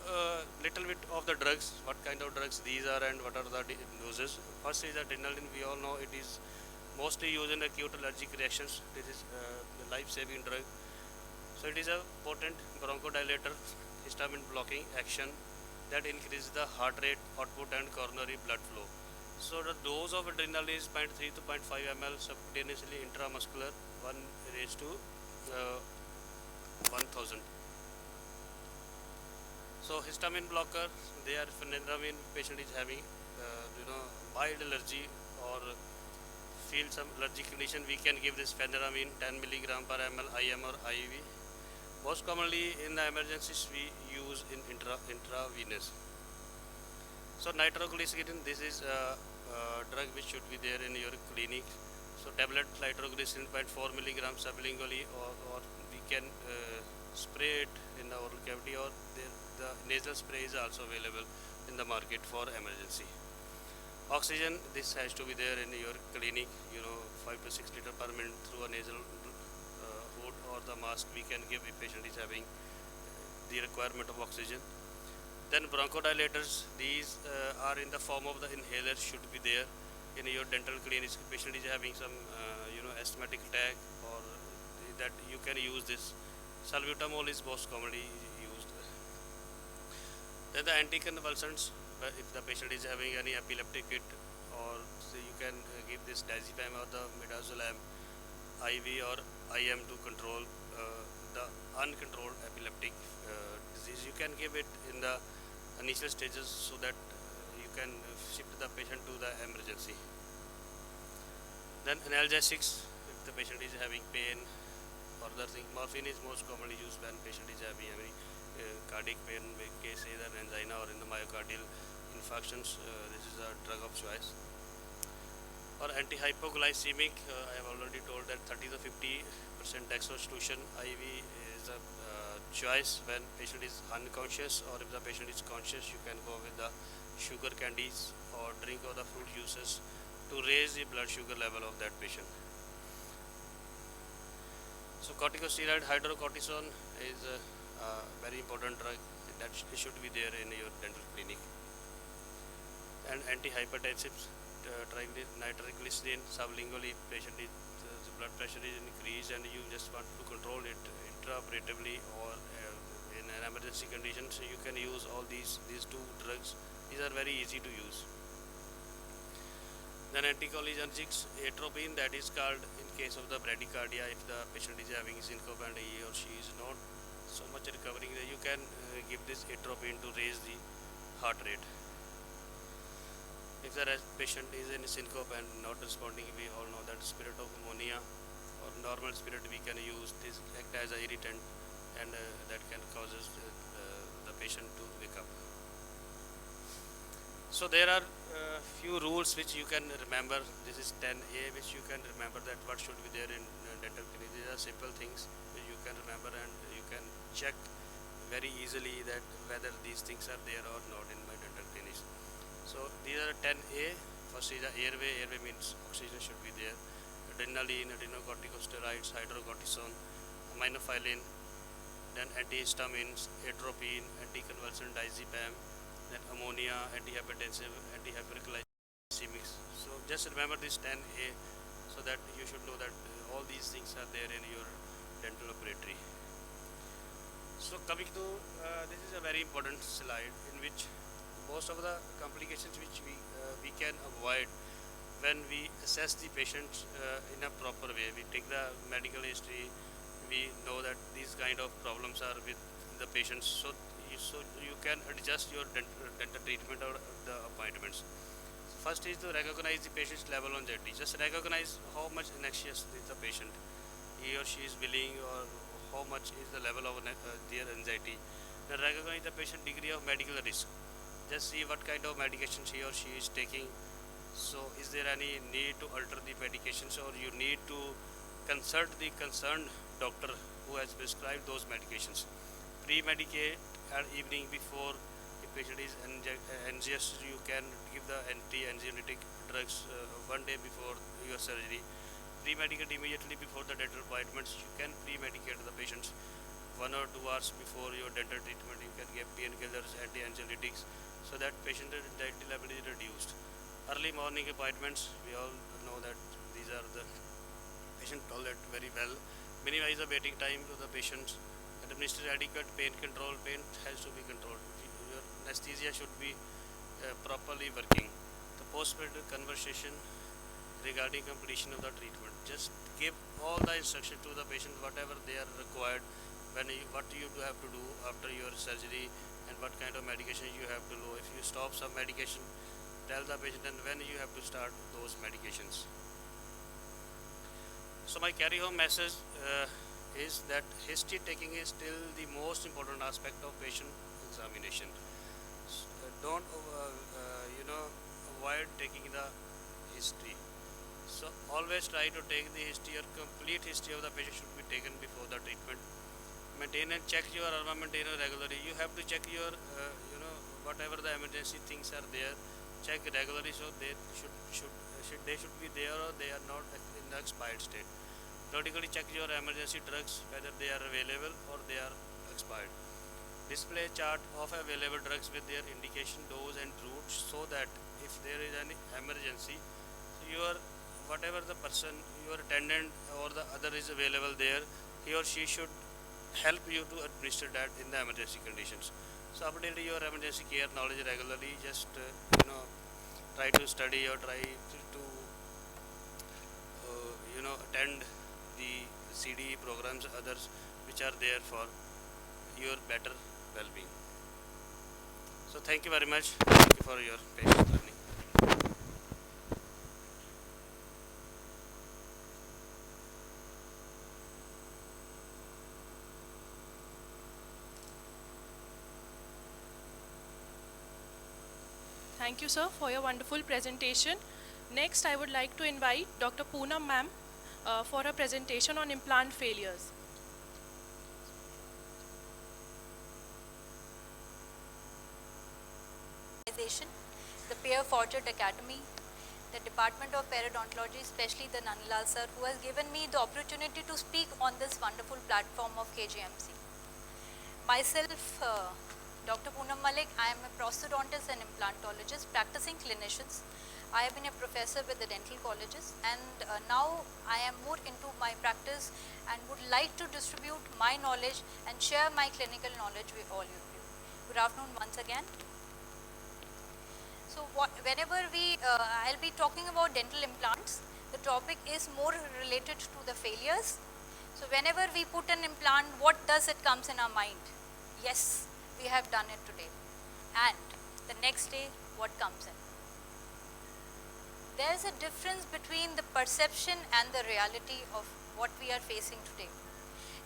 little bit of the drugs, what kind of drugs these are and what are the doses. First is adrenaline. We all know it is mostly used in acute allergic reactions. This is the life-saving drug. So it is a potent bronchodilator, histamine blocking action that increases the heart rate, output and coronary blood flow. So the dose of adrenaline is 0.3 to 0.5 ml subcutaneously intramuscular, 1 raised to 1000. So histamine blocker, they are phenyramine patient is having mild allergy or feel some allergic condition, we can give this phenyramine 10 milligram per ml IM or IV. Most commonly in the emergencies we use in intravenous. So nitroglycerin, this is a drug which should be there in your clinic. So tablet nitroglycerin 0.4 milligram sublingually, or we can spray it in the oral cavity, or the nasal spray is also available in the market for emergency. Oxygen, this has to be there in your clinic, 5 to 6 liter per minute through a nasal hood or the mask we can give if patient is having the requirement of oxygen. Then bronchodilators, these are in the form of the inhaler, should be there in your dental clinic. Patient is having some asthmatic attack, or that you can use this. Salbutamol is most commonly used. Then the anticonvulsants, if the patient is having any epileptic fit, or so you can give this diazepam or the midazolam IV or IM to control the uncontrolled epileptic disease. You can give it in the initial stages so that you can shift the patient to the emergency. Then analgesics, if the patient is having pain. Further thing, morphine is most commonly used when patient is having any cardiac pain, in case either angina or in the myocardial infarctions. This is a drug of choice. Or antihypoglycemic, I have already told that 30 to 50% dextrosolution IV is a choice when patient is unconscious, or if the patient is conscious, you can go with the sugar candies or drink of the fruit juices to raise the blood sugar level of that patient. So corticosteroid, hydrocortisone is a very important drug that should be there in your dental clinic. And antihypertensives, nitroglycerin sublingually, patient is the blood pressure is increased and you just want to control it intraoperatively or in an emergency condition. So you can use all these two drugs. These are very easy to use. Then anticholinergics, atropine, that is called in case of the bradycardia, if the patient is having syncope and he or she is not so much recovering, you can give this atropine to raise the heart rate. If the patient is in syncope and not responding, we all know that spirit of ammonia or normal spirit we can use. This act as an irritant, and that can causes the patient to wake up. So there are few rules which you can remember. This is 10A, which you can remember that what should be there in dental clinic. These are simple things which you can remember, and you can check very easily that whether these things are there or not in my dental clinic. So these are 10A. First is the airway. Airway means oxygen should be there. Adrenaline, adrenocorticosteroids, hydrocortisone, aminophylline, then antihistamines, atropine, anticonvulsant, diazepam, then ammonia, antihypertensive, antihyperglycemics. So just remember this 10A so that you should know that all these things are there in your dental operatory. So coming to this is a very important slide in which most of the complications which we can avoid when we assess the patient in a proper way. We take the medical history, we know that these kind of problems are with the patients, so you can adjust your dental treatment or the appointments. First is to recognize the patient's level of anxiety. Just recognize how much anxious is the patient, he or she is willing, or how much is the level of their anxiety. Then recognize the patient degree of medical risk. Just see what kind of medications he or she is taking. So is there any need to alter the medications, or you need to consult the concerned doctor who has prescribed those medications. Pre-medicate at evening before the patient is anxious. You can give the anti-anxiolytic drugs 1 day before your surgery. Pre-medicate immediately before the dental appointments. You can pre-medicate the patients 1 or 2 hours before your dental treatment. You can give painkillers, anti-anxiolytics, so that patient dental liability is reduced. Early morning appointments, we all know that these are the patient tolerate very well. Minimize the waiting time to the patients. Administer adequate pain control. Pain has to be controlled. Your anesthesia should be properly working. The post-operative conversation regarding completion of the treatment. Just give all the instruction to the patient, whatever they are required, what you have to do after your surgery, and what kind of medication you have to do. If you stop some medication, tell the patient and when you have to start those medications. So my carry home message is that history taking is still the most important aspect of patient examination. Don't avoid taking the history. So always try to take the history, or complete history of the patient should be taken before the treatment. Maintain and check your armamentarium regularly. You have to check your whatever the emergency things are there, check regularly, so they should be there, or they are not in the expired state. Periodically check your emergency drugs, whether they are available or they are expired. Display chart of available drugs with their indication, dose and route, so that if there is any emergency, whatever the person, your attendant or the other is available there, he or she should help you to administer that in the emergency conditions. So update your emergency care knowledge regularly. Just try to study, or try to attend the CDE programs, others which are there for your better well-being. So thank you very much. Thank you for your patient learning. Thank you, sir, for your wonderful presentation. Next, I would like to invite Dr. Poonam ma'am for a presentation on implant failures. The Pierre Forget Academy, the Department of Periodontology, especially the Nanilal sir, who has given me the opportunity to speak on this wonderful platform of KGMC. Myself, Dr. Poonam Malik, I am a prosthodontist and implantologist, practicing clinicians. I have been a professor with the dental colleges, and now I am more into my practice and would like to distribute my knowledge and share my clinical knowledge with all of you. Good afternoon once again. So whenever I'll be talking about dental implants, the topic is more related to the failures. So whenever we put an implant, what does it comes in our mind? Yes, we have done it today. And the next day, what comes in? There is a difference between the perception and the reality of what we are facing today.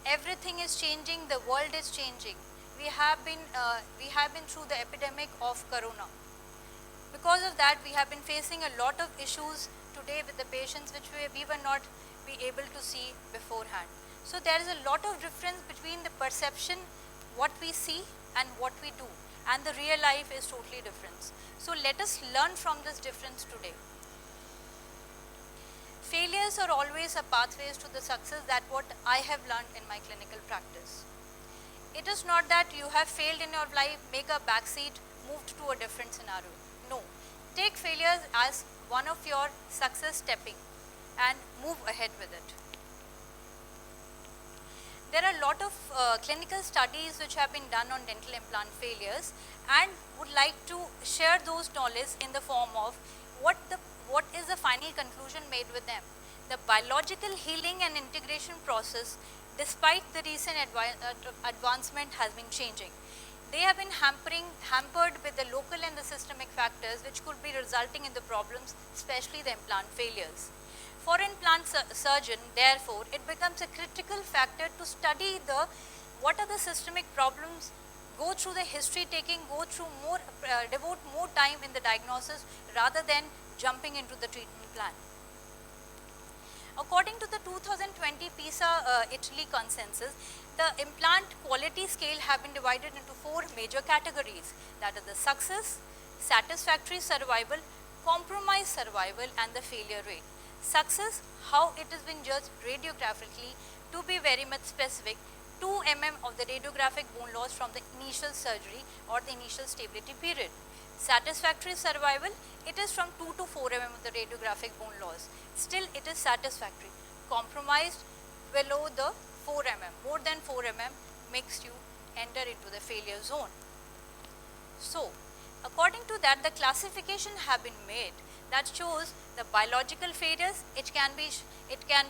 Everything is changing, the world is changing. We have been through the epidemic of corona. Because of that, we have been facing a lot of issues today with the patients which we were not be able to see beforehand. So there is a lot of difference between the perception, what we see and what we do, and the real life is totally different. So let us learn from this difference today. Failures are always a pathways to the success. That what I have learned in my clinical practice. It is not that you have failed in your life, make a backseat, moved to a different scenario. No, take failures as one of your success stepping and move ahead with it. There are a lot of clinical studies which have been done on dental implant failures, and would like to share those knowledge in the form of what is the final conclusion made with them. The biological healing and integration process, despite the recent advancement, has been changing. They have been hampered with the local and the systemic factors which could be resulting in the problems, especially the implant failures. For an implant surgeon, therefore, it becomes a critical factor to study what are the systemic problems, go through the history taking, devote more time in the diagnosis rather than jumping into the treatment plan. According to the 2020 PISA Italy consensus, the implant quality scale have been divided into 4 major categories. That is the success, satisfactory survival, compromise survival, and the failure rate. Success, how it has been judged radiographically, to be very much specific, 2 mm of the radiographic bone loss from the initial surgery or the initial stability period. Satisfactory survival, it is from 2 to 4 mm of the radiographic bone loss. Still it is satisfactory. Compromised, below the 4 mm, more than 4 mm makes you enter into the failure zone. So, according to that, the classification have been made that shows the biological failures. It can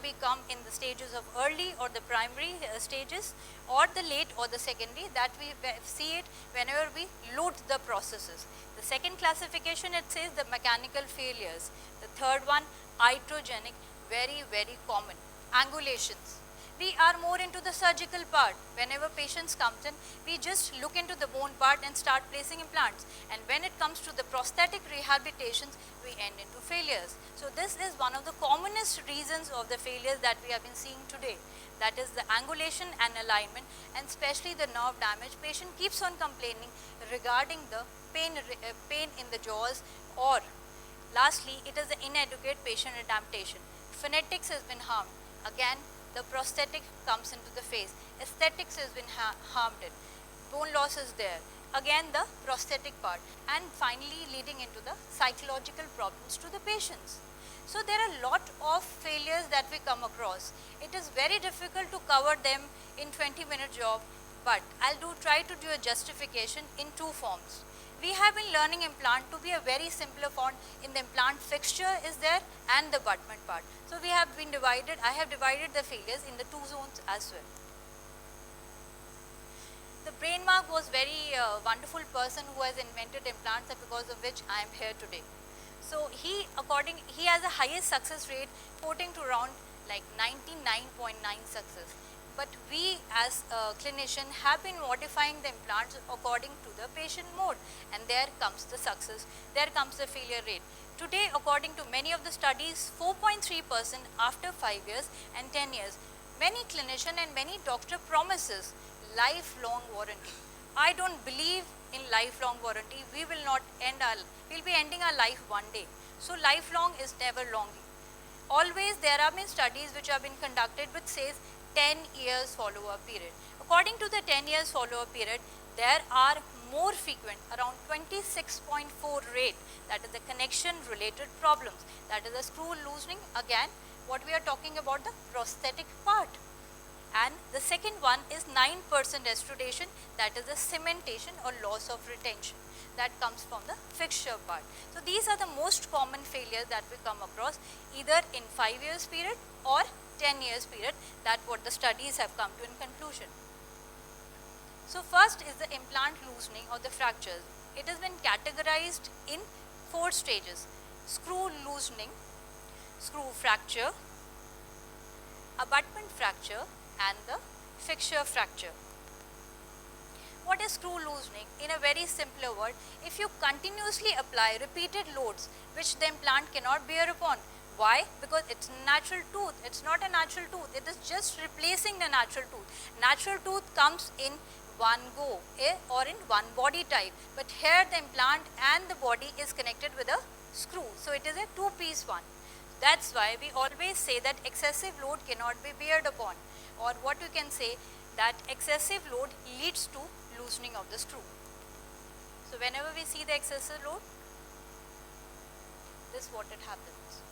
be come in the stages of early or the primary stages, or the late or the secondary, that we see it whenever we load the processes. The second classification, it says the mechanical failures. The third one, iatrogenic, very common. Angulations. We are more into the surgical part. Whenever patients come in, we just look into the bone part and start placing implants. And when it comes to the prosthetic rehabilitations, we end into failures. So this is one of the commonest reasons of the failures that we have been seeing today. That is the angulation and alignment, and especially the nerve damage. Patient keeps on complaining regarding the pain in the jaws, or lastly, it is the inadequate patient adaptation. Phonetics has been harmed. Again, the prosthetic comes into the face. Aesthetics has been harmed. Bone loss is there. Again, the prosthetic part. And finally, leading into the psychological problems to the patients. So there are a lot of failures that we come across. It is very difficult to cover them in 20-minute job, but I'll try to do a justification in 2 forms. We have been learning implant to be a very simpler form. In the implant fixture is there and the abutment part. So we have been divided, I have divided the failures in the 2 zones as well. The brain mark was very wonderful person who has invented implants, and because of which I am here today. So he has the highest success rate, quoting to around like 99.9 success. But we as a clinician have been modifying the implants according to the patient mode, and there comes the success, there comes the failure rate. Today, according to many of the studies, 4.3% after 5 years and 10 years. Many clinician and many doctor promises lifelong warranty. I don't believe in lifelong warranty. We will not we'll be ending our life one day. So lifelong is never long. Always there have been studies which have been conducted which says 10 years follow-up period. According to the 10 years follow-up period, there are more frequent, around 26.4 rate, that is the connection related problems, that is the screw loosening. Again, what we are talking about, the prosthetic part. And the second one is 9% restoration, that is the cementation or loss of retention, that comes from the fixture part. So these are the most common failures that we come across, either in 5 years period or 10 years period, that what the studies have come to in conclusion. So first is the implant loosening or the fractures. It has been categorized in 4 stages: screw loosening, screw fracture, abutment fracture, and the fixture fracture. What is screw loosening? In a very simpler word, if you continuously apply repeated loads which the implant cannot bear upon. Why? Because it's natural tooth. It's not a natural tooth. It is just replacing the natural tooth. Natural tooth comes in one go or in one body type. But here the implant and the body is connected with a screw. So it is a 2-piece one. That's why we always say that excessive load cannot be bared upon. Or what we can say, that excessive load leads to loosening of the screw. So whenever we see the excessive load, this is what it happens.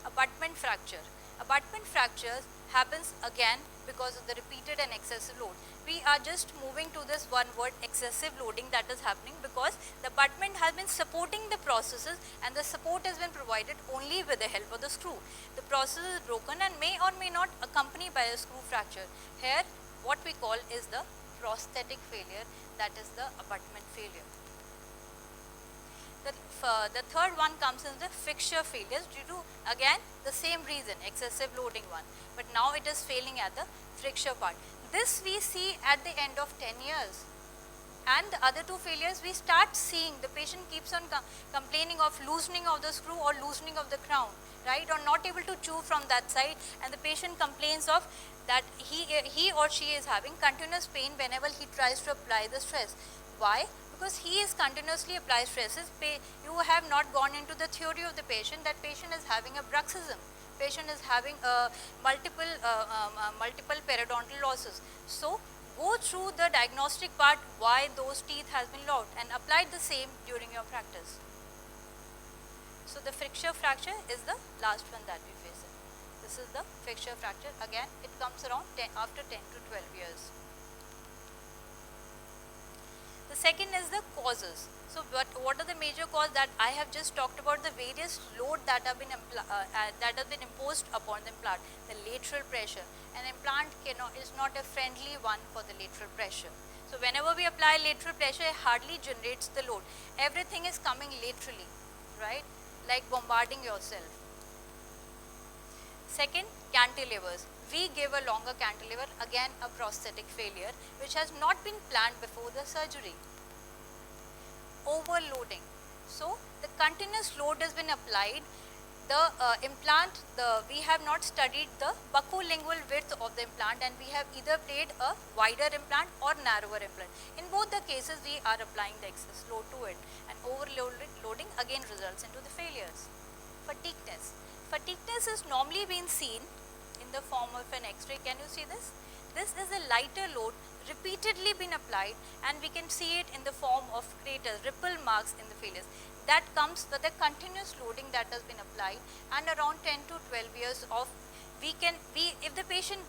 Abutment fracture. Abutment fractures happens again because of the repeated and excessive load. We are just moving to this one word, excessive loading, that is happening because the abutment has been supporting the processes and the support has been provided only with the help of the screw. The process is broken and may or may not accompany by a screw fracture. Here what we call is the prosthetic failure, that is the abutment failure. The third one comes in the fixture failures due to again the same reason, excessive loading one, but now it is failing at the fixture part. This we see at the end of 10 years. and the other two failures, we start seeing the patient keeps on complaining of loosening of the screw or loosening of the crown, right, or not able to chew from that side, and the patient complains of that he or she is having continuous pain whenever he tries to apply the stress. Why? Because he is continuously applying stresses. You have not gone into the theory of the patient. That patient is having a bruxism. Patient is having multiple periodontal losses. So go through the diagnostic part, why those teeth has been locked, and apply the same during your practice. So the fixture fracture is the last one that we face. This is the fixture fracture. Again, it comes around after 10 to 12 years. The second is the causes. So what are the major causes that I have just talked about? The various load that have been imposed upon the implant. The lateral pressure. An implant is not a friendly one for the lateral pressure. So whenever we apply lateral pressure, it hardly generates the load. Everything is coming laterally, right? Like bombarding yourself. Second, cantilevers. We give a longer cantilever, again a prosthetic failure, which has not been planned before the surgery. Overloading. So the continuous load has been applied. The implant, we have not studied the buccolingual width of the implant, and we have either played a wider implant or narrower implant. In both the cases, we are applying the excess load to it, and overloading again results into the failures. Fatigueness. Fatigueness is normally been seen in the form of an X-ray. Can you see this? This is a lighter load repeatedly been applied, and we can see it in the form of craters, ripple marks in the failures. That comes with the continuous loading that has been applied, and around 10 to 12 years of, if the patient,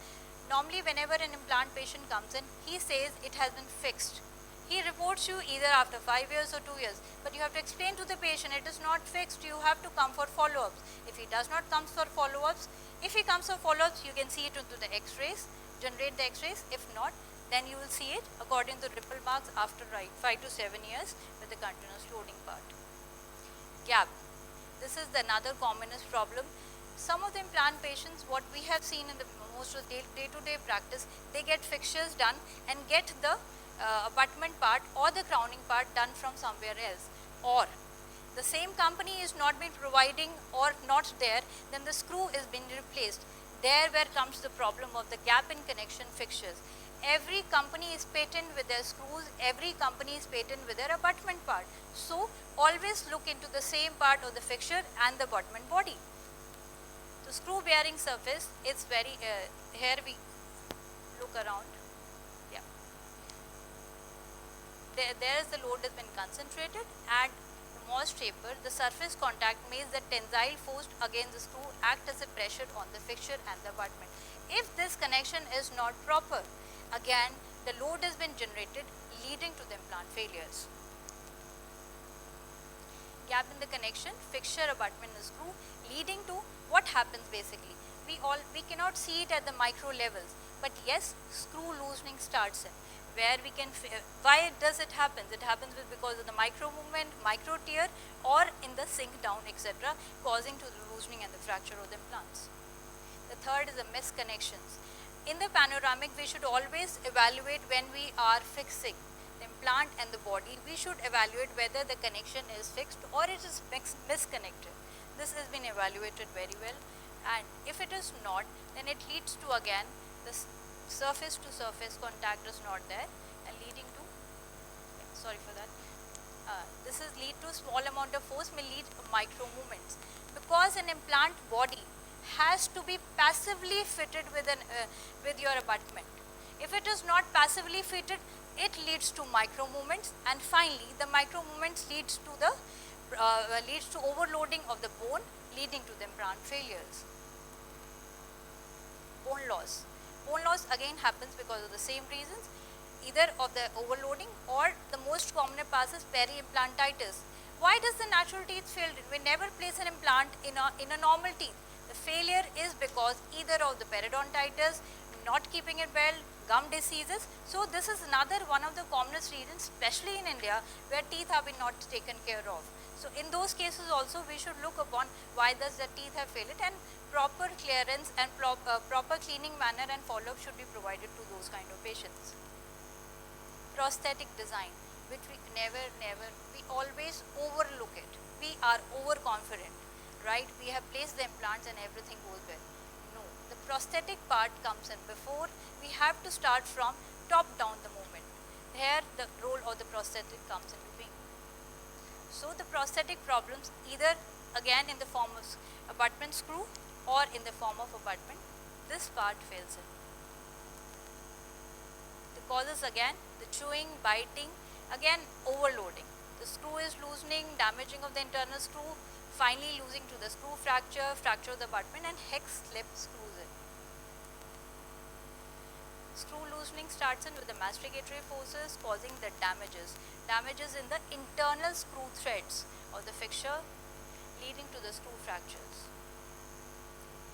normally whenever an implant patient comes in, he says it has been fixed. He reports you either after 5 years or 2 years, but you have to explain to the patient it is not fixed, you have to come for follow-ups. If he does not come for follow-ups, if he comes for follow-ups, you can see it into the X-rays, generate the X-rays. If not, then you will see it according to ripple marks after 5 to 7 years with the continuous loading part. Gap. This is another commonest problem. Some of the implant patients, what we have seen in the most of day-to-day practice, they get fixtures done and get the abutment part or the crowning part done from somewhere else, or the same company is not been providing or not there, then the screw is being replaced. There where comes the problem of the gap in connection fixtures. Every company is patent with their screws, every company is patent with their abutment part. So always look into the same part of the fixture and the abutment body. The screw bearing surface is very, here we look around. Yeah. There is the load has been concentrated, and the moist taper, the surface contact makes the tensile force against the screw act as a pressure on the fixture and the abutment. If this connection is not proper, again the load has been generated, leading to the implant failures. Gap in the connection, fixture, abutment, and screw, leading to what happens basically. We cannot see it at the micro levels, but yes, screw loosening starts in. Where we can, why does it happen? It happens because of the micro movement, micro tear, or in the sink down, etc., causing to the loosening and the fracture of the implants. The third is the misconnections. In the panoramic, we should always evaluate when we are fixing the implant and the body. We should evaluate whether the connection is fixed or it is misconnected. This has been evaluated very well, and if it is not, then it leads to again the surface to surface contact is not there, and leading to, sorry for that, this is lead to small amount of force may lead to micro movements, because an implant body has to be passively fitted with your abutment. If it is not passively fitted, it leads to micro movements, and finally the micro movements leads to overloading of the bone, leading to the implant failures. Bone loss. Bone loss again happens because of the same reasons, either of the overloading or the most common pass is peri-implantitis. Why does the natural teeth fail? We never place an implant in a normal teeth. The failure is because either of the periodontitis, not keeping it well, gum diseases. So this is another one of the commonest reasons, especially in India, where teeth have been not taken care of. So in those cases also we should look upon why does the teeth have failed, and proper clearance and proper cleaning manner and follow-up should be provided to those kind of patients. Prosthetic design. which we never, we always overlook it. We are overconfident, right? We have placed the implants and everything goes well. No, the prosthetic part comes in before. We have to start from top down the movement. Here the role of the prosthetic comes in between. So the prosthetic problems either again in the form of abutment screw or in the form of abutment, this part fails in. The causes again, the chewing, biting, again overloading. The screw is loosening, damaging of the internal screw, finally losing to the screw fracture, fracture of the abutment, and hex slip screws in. Screw loosening starts in with the masticatory forces causing the damages in the internal screw threads of the fixture, leading to the screw fractures,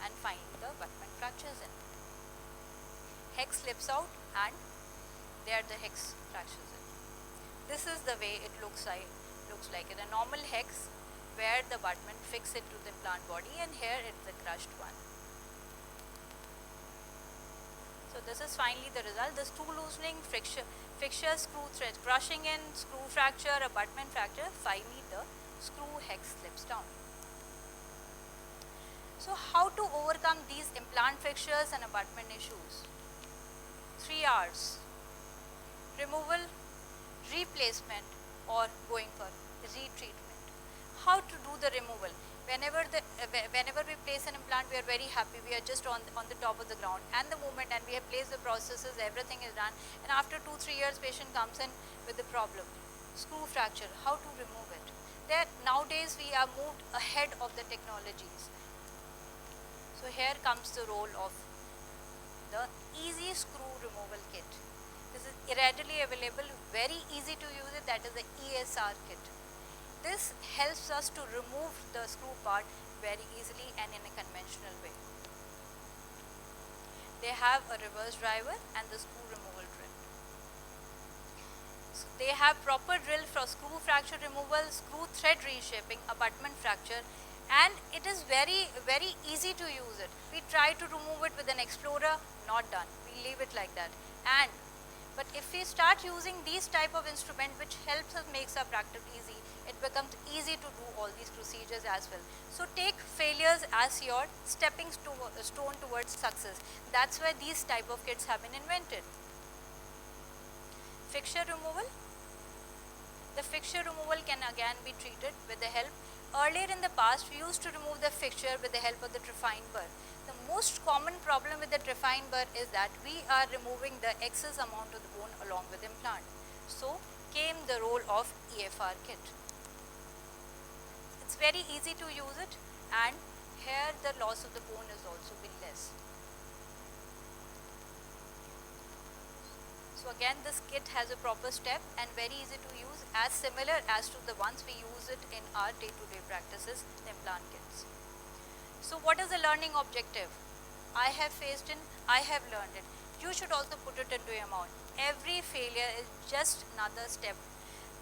and finally the abutment fractures in. Hex slips out and there the hex fractures in. This is the way it looks like in a normal hex where the abutment fixes into the implant body, and here it's the crushed one. So this is finally the result. The screw loosening, fixture screw thread crushing in, screw fracture, abutment fracture, finally the screw hex slips down. So how to overcome these implant fixtures and abutment issues? 3 R's: removal, replacement, or going for retreatment. How to do the removal? Whenever we place an implant, we are very happy. We are just on the top of the ground, and the moment, and we have placed the processes, everything is done. And after 2-3 years, patient comes in with the problem, screw fracture. How to remove it? Nowadays we are moved ahead of the technologies. So here comes the role of the easy screw removal kit. This is readily available, very easy to use it. That is the ESR kit. This helps us to remove the screw part very easily and in a conventional way. They have a reverse driver and the screw removal drill. So they have proper drill for screw fracture removal, screw thread reshaping, abutment fracture, and it is very, very easy to use it. We try to remove it with an explorer, not done. We leave it like that. But if we start using these type of instrument which helps us makes our practice easy, it becomes easy to do all these procedures as well. So take failures as your stepping stone towards success. That's why these type of kits have been invented. Fixture removal. The fixture removal can again be treated with the help. Earlier in the past, we used to remove the fixture with the help of the trephine burr. The most common problem with the trephine burr is that we are removing the excess amount of the bone along with the implant. So came the role of EFR kit. It's very easy to use it, and here the loss of the bone is also been less. So again, this kit has a proper step and very easy to use, as similar as to the ones we use it in our day-to-day practices, the implant kits. So what is the learning objective? I have faced it, I have learned it. You should also put it into your mind. Every failure is just another step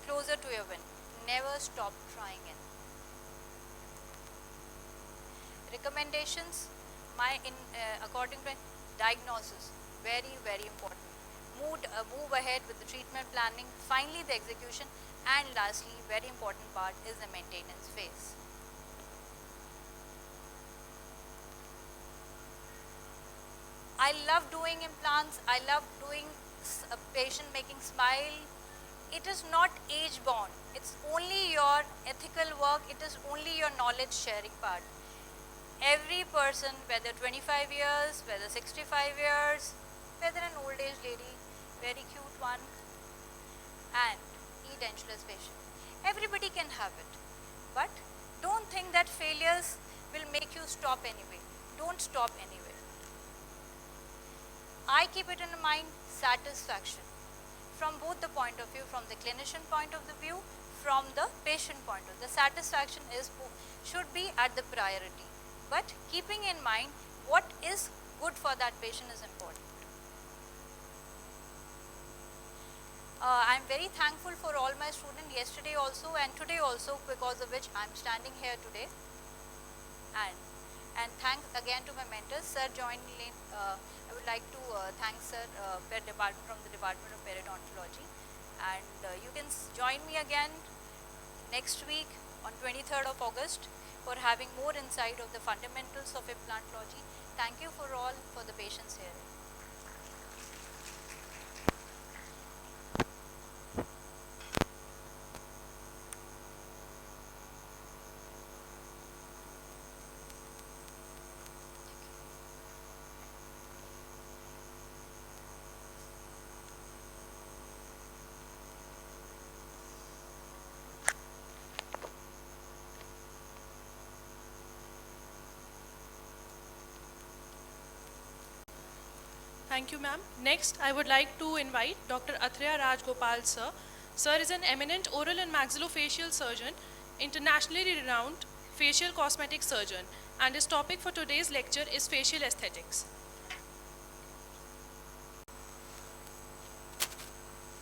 closer to your win. Never stop trying it. Recommendations, according to diagnosis, very, very important. Move ahead with the treatment planning, finally the execution, and lastly, very important part is the maintenance phase. I love doing implants. I love doing a patient making smile. It is not age bound. It's only your ethical work. It is only your knowledge sharing part. Every person, whether 25 years, whether 65 years, whether an old age lady, very cute one, and edentulous patient, everybody can have it. But don't think that failures will make you stop anyway. Don't stop anyway. I keep it in mind, satisfaction, from both the point of view, from the clinician point of the view, from the patient point of view. The satisfaction should be at the priority, but keeping in mind what is good for that patient is important. I am very thankful for all my students yesterday also and today also, because of which I am standing here today. And thanks again to my mentors. Sir joined in. I would like to thank Sir from the Department of Periodontology, And you can join me again next week on 23rd of August for having more insight of the fundamentals of implantology. Thank you for all for the patience here. Thank you, ma'am. Next, I would like to invite Dr. Athreya Rajgopal, sir. Sir is an eminent oral and maxillofacial surgeon, internationally renowned facial cosmetic surgeon, and his topic for today's lecture is facial aesthetics.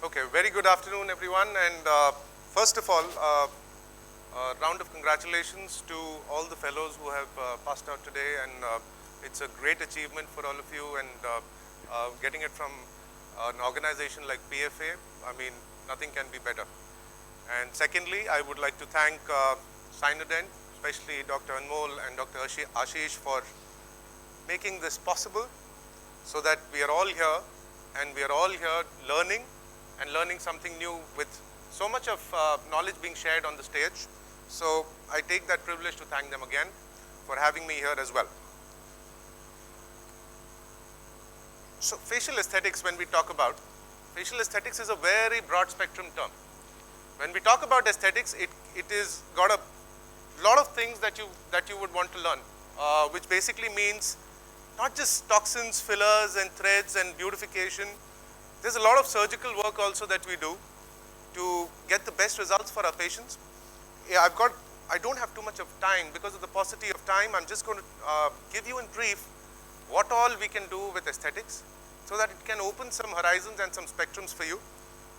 Okay, very good afternoon, everyone. And first of all, a round of congratulations to all the fellows who have passed out today. And it's a great achievement for all of you. And getting it from an organization like PFA, I mean, nothing can be better. And secondly, I would like to thank Cynodent, especially Dr. Anmol and Dr. Ashish for making this possible, so that we are all here and we are all here learning and learning something new with so much of knowledge being shared on the stage. So I take that privilege to thank them again for having me here as well. So facial aesthetics, when we talk about, facial aesthetics is a very broad spectrum term. When we talk about aesthetics, it is got a lot of things that you would want to learn, which basically means not just toxins, fillers and threads and beautification. There's a lot of surgical work also that we do to get the best results for our patients. Yeah, I don't have too much of time. Because of the paucity of time, I'm just going to give you in brief what all we can do with aesthetics, so that it can open some horizons and some spectrums for you.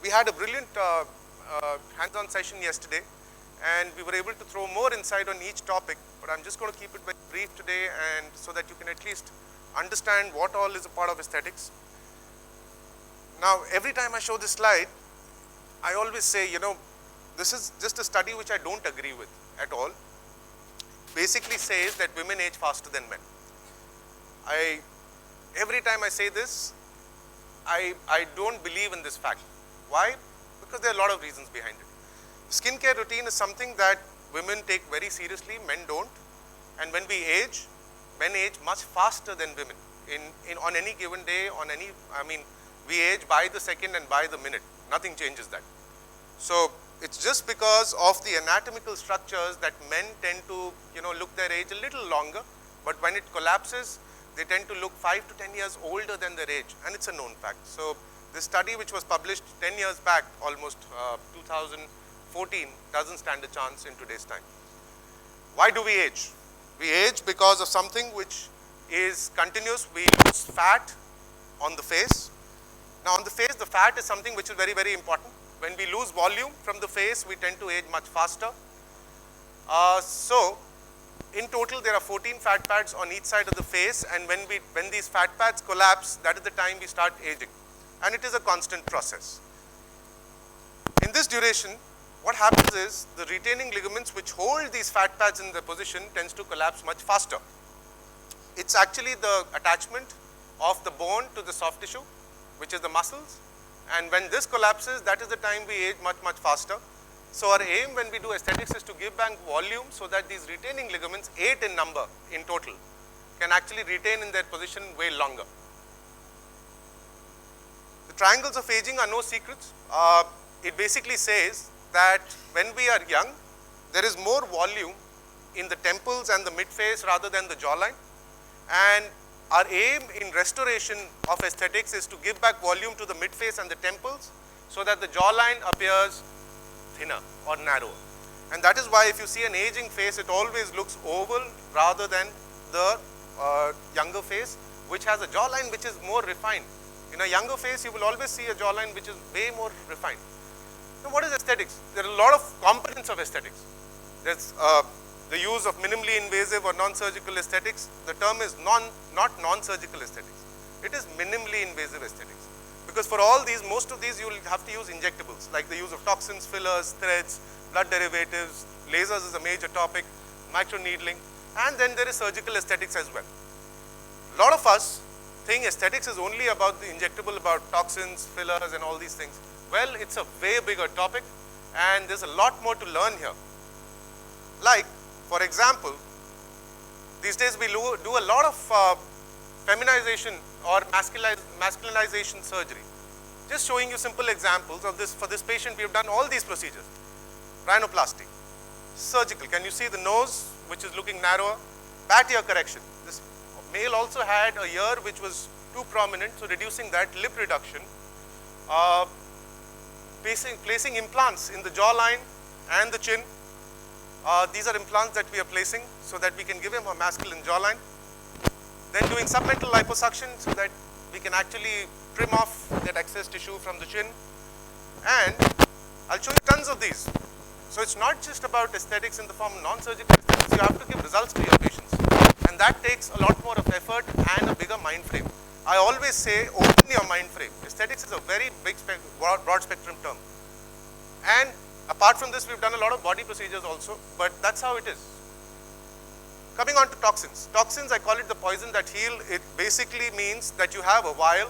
We had a brilliant hands-on session yesterday, and we were able to throw more insight on each topic, but I'm just going to keep it very brief today, and so that you can at least understand what all is a part of aesthetics. Now, every time I show this slide, I always say, you know, this is just a study which I don't agree with at all. Basically says that women age faster than men. Every time I say this, I don't believe in this fact. Why? Because there are a lot of reasons behind it. Skincare routine is something that women take very seriously, men don't. And when we age, men age much faster than women. On any given day, we age by the second and by the minute. Nothing changes that. So it's just because of the anatomical structures that men tend to, look their age a little longer, but when it collapses, they tend to look 5 to 10 years older than their age, and it's a known fact. So this study, which was published 10 years back, almost 2014, doesn't stand a chance in today's time. Why do we age? We age because of something which is continuous. We lose fat on the face. Now on the face, the fat is something which is very, very important. When we lose volume from the face, we tend to age much faster. So in total, there are 14 fat pads on each side of the face, and when these fat pads collapse, that is the time we start aging. And it is a constant process. In this duration, what happens is the retaining ligaments which hold these fat pads in their position tends to collapse much faster. It's actually the attachment of the bone to the soft tissue, which is the muscles. And when this collapses, that is the time we age much, much faster. So our aim when we do aesthetics is to give back volume so that these retaining ligaments, 8 in number in total, can actually retain in their position way longer. The triangles of aging are no secrets. It basically says that when we are young, there is more volume in the temples and the mid-face rather than the jawline. And our aim in restoration of aesthetics is to give back volume to the mid-face and the temples so that the jawline appears thinner or narrower. And that is why if you see an aging face, it always looks oval rather than the younger face, which has a jawline which is more refined. In a younger face, you will always see a jawline which is way more refined. Now, what is aesthetics? There are a lot of components of aesthetics. There's the use of minimally invasive or non-surgical aesthetics. The term is not non-surgical aesthetics. It is minimally invasive aesthetics. because for all these, most of these you will have to use injectables, like the use of toxins, fillers, threads, blood derivatives, lasers is a major topic, microneedling, and then there is surgical aesthetics as well. A lot of us think aesthetics is only about the injectable, about toxins, fillers and all these things. Well, it's a way bigger topic and there's a lot more to learn here. Like, for example, these days we do a lot of feminization or masculinization surgery. Just showing you simple examples of this. For this patient, we have done all these procedures. Rhinoplasty, surgical. Can you see the nose, which is looking narrower? Bat ear correction. This male also had a ear which was too prominent, so reducing that. Lip reduction. Placing implants in the jawline and the chin. These are implants that we are placing so that we can give him a masculine jawline. Then doing submental liposuction so that we can actually trim off that excess tissue from the chin. And I'll show you tons of these. So it's not just about aesthetics in the form of non-surgical aesthetics, you have to give results to your patients. And that takes a lot more of effort and a bigger mind frame. I always say open your mind frame. Aesthetics is a very big broad spectrum term. And apart from this, we've done a lot of body procedures also, but that's how it is. Coming on to toxins. Toxins, I call it the poison that heal. It basically means that you have a vial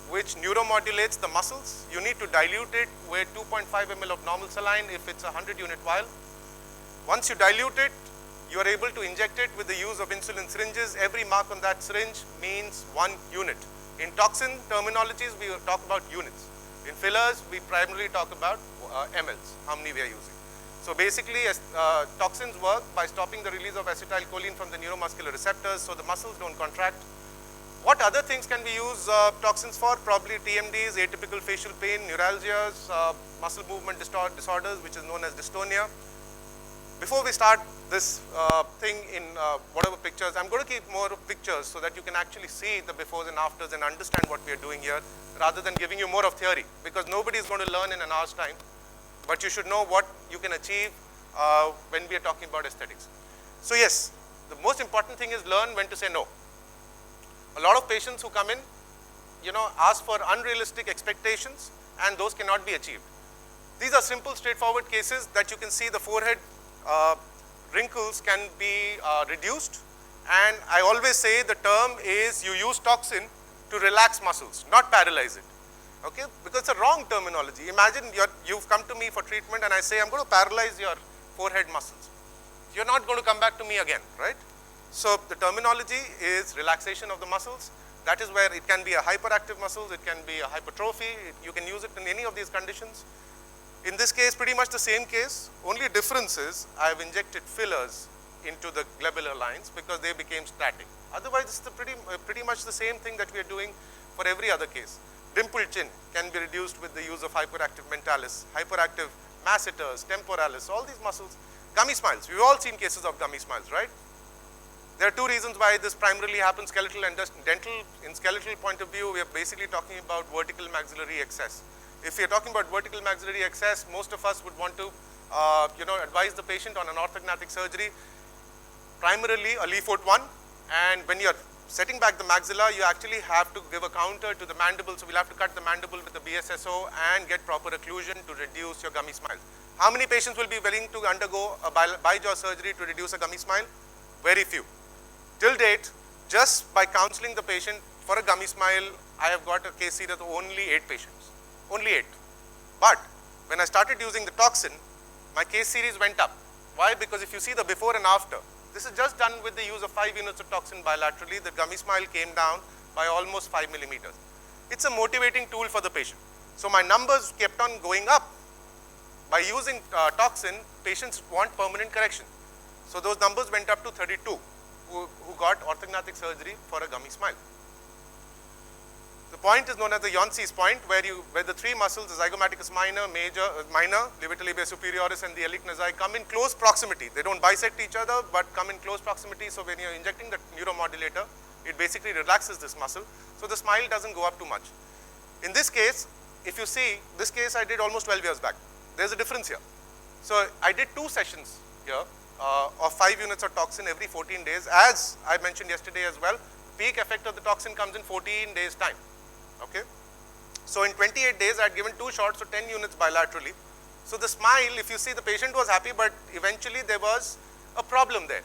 which neuromodulates the muscles. You need to dilute it with 2.5 ml of normal saline if it's a 100-unit vial. Once you dilute it, you are able to inject it with the use of insulin syringes. Every mark on that syringe means 1 unit. In toxin terminologies, we talk about units. In fillers, we primarily talk about mLs, how many we are using. So basically, toxins work by stopping the release of acetylcholine from the neuromuscular receptors, so the muscles don't contract. What other things can we use toxins for? Probably TMDs, atypical facial pain, neuralgias, muscle movement disorders, which is known as dystonia. Before we start this thing in whatever pictures, I'm going to keep more pictures so that you can actually see the befores and afters and understand what we are doing here, rather than giving you more of theory, because nobody is going to learn in an hour's time. But you should know what you can achieve when we are talking about aesthetics. So yes, the most important thing is learn when to say no. A lot of patients who come in, ask for unrealistic expectations, and those cannot be achieved. These are simple, straightforward cases that you can see the forehead wrinkles can be reduced, and I always say the term is you use toxin to relax muscles, not paralyze it. Okay, because it's a wrong terminology. Imagine you've come to me for treatment and I say I'm going to paralyze your forehead muscles. You're not going to come back to me again, right? So the terminology is relaxation of the muscles. That is where it can be a hyperactive muscles, it can be a hypertrophy. You can use it in any of these conditions. In this case, pretty much the same case. Only difference is I have injected fillers into the glabellar lines because they became static. Otherwise, it's pretty much the same thing that we are doing for every other case. Dimpled chin can be reduced with the use of hyperactive mentalis, hyperactive masseters, temporalis, all these muscles. Gummy smiles, we've all seen cases of gummy smiles, right? There are two reasons why this primarily happens, skeletal and dental. In skeletal point of view, we are basically talking about vertical maxillary excess. If we are talking about vertical maxillary excess, most of us would want to advise the patient on an orthognathic surgery, primarily a Leafort 1, and when you're setting back the maxilla, you actually have to give a counter to the mandible. So we'll have to cut the mandible with the BSSO and get proper occlusion to reduce your gummy smile. How many patients will be willing to undergo a bi-jaw surgery to reduce a gummy smile? Very few. Till date, just by counseling the patient for a gummy smile, I have got a case series of only 8 patients. Only 8. But when I started using the toxin, my case series went up. Why? Because if you see the before and after, this is just done with the use of 5 units of toxin bilaterally. The gummy smile came down by almost 5 millimeters. It's a motivating tool for the patient. So my numbers kept on going up. By using toxin, patients want permanent correction. So those numbers went up to 32 who got orthognathic surgery for a gummy smile. The point is known as the Yancey's point, where the 3 muscles, the zygomaticus minor, levator labia superioris, and the iliac nasi come in close proximity. They don't bisect each other, but come in close proximity. So when you're injecting the neuromodulator, it basically relaxes this muscle. So the smile doesn't go up too much. In this case, if you see, this case I did almost 12 years back. There's a difference here. So I did 2 sessions here of 5 units of toxin every 14 days. As I mentioned yesterday as well, peak effect of the toxin comes in 14 days time. Okay. So in 28 days, I had given 2 shots, so 10 units bilaterally. So the smile, if you see, the patient was happy, but eventually there was a problem there.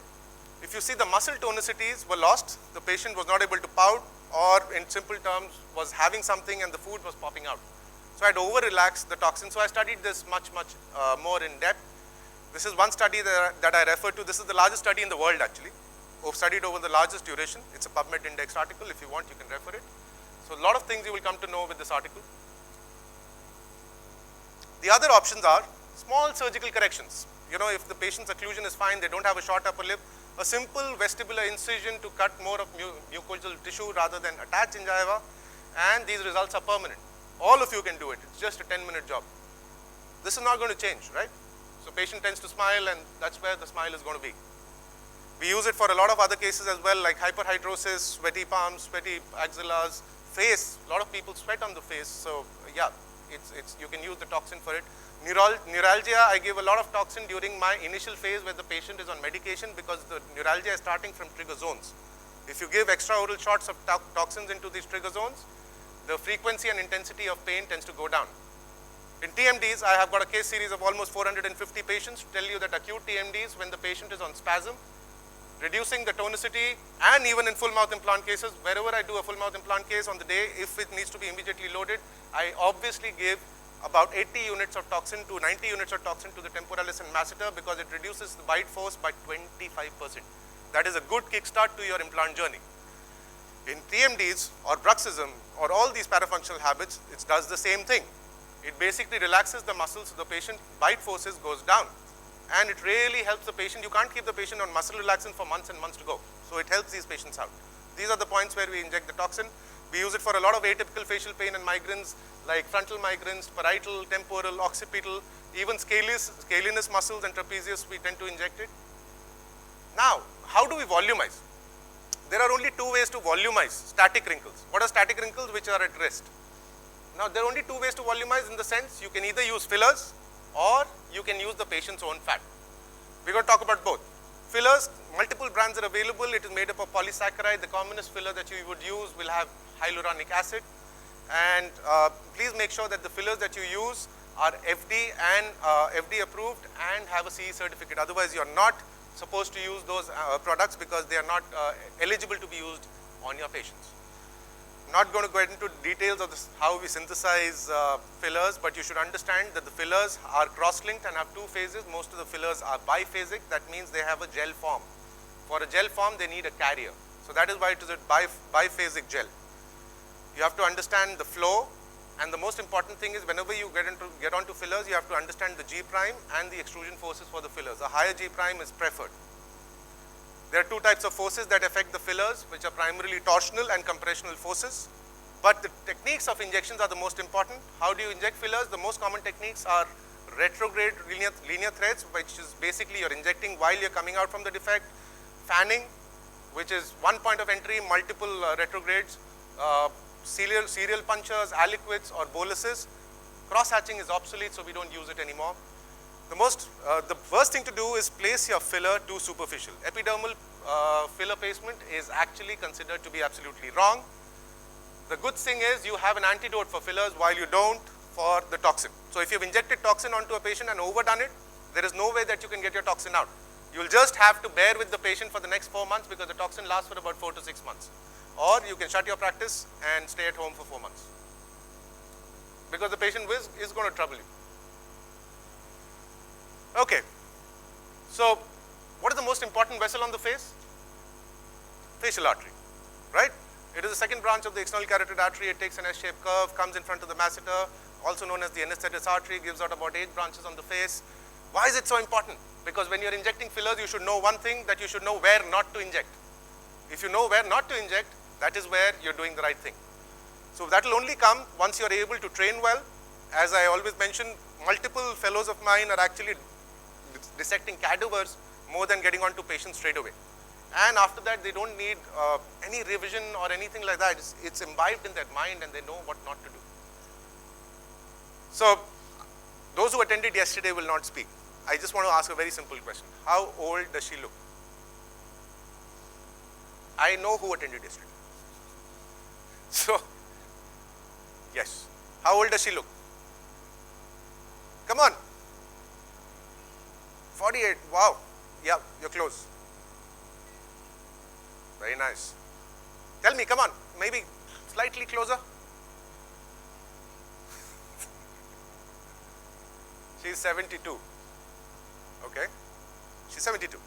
If you see, the muscle tonicities were lost, the patient was not able to pout, or in simple terms, was having something and the food was popping out. So I had over-relaxed the toxin. So I studied this much more in depth. This is one study that I refer to. This is the largest study in the world, actually. I've studied over the largest duration. It's a PubMed indexed article. If you want, you can refer it. So a lot of things you will come to know with this article. The other options are small surgical corrections. You know, if the patient's occlusion is fine, they don't have a short upper lip, a simple vestibular incision to cut more of mucosal tissue rather than attach gingiva, and these results are permanent. All of you can do it. It's just a 10-minute job. This is not going to change, right? So patient tends to smile, and that's where the smile is going to be. We use it for a lot of other cases as well, like hyperhidrosis, sweaty palms, sweaty axillas, face. A lot of people sweat on the face, so yeah, you can use the toxin for it. Neuralgia, I give a lot of toxin during my initial phase where the patient is on medication, because the neuralgia is starting from trigger zones. If you give extraoral shots of toxins into these trigger zones, the frequency and intensity of pain tends to go down. In TMDs, I have got a case series of almost 450 patients to tell you that acute TMDs, when the patient is on spasm, reducing the tonicity, and even in full mouth implant cases, wherever I do a full mouth implant case on the day, if it needs to be immediately loaded, I obviously give about 80 units of toxin to 90 units of toxin to the temporalis and masseter, because it reduces the bite force by 25%. That is a good kickstart to your implant journey. In TMDs or bruxism or all these parafunctional habits, it does the same thing. It basically relaxes the muscles, so the patient bite forces goes down. And it really helps the patient. You can't keep the patient on muscle relaxant for months and months to go. So it helps these patients out. These are the points where we inject the toxin. We use it for a lot of atypical facial pain and migraines, like frontal migraines, parietal, temporal, occipital, even scalenus muscles and trapezius, we tend to inject it. Now, how do we volumize? There are only 2 ways to volumize static wrinkles. What are static wrinkles? Which are at rest. Now, there are only 2 ways to volumize, in the sense you can either use fillers or you can use the patient's own fat. We're going to talk about both. Fillers, multiple brands are available. It is made up of polysaccharide. The commonest filler that you would use will have hyaluronic acid. And please make sure that the fillers that you use are FD and FD approved and have a CE certificate. Otherwise, you're not supposed to use those products, because they are not eligible to be used on your patients. Not going to go into details of this, how we synthesize fillers, but you should understand that the fillers are cross-linked and have 2 phases. Most of the fillers are biphasic. That means they have a gel form. For a gel form, they need a carrier. So that is why it is a biphasic gel. You have to understand the flow, and the most important thing is, whenever you get onto fillers, you have to understand the G prime and the extrusion forces for the fillers. A higher G prime is preferred. There are 2 types of forces that affect the fillers, which are primarily torsional and compressional forces. But the techniques of injections are the most important. How do you inject fillers? The most common techniques are retrograde linear threads, which is basically you're injecting while you're coming out from the defect, fanning, which is one point of entry, multiple retrogrades, serial punchers, aliquots, or boluses. Cross-hatching is obsolete, so we don't use it anymore. The first thing to do is place your filler too superficial. Epidermal filler placement is actually considered to be absolutely wrong. The good thing is you have an antidote for fillers, while you don't for the toxin. So if you've injected toxin onto a patient and overdone it, there is no way that you can get your toxin out. You'll just have to bear with the patient for the next 4 months, because the toxin lasts for about 4 to 6 months. Or you can shut your practice and stay at home for 4 months, because the patient is going to trouble you. Okay, so what is the most important vessel on the face? Facial artery, right? It is the second branch of the external carotid artery. It takes an S-shaped curve, comes in front of the masseter, also known as the anesthetis artery, gives out about 8 branches on the face. Why is it so important? Because when you're injecting fillers, you should know one thing, that you should know where not to inject. If you know where not to inject, that is where you're doing the right thing. So that will only come once you're able to train well. As I always mention, multiple fellows of mine are actually dissecting cadavers more than getting onto patients straight away. And after that, they don't need any revision or anything like that. It's imbibed in their mind, and they know what not to do. So those who attended yesterday will not speak. I just want to ask a very simple question. How old does she look? I know who attended yesterday. So, yes. How old does she look? Come on. 48. Wow. Yeah, you're close. Very nice. Tell me, come on. Maybe slightly closer. She's 72. Okay. She's 72.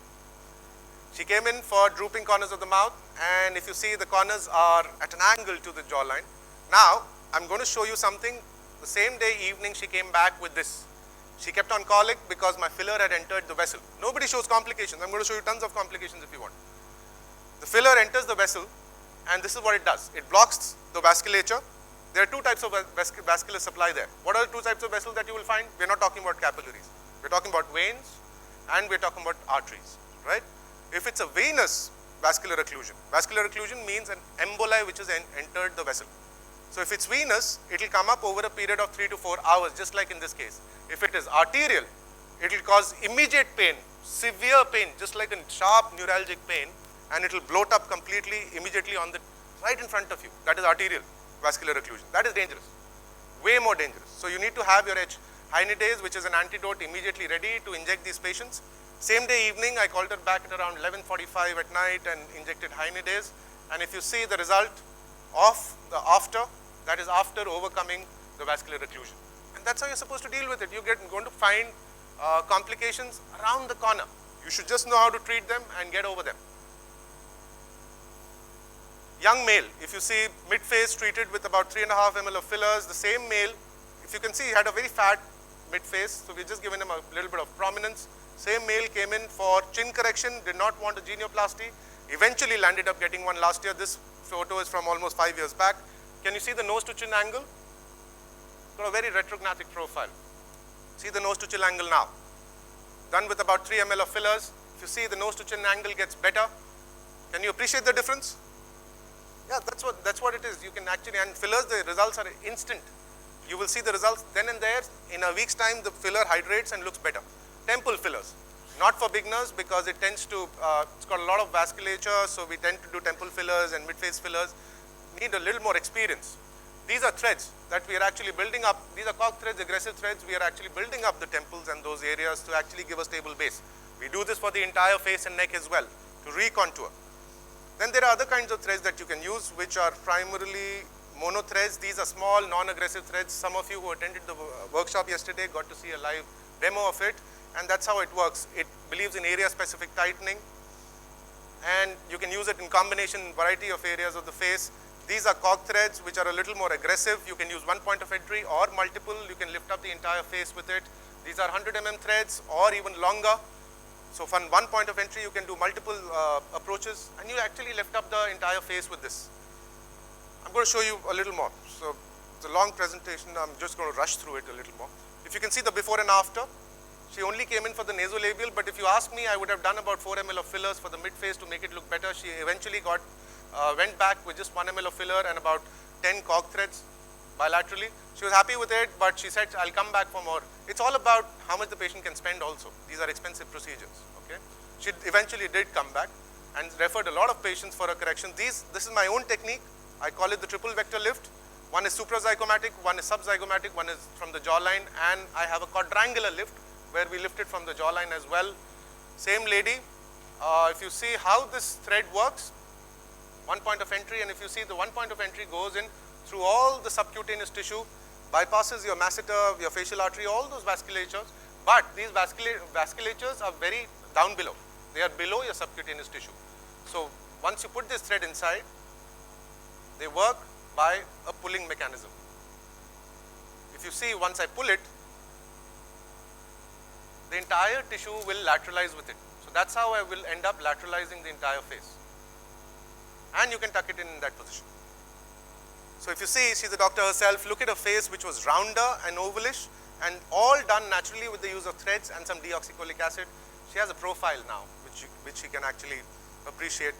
She came in for drooping corners of the mouth, and if you see, the corners are at an angle to the jawline. Now, I'm going to show you something. The same day evening, she came back with this. She kept on colic because my filler had entered the vessel. Nobody shows complications. I'm going to show you tons of complications if you want. The filler enters the vessel, and this is what it does. It blocks the vasculature. There are two types of vascular supply there. What are the two types of vessels that you will find? We're not talking about capillaries. We're talking about veins, and we're talking about arteries, right? If it's a venous vascular occlusion means an emboli which has entered the vessel. So if it's venous, it will come up over a period of 3 to 4 hours, just like in this case. If it is arterial, it will cause immediate pain, severe pain, just like a sharp neuralgic pain, and it will bloat up completely, immediately on the right in front of you. That is arterial vascular occlusion. That is dangerous, way more dangerous. So you need to have your hynidase, which is an antidote, immediately ready to inject these patients. Same day evening, I called her back at around 11:45 at night and injected hynidase. And if you see the result of the after, that is after overcoming the vascular occlusion. And that's how you're supposed to deal with it. You're going to find complications around the corner. You should just know how to treat them and get over them. Young male, if you see mid-face treated with about 3.5 ml of fillers, the same male, if you can see, he had a very fat mid-face, so we've just given him a little bit of prominence. Same male came in for chin correction, did not want a genioplasty, eventually landed up getting one last year. This photo is from almost 5 years back. Can you see the nose to chin angle? Got a very retrognathic profile. See the nose to chin angle now. Done with about 3 ml of fillers. If you see, the nose to chin angle gets better. Can you appreciate the difference? Yeah, that's what it is. You can actually, and fillers, the results are instant. You will see the results then and there. In a week's time, the filler hydrates and looks better. Temple fillers, not for beginners because it tends to, it's got a lot of vasculature, so we tend to do temple fillers and mid-face fillers. Need a little more experience. These are threads that we are actually building up. These are cork threads, aggressive threads. We are actually building up the temples and those areas to actually give a stable base. We do this for the entire face and neck as well, to recontour. Then there are other kinds of threads that you can use, which are primarily mono threads. These are small, non-aggressive threads. Some of you who attended the workshop yesterday got to see a live demo of it, and that's how it works. It believes in area-specific tightening, and you can use it in combination in variety of areas of the face. These are cork threads, which are a little more aggressive. You can use one point of entry or multiple. You can lift up the entire face with it. These are 100 mm threads or even longer. So from one point of entry, you can do multiple approaches, and you actually lift up the entire face with this. I'm going to show you a little more. So it's a long presentation. I'm just going to rush through it a little more. If you can see the before and after, she only came in for the nasolabial, but if you ask me, I would have done about 4 ml of fillers for the mid-face to make it look better. She eventually went back with just 1 ml of filler and about 10 cork threads bilaterally. She was happy with it, but she said, I'll come back for more. It's all about how much the patient can spend also. These are expensive procedures, okay? She eventually did come back and referred a lot of patients for a correction. This is my own technique. I call it the triple vector lift. One is suprazygomatic, one is subzygomatic, one is from the jawline, and I have a quadrangular lift where we lift it from the jawline as well. Same lady. If you see how this thread works, one point of entry, and if you see the one point of entry goes in through all the subcutaneous tissue, bypasses your masseter, your facial artery, all those vasculatures, but these vasculatures are very down below. They are below your subcutaneous tissue. So once you put this thread inside, they work by a pulling mechanism. If you see, once I pull it, the entire tissue will lateralize with it. So that's how I will end up lateralizing the entire face. And you can tuck it in that position. So if you see, she's a doctor herself. Look at her face, which was rounder and ovalish, and all done naturally with the use of threads and some deoxycholic acid. She has a profile now, which she can actually appreciate.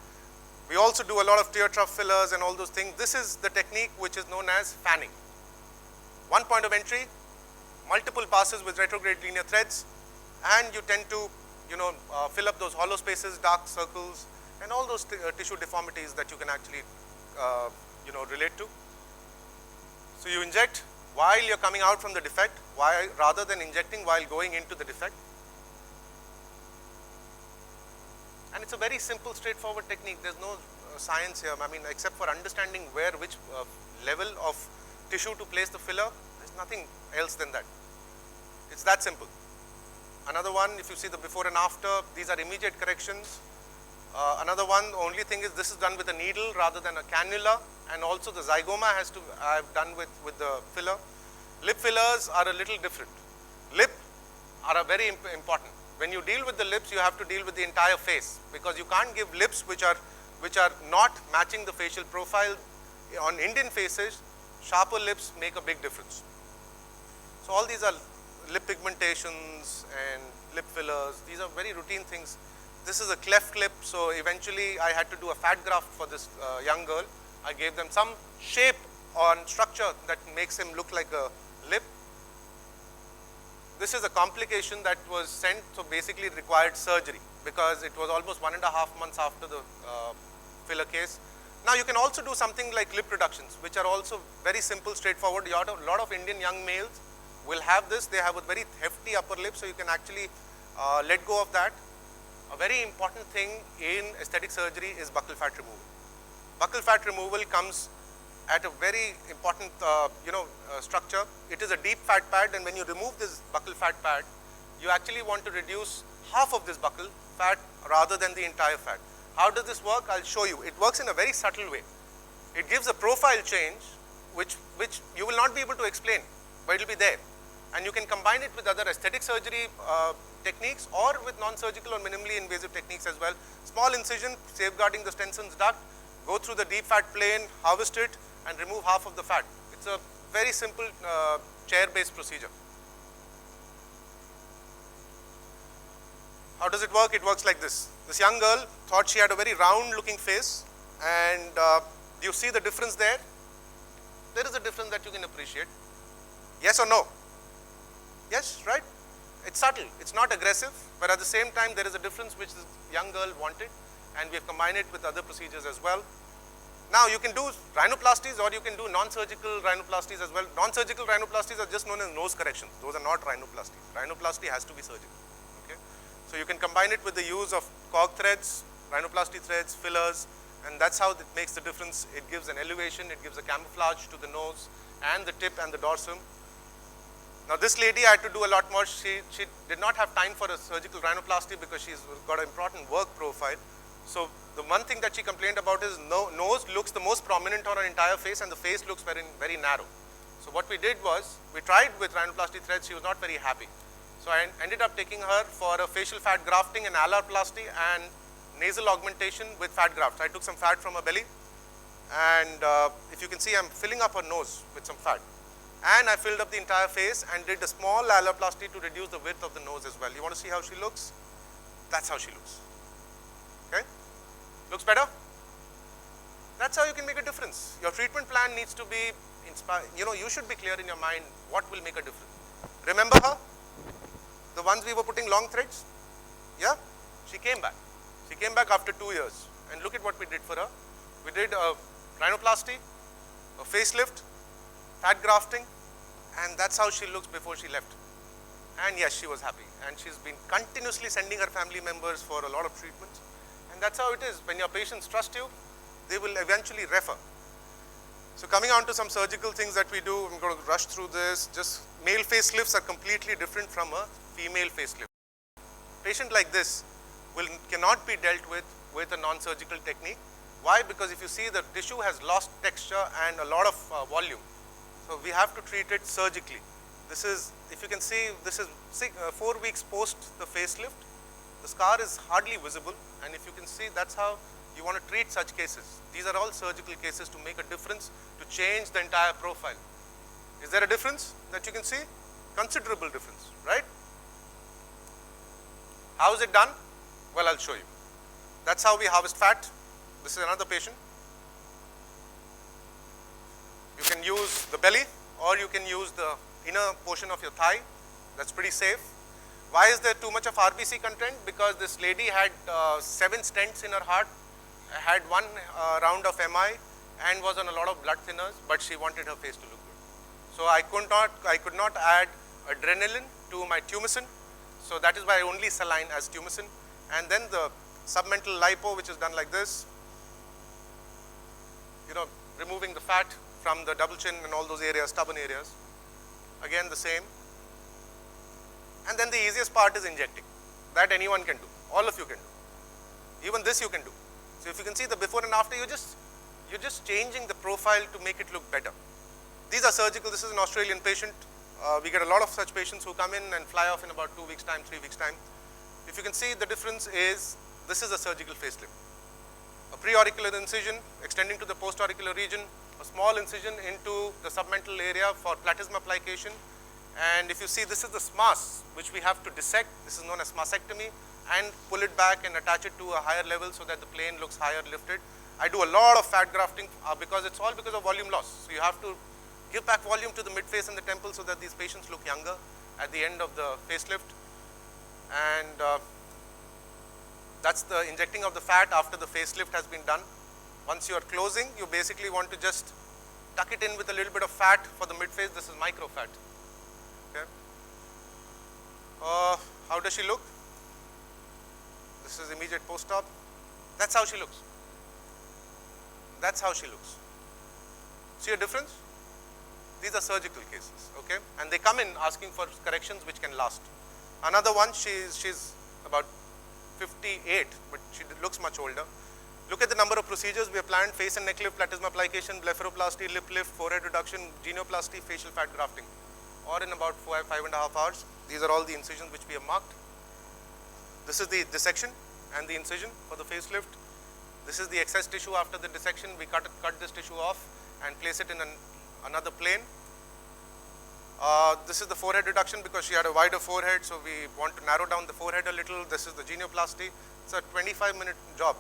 We also do a lot of tear trough fillers and all those things. This is the technique which is known as fanning. One point of entry, multiple passes with retrograde linear threads, and you tend to, fill up those hollow spaces, dark circles, and all those tissue deformities that you can actually, relate to. So you inject while you're coming out from the defect, rather than injecting while going into the defect. And it's a very simple, straightforward technique. There's no science here. I mean, except for understanding which level of tissue to place the filler, there's nothing else than that. It's that simple. Another one, if you see the before and after, these are immediate corrections. Another one, the only thing is this is done with a needle rather than a cannula, and also the zygoma I've done with the filler. Lip fillers are a little different. Lip are very important. When you deal with the lips, you have to deal with the entire face, because you can't give lips which are not matching the facial profile. On Indian faces, sharper lips make a big difference. So all these are lip pigmentations and lip fillers. These are very routine things. This is a cleft lip, so eventually I had to do a fat graft for this young girl. I gave them some shape or structure that makes him look like a lip. This is a complication that was sent, so basically it required surgery because it was almost 1.5 months after the filler case. Now you can also do something like lip reductions, which are also very simple, straightforward. A lot of Indian young males will have this. They have a very hefty upper lip, so you can actually let go of that. A very important thing in aesthetic surgery is buccal fat removal. Buccal fat removal comes at a very important structure. It is a deep fat pad, and when you remove this buccal fat pad, you actually want to reduce half of this buccal fat rather than the entire fat. How does this work? I'll show you. It works in a very subtle way. It gives a profile change which you will not be able to explain, but it will be there. And you can combine it with other aesthetic surgery techniques or with non-surgical or minimally invasive techniques as well. Small incision, safeguarding the Stenson's duct, go through the deep fat plane, harvest it, and remove half of the fat. It's a very simple chair-based procedure. How does it work? It works like this. This young girl thought she had a very round-looking face, and you see the difference there? There is a difference that you can appreciate. Yes or no? Yes, right? It's subtle, it's not aggressive, but at the same time there is a difference which this young girl wanted, and we have combined it with other procedures as well. Now you can do rhinoplasties or you can do non-surgical rhinoplasties as well. Non-surgical rhinoplasties are just known as nose corrections. Those are not rhinoplasties. Rhinoplasty has to be surgical. Okay? So you can combine it with the use of cork threads, rhinoplasty threads, fillers, and that's how it makes the difference. It gives an elevation, it gives a camouflage to the nose and the tip and the dorsum. Now this lady, I had to do a lot more. She did not have time for a surgical rhinoplasty because she's got an important work profile. So the one thing that she complained about is nose looks the most prominent on her entire face, and the face looks very, very narrow. So what we did was, we tried with rhinoplasty threads. She was not very happy. So I ended up taking her for a facial fat grafting and alarplasty and nasal augmentation with fat grafts. I took some fat from her belly, and if you can see, I'm filling up her nose with some fat. And I filled up the entire face and did a small aloplasty to reduce the width of the nose as well. You want to see how she looks? That's how she looks. Okay? Looks better? That's how you can make a difference. Your treatment plan needs to be inspired. You should be clear in your mind what will make a difference. Remember her? The ones we were putting long threads? Yeah? She came back. She came back after 2 years. And look at what we did for her. We did a rhinoplasty, a facelift, fat grafting, and that's how she looks before she left. And yes, she was happy, and she's been continuously sending her family members for a lot of treatments, and that's how it is. When your patients trust you, they will eventually refer. So coming on to some surgical things that we do, I'm going to rush through this. Just male facelifts are completely different from a female facelift. Patient like this cannot be dealt with a non-surgical technique. Why? Because if you see, the tissue has lost texture and a lot of volume. So we have to treat it surgically. This is, if you can see, this is 4 weeks post the facelift. The scar is hardly visible, and if you can see, that's how you want to treat such cases. These are all surgical cases to make a difference, to change the entire profile. Is there a difference that you can see? Considerable difference, right? How is it done? Well, I'll show you. That's how we harvest fat. This is another patient. You can use the belly, or you can use the inner portion of your thigh. That's pretty safe. Why is there too much of RBC content? Because this lady had 7 stents in her heart, had 1 round of MI, and was on a lot of blood thinners, but she wanted her face to look good. So I could not add adrenaline to my tumescent. So that is why I only saline as tumescent. And then the submental lipo, which is done like this, removing the fat from the double chin and all those areas, stubborn areas. Again the same. And then the easiest part is injecting. That anyone can do. All of you can do. Even this you can do. So if you can see the before and after, you're just changing the profile to make it look better. These are surgical. This is an Australian patient. We get a lot of such patients who come in and fly off in about 2 weeks time, 3 weeks time. If you can see, the difference is this is a surgical facelift. A preauricular incision extending to the postauricular region, a small incision into the submental area for platysma application. And if you see, this is the SMAS, which we have to dissect. This is known as mastectomy, and pull it back and attach it to a higher level so that the plane looks higher lifted. I do a lot of fat grafting because it's all because of volume loss. So you have to give back volume to the midface and the temple so that these patients look younger at the end of the facelift. And that's the injecting of the fat after the facelift has been done. Once you are closing, you basically want to just tuck it in with a little bit of fat for the midface. This is micro fat. Okay. How does she look? This is immediate post-op. That's how she looks. That's how she looks. See a difference? These are surgical cases, okay? And they come in asking for corrections which can last. Another one, she's about 58, but she looks much older. Look at the number of procedures we have planned: face and neck lift, platysma application, blepharoplasty, lip lift, forehead reduction, genioplasty, facial fat grafting. Or in about 5.5 hours. These are all the incisions which we have marked. This is the dissection and the incision for the facelift. This is the excess tissue after the dissection. We cut this tissue off and place it in another plane. This is the forehead reduction because she had a wider forehead, so we want to narrow down the forehead a little. This is the genioplasty. It's a 25-minute job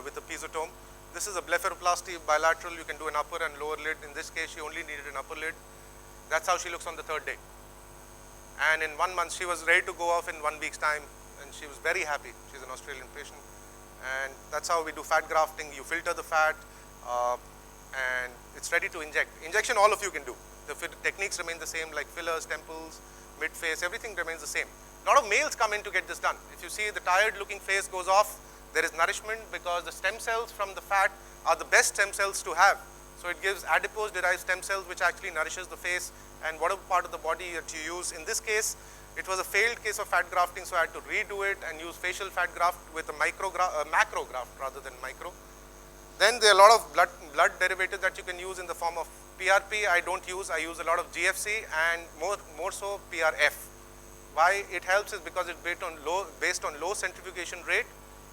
with the pisotome. This is a blepharoplasty, bilateral. You can do an upper and lower lid. In this case, she only needed an upper lid. That's how she looks on the third day. And in 1 month, she was ready to go off in 1 week's time, and she was very happy. She's an Australian patient. And that's how we do fat grafting. You filter the fat, and it's ready to inject. Injection, all of you can do. The techniques remain the same, like fillers, temples, mid-face, everything remains the same. A lot of males come in to get this done. If you see the tired-looking face goes off, there is nourishment because the stem cells from the fat are the best stem cells to have. So it gives adipose-derived stem cells, which actually nourishes the face and whatever part of the body that you use. In this case, it was a failed case of fat grafting, so I had to redo it and use facial fat graft with a macro graft rather than micro. Then there are a lot of blood derivatives that you can use in the form of PRP. I don't use. I use a lot of GFC and more so PRF. Why it helps is because it's based on low centrifugation rate.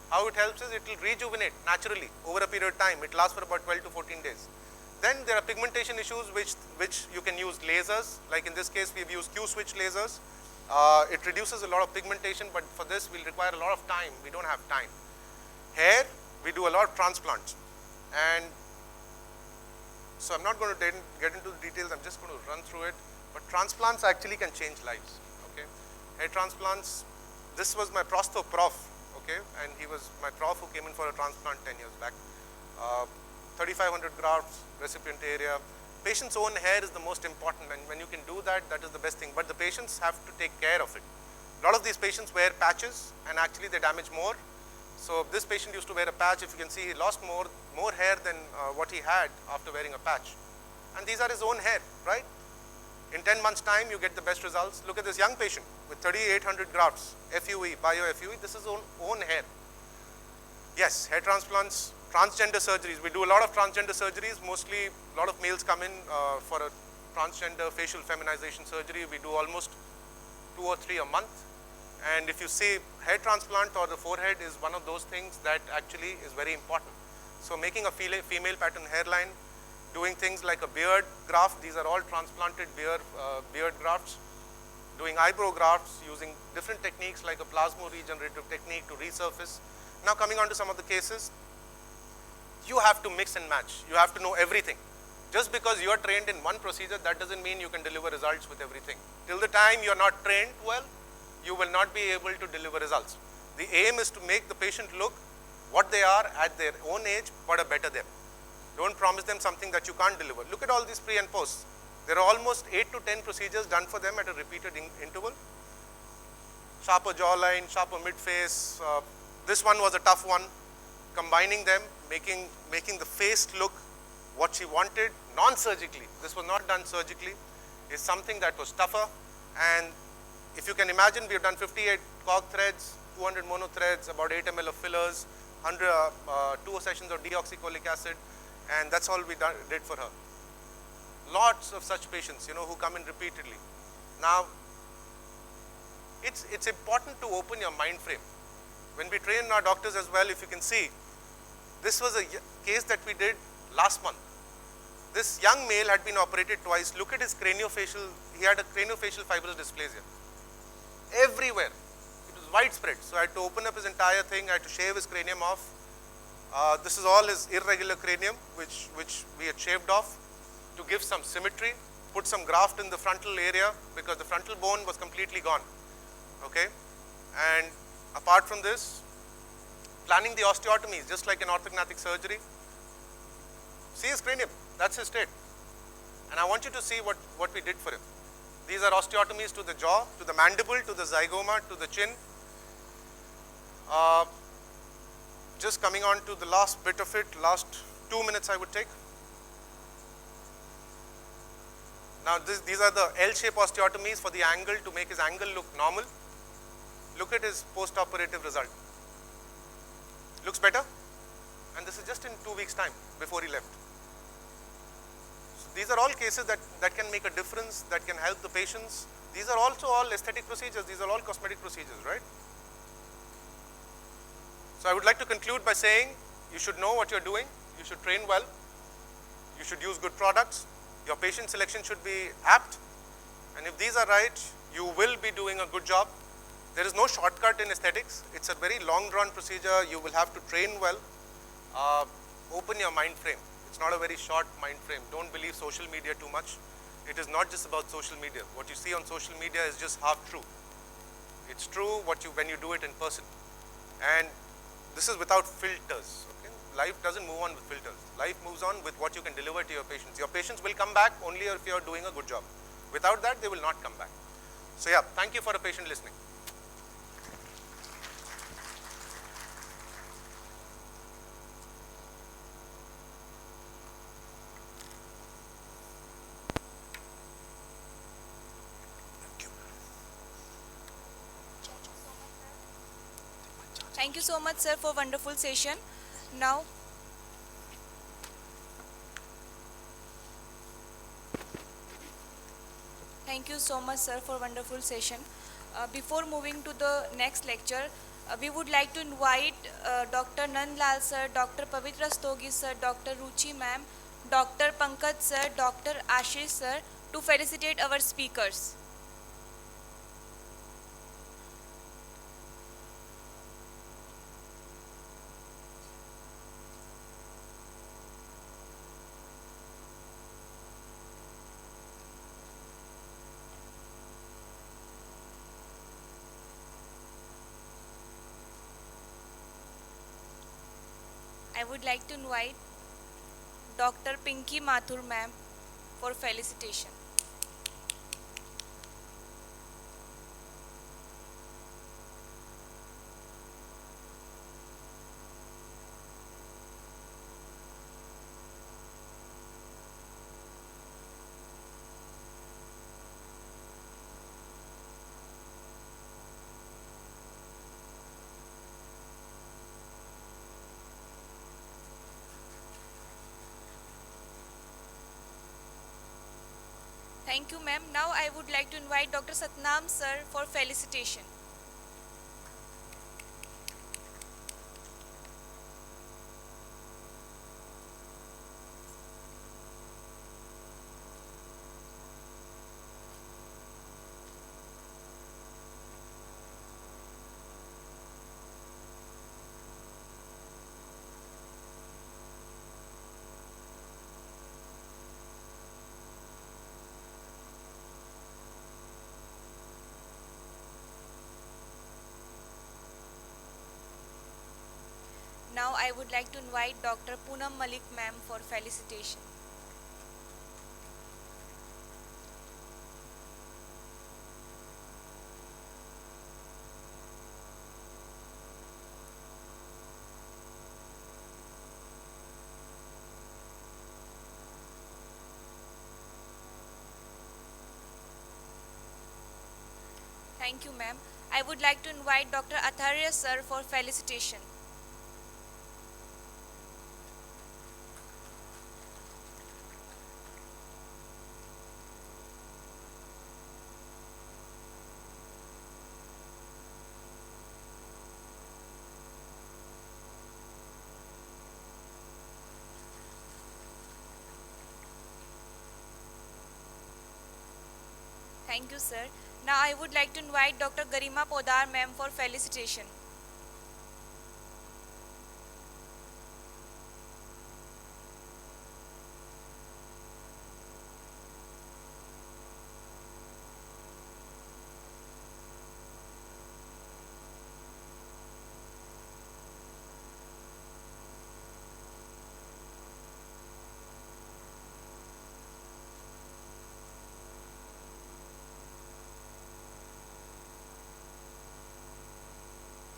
How it helps is it will rejuvenate naturally over a period of time. It lasts for about 12 to 14 days. Then there are pigmentation issues which you can use lasers. Like in this case, we've used Q-switch lasers. It reduces a lot of pigmentation, but for this we'll require a lot of time. We don't have time. Hair, we do a lot of transplants. And so I'm not going to get into the details, I'm just going to run through it. But transplants actually can change lives, okay? Hair transplants, this was my prostho prof, okay? And he was my prof who came in for a transplant 10 years back. 3,500 grafts, recipient area. Patient's own hair is the most important, and when you can do that, that is the best thing. But the patients have to take care of it. A lot of these patients wear patches, and actually they damage more. So this patient used to wear a patch. If you can see, he lost more hair than what he had after wearing a patch. And these are his own hair, right? In 10 months' time, you get the best results. Look at this young patient with 3,800 grafts, FUE, bio-FUE. This is own hair. Yes, hair transplants, transgender surgeries. We do a lot of transgender surgeries. Mostly, a lot of males come in for a transgender facial feminization surgery. We do almost 2 or 3 a month. And if you see, hair transplant or the forehead is one of those things that actually is very important. So making a female pattern hairline, doing things like a beard graft, these are all transplanted beard grafts, doing eyebrow grafts using different techniques like a plasmo regenerative technique to resurface. Now coming on to some of the cases, you have to mix and match. You have to know everything. Just because you are trained in one procedure, that doesn't mean you can deliver results with everything. Till the time you are not trained well, you will not be able to deliver results. The aim is to make the patient look what they are at their own age, but a better them. Don't promise them something that you can't deliver. Look at all these pre and posts. There are almost 8 to 10 procedures done for them at a repeated interval. Sharper jawline, sharper mid-face. This one was a tough one. Combining them, making the face look what she wanted non-surgically. This was not done surgically. Is something that was tougher. And if you can imagine, we have done 58 cog threads, 200 mono threads, about 8 ml of fillers, 2 sessions of deoxycholic acid, and that's all we did for her. Lots of such patients, who come in repeatedly. Now, it's important to open your mind frame. When we train our doctors as well, if you can see, this was a case that we did last month. This young male had been operated twice. Look at his craniofacial, he had a craniofacial fibrous dysplasia. Everywhere. It was widespread. So I had to open up his entire thing, I had to shave his cranium off. This is all his irregular cranium, which we had shaved off to give some symmetry, put some graft in the frontal area because the frontal bone was completely gone. Okay? And apart from this, planning the osteotomies, just like an orthognathic surgery. See his cranium, that's his state. And I want you to see what we did for him. These are osteotomies to the jaw, to the mandible, to the zygoma, to the chin. Just coming on to the last bit of it, last 2 minutes I would take. Now these are the L-shape osteotomies for the angle, to make his angle look normal. Look at his post-operative result. Looks better? And this is just in 2 weeks' time before he left. So these are all cases that can make a difference, that can help the patients. These are also all aesthetic procedures. These are all cosmetic procedures, right? So I would like to conclude by saying you should know what you're doing. You should train well. You should use good products. Your patient selection should be apt. And if these are right, you will be doing a good job. There is no shortcut in aesthetics. It's a very long drawn procedure. You will have to train well. Open your mind frame. It's not a very short mind frame. Don't believe social media too much. It is not just about social media. What you see on social media is just half true. It's true when you do it in person. And this is without filters. Okay? Life doesn't move on with filters. Life moves on with what you can deliver to your patients. Your patients will come back only if you're doing a good job. Without that, they will not come back. So yeah, thank you for a patient listening. Thank you so much, sir, for wonderful session. Now, thank you so much, sir, for wonderful session. Before moving to the next lecture, we would like to invite Dr. Nandlal sir, Dr. Pavitra Rastogi sir, Dr. Ruchi ma'am, Dr. Pankaj sir, Dr. Ashish sir to felicitate our speakers. I would like to invite Dr. Pinky Mathur ma'am for felicitation. Thank you, ma'am. Now I would like to invite Dr. Satnam sir for felicitation. Now I would like to invite Dr. Poonam Malik ma'am for felicitation. Thank you, ma'am. I would like to invite Dr. Atharya sir for felicitation. Thank you, sir. Now I would like to invite Dr. Garima Podar ma'am for felicitation.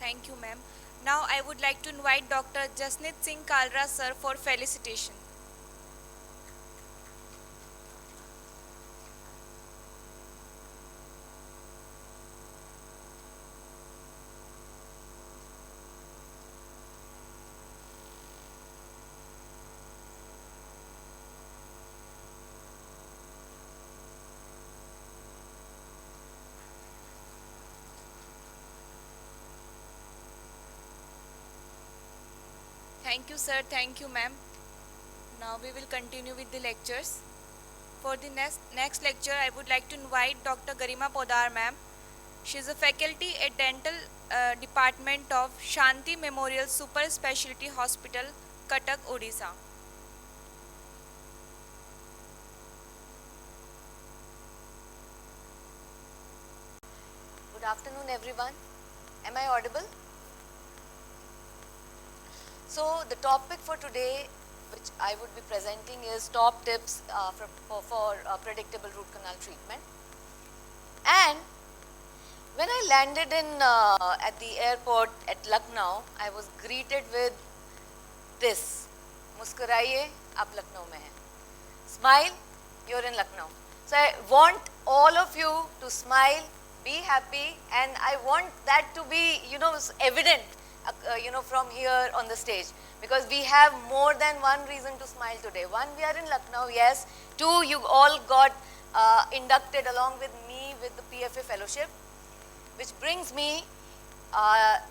Thank you, ma'am. Now I would like to invite Dr. Jasnit Singh Kalra sir for felicitation. Thank you, sir. Thank you, ma'am. Now we will continue with the lectures. For the next lecture, I would like to invite Dr. Garima Podar, ma'am. She is a faculty at Dental Department of Shanti Memorial Super Specialty Hospital, Cuttack, Odisha. Good afternoon, everyone. Am I audible? So the topic for today, which I would be presenting, is top tips for predictable root canal treatment. And when I landed at the airport at Lucknow, I was greeted with this: "Muskuraiye, aap Lucknow mein hai. Smile, you're in Lucknow." So I want all of you to smile, be happy, and I want that to be, evident, from here on the stage, because we have more than one reason to smile today. One, we are in Lucknow, yes. Two, you all got inducted along with me with the PFA fellowship, which brings me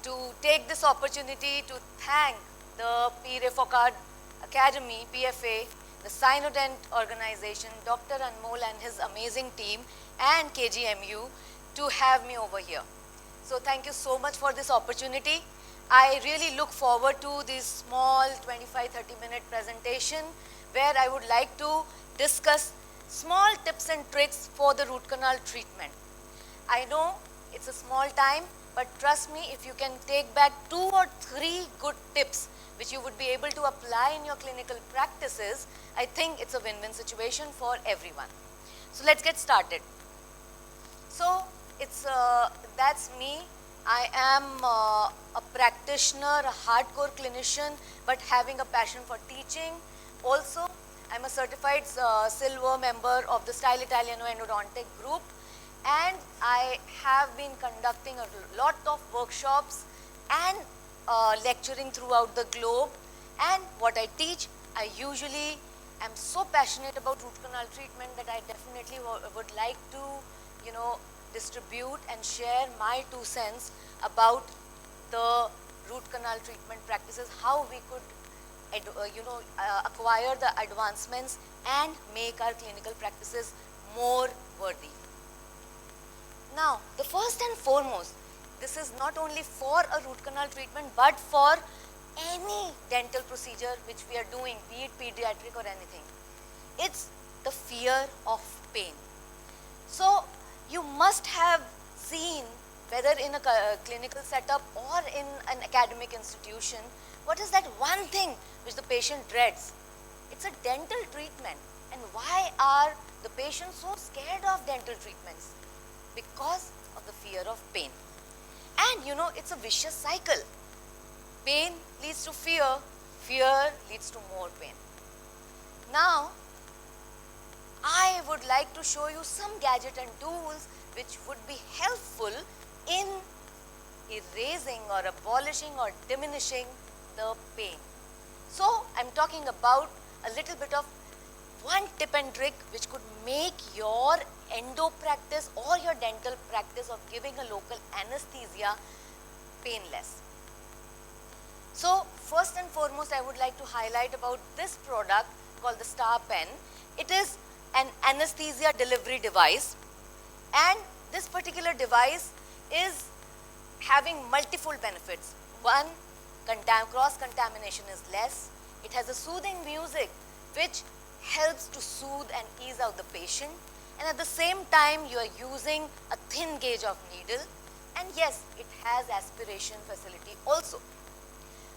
to take this opportunity to thank the P-Refocard Academy, PFA, the Cynodent organization, Dr. Anmol and his amazing team, and KGMU to have me over here. So thank you so much for this opportunity. I really look forward to this small 25-30 minute presentation where I would like to discuss small tips and tricks for the root canal treatment. I know it's a small time, but trust me, if you can take back 2 or 3 good tips which you would be able to apply in your clinical practices, I think it's a win-win situation for everyone. So let's get started. So that's me. I am a practitioner, a hardcore clinician, but having a passion for teaching. Also, I'm a certified silver member of the Style Italiano Endodontic group, and I have been conducting a lot of workshops and lecturing throughout the globe. And what I teach, I usually am so passionate about root canal treatment that I definitely would like to, distribute and share my 2 cents about the root canal treatment practices, how we could acquire the advancements and make our clinical practices more worthy. Now, the first and foremost, this is not only for a root canal treatment, but for any dental procedure which we are doing, be it pediatric or anything. It's the fear of pain. So, you must have seen, whether in a clinical setup or in an academic institution, what is that one thing which the patient dreads? It's a dental treatment. And why are the patients so scared of dental treatments? Because of the fear of pain. And it's a vicious cycle. Pain leads to fear, fear leads to more pain. Now, I would like to show you some gadget and tools which would be helpful in erasing or abolishing or diminishing the pain. So I'm talking about a little bit of one tip and trick which could make your endo practice or your dental practice of giving a local anesthesia painless. So first and foremost, I would like to highlight about this product called the Star Pen. It is an anesthesia delivery device, and this particular device is having multiple benefits. One, cross-contamination is less. It has a soothing music which helps to soothe and ease out the patient, and at the same time you are using a thin gauge of needle, and yes, it has aspiration facility also.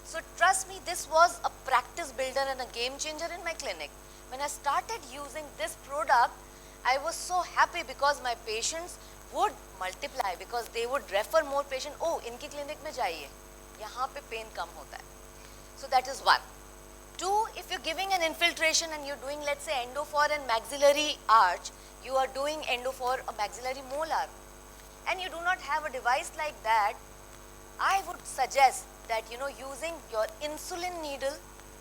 So trust me, this was a practice builder and a game changer in my clinic. When I started using this product, I was so happy because my patients would multiply, because they would refer more patients. Oh, इनकी clinic में जाइए, यहाँ पे pain कम होता है. So that is one. Two, if you're giving an infiltration and you're doing, let's say, endo for an maxillary arch, you are doing endo for a maxillary molar, and you do not have a device like that, I would suggest that, using your insulin needle,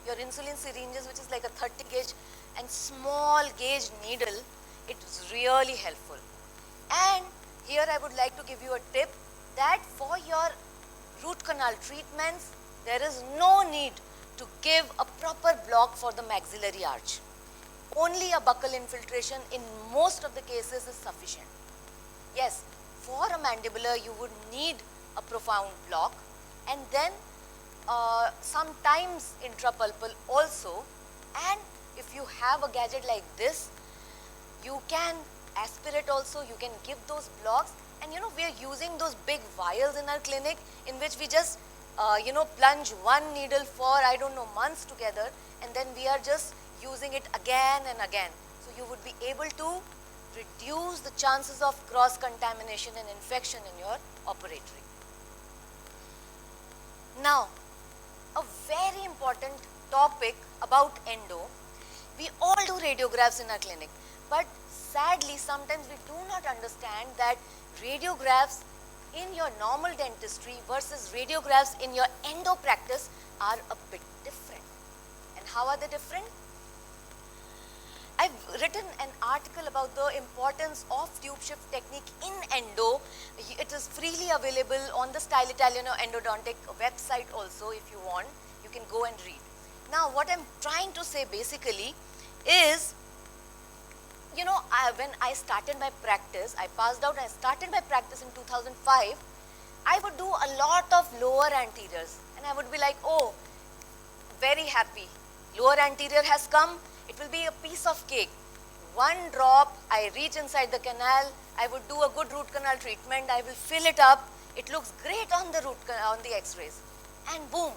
your insulin syringes, which is like a 30 gauge and small gauge needle, it is really helpful. And here I would like to give you a tip that for your root canal treatments, there is no need to give a proper block for the maxillary arch. Only a buccal infiltration in most of the cases is sufficient. Yes, for a mandibular you would need a profound block, and then sometimes intrapulpal also. And if you have a gadget like this, you can aspirate also, you can give those blocks. And we are using those big vials in our clinic in which we just plunge one needle for, I don't know, months together, and then we are just using it again and again. So you would be able to reduce the chances of cross-contamination and infection in your operatory. Now, a very important topic about endo. We all do radiographs in our clinic, but sadly sometimes we do not understand that radiographs in your normal dentistry versus radiographs in your endo practice are a bit different. And how are they different? I've written an article about the importance of tube shift technique in endo. It is freely available on the Style Italiano Endodontic website also. If you want, you can go and read. Now what I'm trying to say basically is, when I started my practice, I passed out, I started my practice in 2005, I would do a lot of lower anteriors, and I would be like, oh, very happy, lower anterior has come, it will be a piece of cake. One drop, I reach inside the canal, I would do a good root canal treatment, I will fill it up, it looks great on the x-rays, and boom,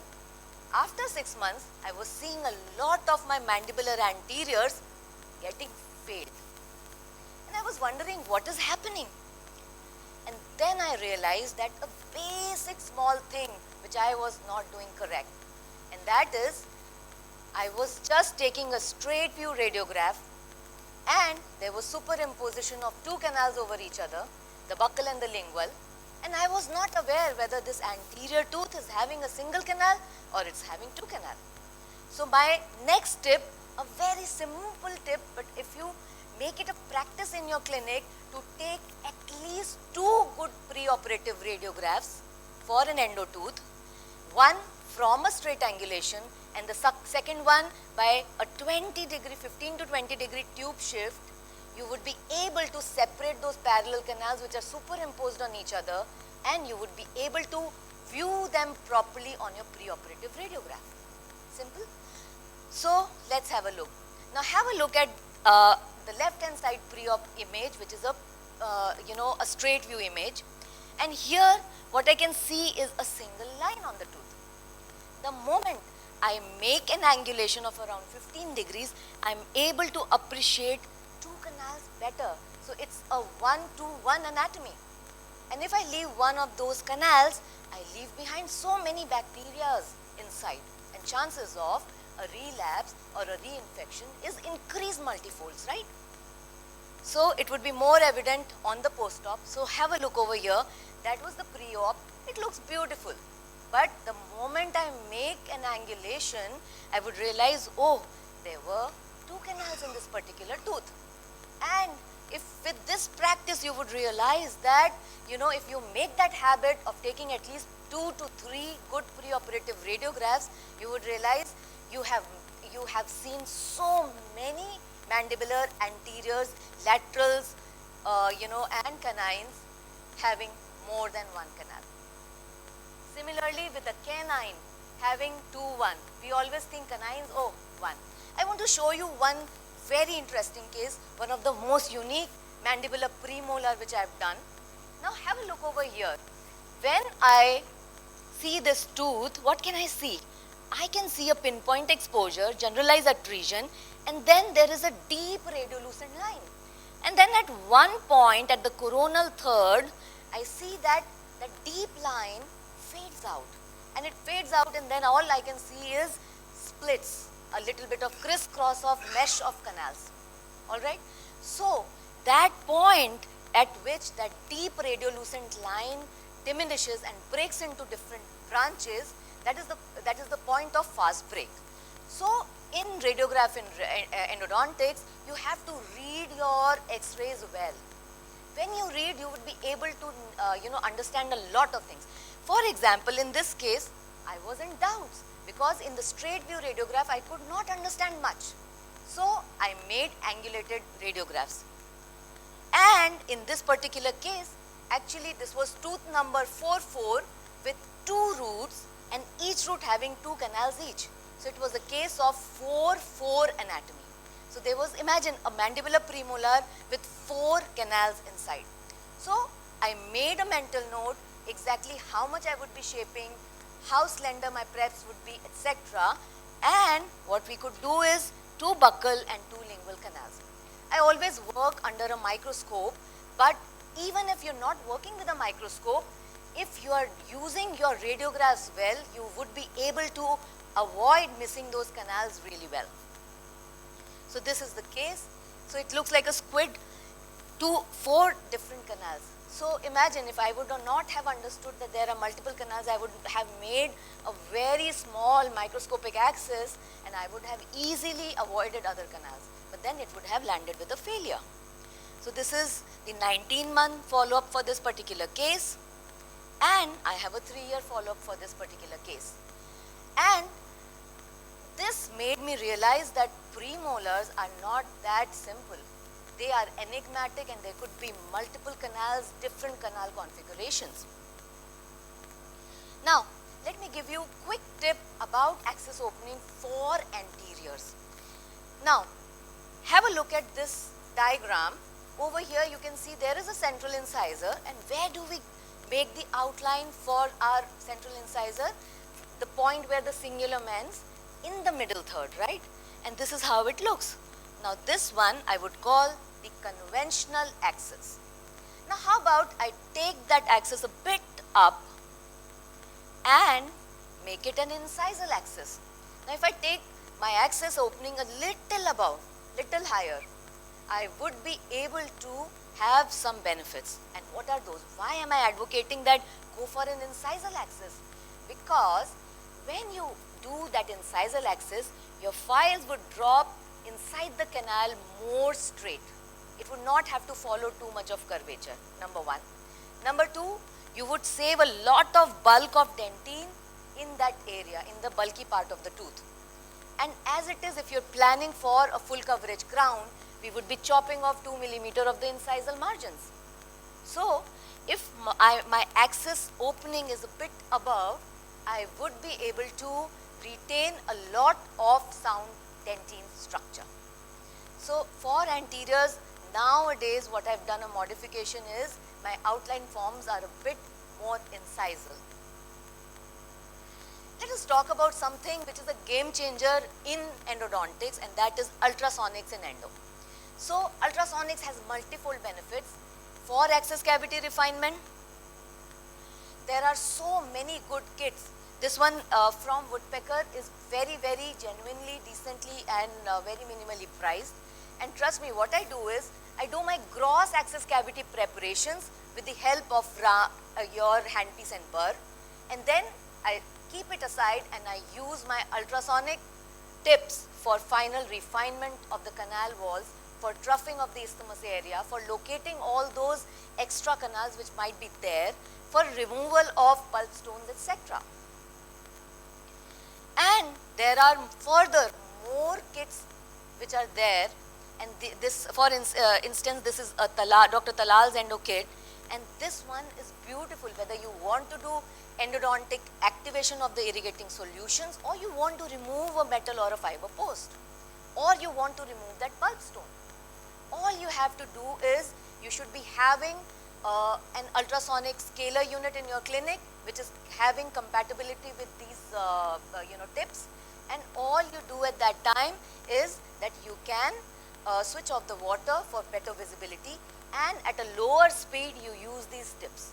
after 6 months, I was seeing a lot of my mandibular anteriors getting failed. And I was wondering what is happening. And then I realized that a basic small thing which I was not doing correct. And that is, I was just taking a straight view radiograph, and there was superimposition of two canals over each other, the buccal and the lingual. And I was not aware whether this anterior tooth is having a single canal or it's having two canals. So my next tip, a very simple tip, but if you make it a practice in your clinic to take at least 2 good preoperative radiographs for an endo tooth, one from a straight angulation and the second one by a 15 to 20 degree tube shift, you would be able to separate those parallel canals which are superimposed on each other, and you would be able to view them properly on your preoperative radiograph. Simple. So let's have a look. Now have a look at the left hand side pre-op image, which is a straight view image, and here what I can see is a single line on the tooth. The moment I make an angulation of around 15 degrees, I am able to appreciate two canals better. So it's a 1-to-1 anatomy. And if I leave one of those canals, I leave behind so many bacteria inside, and chances of a relapse or a reinfection is increased multifolds, right? So it would be more evident on the post-op. So have a look over here. That was the pre-op. It looks beautiful. But the moment I make an angulation, I would realize, oh, there were 2 canals in this particular tooth. And if with this practice you would realize that, you know, if you make that habit of taking at least 2 to 3 good preoperative radiographs, you would realize you have seen so many mandibular anteriors, laterals, and canines having more than 1 canal. Similarly, with the canine having 2, 1, we always think canines, oh, 1. I want to show you one very interesting case, one of the most unique mandibular premolar which I have done. Now have a look over here. When I see this tooth, what can I see? I can see a pinpoint exposure, generalized atresion, and then there is a deep radiolucent line. And then at one point at the coronal third, I see that the deep line fades out. And it fades out, and then all I can see is splits, a little bit of crisscross of mesh of canals. Alright? So that point at which that deep radiolucent line diminishes and breaks into different branches, that is the point of fast break. So in radiograph in endodontics, you have to read your x-rays well. When you read, you would be able to understand a lot of things. For example, in this case, I was in doubts because in the straight view radiograph, I could not understand much. So I made angulated radiographs. And in this particular case, actually this was tooth number 44 with 2 roots and each root having 2 canals each. So it was a case of 4-4 anatomy. So there was, imagine, a mandibular premolar with 4 canals inside. So I made a mental note exactly how much I would be shaping, how slender my preps would be, etc. And what we could do is 2 buccal and 2 lingual canals. I always work under a microscope, but even if you're not working with a microscope, if you are using your radiographs well, you would be able to avoid missing those canals really well. So this is the case. So it looks like a squid, 4 different canals. So imagine if I would not have understood that there are multiple canals, I would have made a very small microscopic axis and I would have easily avoided other canals. But then it would have landed with a failure. So this is the 19-month follow-up for this particular case, and I have a 3-year follow-up for this particular case. And this made me realize that premolars are not that simple. They are enigmatic and there could be multiple canals, different canal configurations. Now, let me give you a quick tip about axis opening for anteriors. Now, have a look at this diagram. Over here you can see there is a central incisor, and where do we make the outline for our central incisor? The point where the cingulum ends, in the middle third, right? And this is how it looks. Now this one I would call the conventional axis. Now how about I take that axis a bit up and make it an incisal axis. Now if I take my axis opening a little above, little higher, I would be able to have some benefits. And what are those? Why am I advocating that go for an incisal axis? Because when you do that incisal axis, your files would drop inside the canal more straight. It would not have to follow too much of curvature, number 1. Number 2, you would save a lot of bulk of dentine in that area, in the bulky part of the tooth. And as it is, if you're planning for a full coverage crown, we would be chopping off 2 mm of the incisal margins. So if my axis opening is a bit above, I would be able to retain a lot of sound dentine structure. So for anteriors, nowadays what I've done a modification is my outline forms are a bit more incisal. Let us talk about something which is a game changer in endodontics, and that is ultrasonics in endo. So ultrasonics has multiple benefits for access cavity refinement. There are so many good kits. This one from Woodpecker is very, very genuinely, decently and very minimally priced. And trust me, what I do is I do my gross access cavity preparations with the help of your handpiece and burr, and then I keep it aside and I use my ultrasonic tips for final refinement of the canal walls, for troughing of the isthmus area, for locating all those extra canals which might be there, for removal of pulp stones, etc. And there are further more kits which are there, and this, for instance, this is a Dr. Talal's endo kit, and this one is beautiful whether you want to do endodontic activation of the irrigating solutions, or you want to remove a metal or a fiber post, or you want to remove that pulp stone. All you have to do is, you should be having an ultrasonic scaler unit in your clinic which is having compatibility with these tips, and all you do at that time is that you can switch off the water for better visibility, and at a lower speed you use these tips,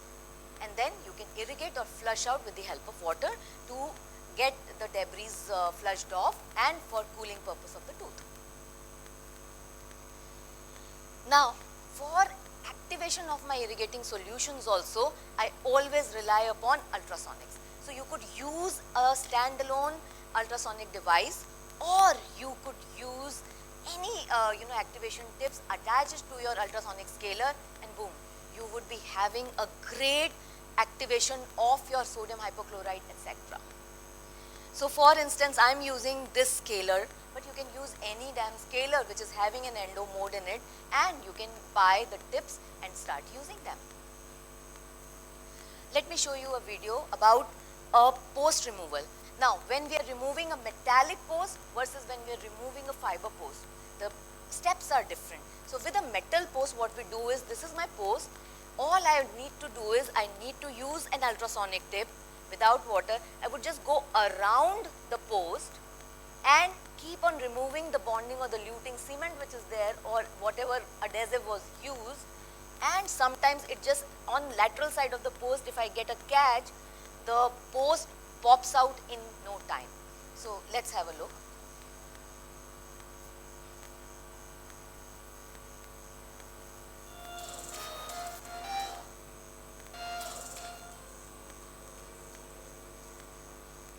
and then you can irrigate or flush out with the help of water to get the debris flushed off and for cooling purpose of the tooth. Now, for activation of my irrigating solutions also, I always rely upon ultrasonics. So you could use a standalone ultrasonic device, or you could use any activation tips, attach it to your ultrasonic scaler, and boom, you would be having a great activation of your sodium hypochlorite, etc. So for instance, I am using this scaler, but you can use any damn scaler which is having an endo mode in it, and you can buy the tips and start using them. Let me show you a video about a post removal. Now, when we are removing a metallic post versus when we are removing a fiber post, the steps are different. So with a metal post, what we do is, this is my post. All I need to do is, I need to use an ultrasonic tip without water. I would just go around the post and keep on removing the bonding or the luting cement which is there, or whatever adhesive was used, and sometimes it just on lateral side of the post, if I get a catch, the post pops out in no time. So let's have a look.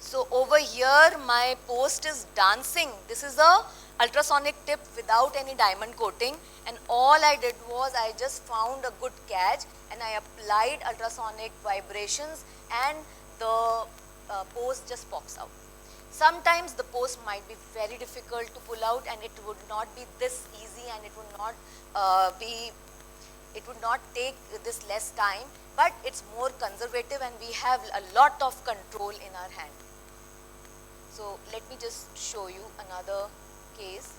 So over here my post is dancing. This is a ultrasonic tip without any diamond coating, and all I did was I just found a good catch and I applied ultrasonic vibrations, and the post just pops out. Sometimes the post might be very difficult to pull out, and it would not be this easy, and it would not take this less time, but it's more conservative and we have a lot of control in our hand. So let me just show you another case.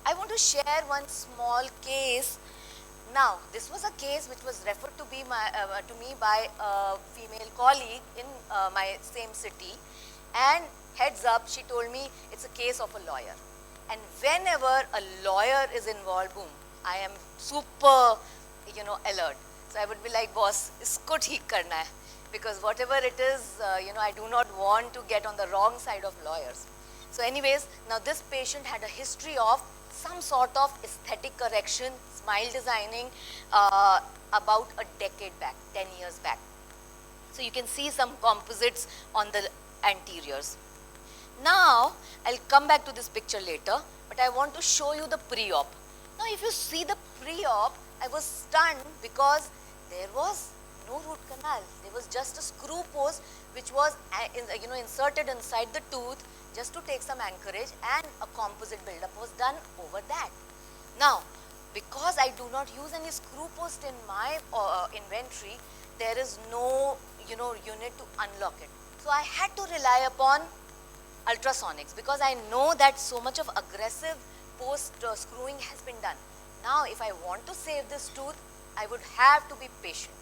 I want to share one small case. Now, this was a case which was referred to me by a female colleague in my same city, and heads up, she told me it's a case of a lawyer. And whenever a lawyer is involved, boom, I am super, alert. So I would be like, boss, isko theek karna hai. Because whatever it is, I do not want to get on the wrong side of lawyers. So anyways, now this patient had a history of some sort of aesthetic correction, smile designing about a decade back, 10 years back. So you can see some composites on the anteriors. Now, I'll come back to this picture later, but I want to show you the pre-op. Now, if you see the pre-op, I was stunned because there was no root canal. There was just a screw post which was inserted inside the tooth just to take some anchorage, and a composite buildup was done over that. Now, because I do not use any screw post in my inventory, there is no unit to unlock it. So I had to rely upon ultrasonics, because I know that so much of aggressive post screwing has been done. Now, if I want to save this tooth, I would have to be patient.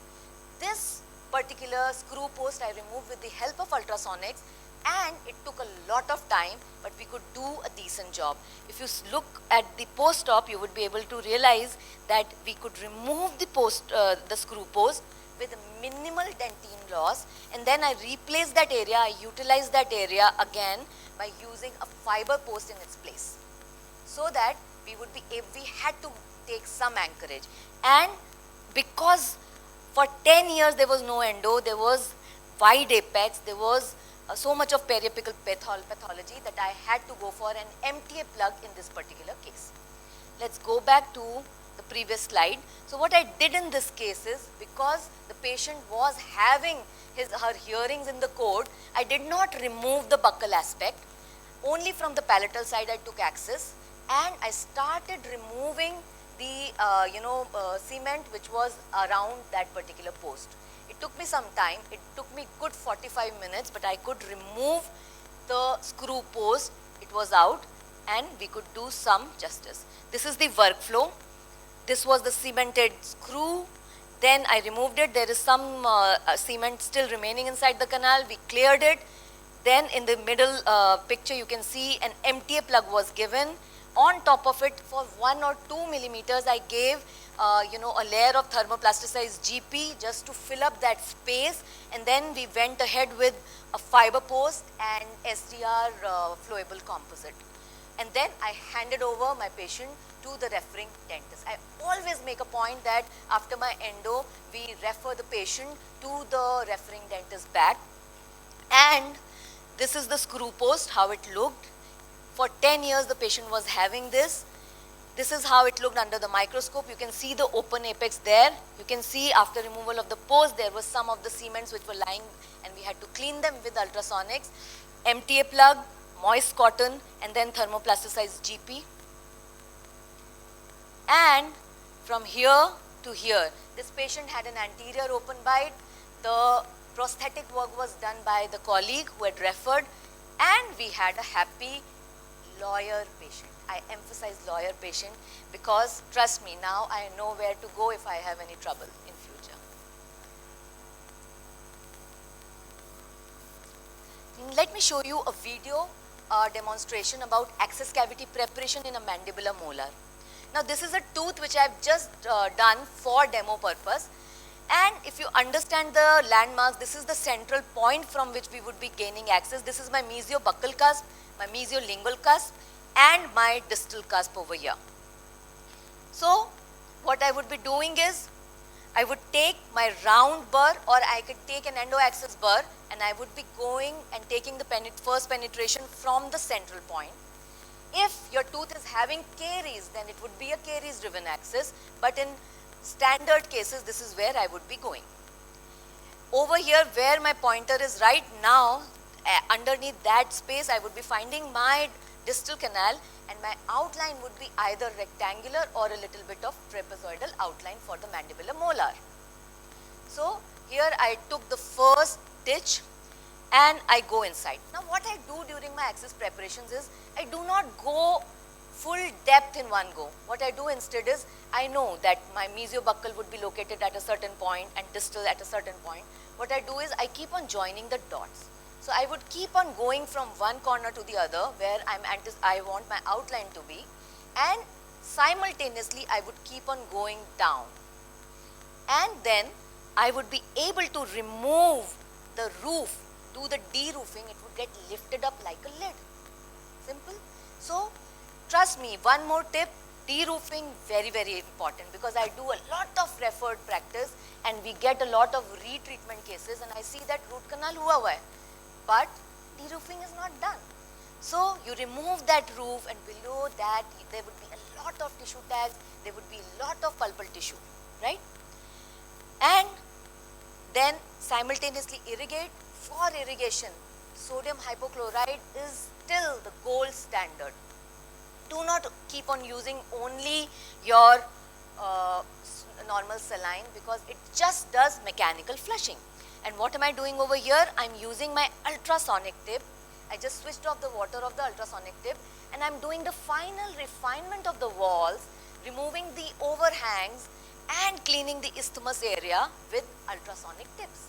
This particular screw post I removed with the help of ultrasonics, and it took a lot of time, but we could do a decent job. If you look at the post-op, you would be able to realize that we could remove the screw post with minimal dentine loss, and then I replaced that area, I utilized that area again by using a fiber post in its place, so that we had to take some anchorage. And because for 10 years there was no endo, there was wide apex, there was so much of periapical pathology that I had to go for an MTA plug in this particular case. Let's go back to the previous slide. So what I did in this case is, because the patient was having her hearings in the code, I did not remove the buccal aspect. Only from the palatal side I took access, and I started removing the cement which was around that particular post. It took me some time. It took me good 45 minutes, but I could remove the screw post. It was out, and we could do some justice. This is the workflow. This was the cemented screw. Then I removed it. There is some cement still remaining inside the canal. We cleared it. Then in the middle picture you can see an MTA plug was given. On top of it, for 1 or 2 millimeters, I gave a layer of thermoplasticized GP just to fill up that space, and then we went ahead with a fiber post and STR flowable composite. And then I handed over my patient to the referring dentist. I always make a point that after my endo, we refer the patient to the referring dentist back. And this is the screw post, how it looked. For 10 years, the patient was having this. This is how it looked under the microscope. You can see the open apex there. You can see after removal of the post, there was some of the cements which were lying, and we had to clean them with ultrasonics. MTA plug, moist cotton, and then thermoplasticized GP. And from here to here, this patient had an anterior open bite. The prosthetic work was done by the colleague who had referred, and we had a happy lawyer patient. I emphasize lawyer patient because, trust me, now I know where to go if I have any trouble in future. Let me show you a video demonstration about access cavity preparation in a mandibular molar. Now this is a tooth which I have just done for demo purpose. And if you understand the landmarks, this is the central point from which we would be gaining access. This is my mesiobuccal cusp, my mesiolingual cusp, and my distal cusp over here. So what I would be doing is, I would take my round burr, or I could take an endo-access burr, and I would be going and taking the first penetration from the central point. If your tooth is having caries, then it would be a caries-driven access, but in standard cases, this is where I would be going. Over here, where my pointer is right now, underneath that space, I would be finding my distal canal, and my outline would be either rectangular or a little bit of trapezoidal outline for the mandibular molar. So here I took the first ditch and I go inside. Now what I do during my access preparations is, I do not go full depth in one go. What I do instead is, I know that my mesiobuccal would be located at a certain point and distal at a certain point. What I do is, I keep on joining the dots. So I would keep on going from one corner to the other where I want my outline to be, and simultaneously I would keep on going down. And then I would be able to remove the roof, do the de-roofing. It would get lifted up like a lid. Simple. So trust me, one more tip, de-roofing very, very important, because I do a lot of referred practice and we get a lot of retreatment cases, and I see that root canal hua hua hai, but de-roofing is not done. So you remove that roof, and below that there would be a lot of tissue tags, there would be a lot of pulpal tissue, right? And then simultaneously irrigate. For irrigation, sodium hypochlorite is still the gold standard. Do not keep on using only your normal saline, because it just does mechanical flushing. And what am I doing over here? I'm using my ultrasonic tip. I just switched off the water of the ultrasonic tip, and I'm doing the final refinement of the walls, removing the overhangs and cleaning the isthmus area with ultrasonic tips.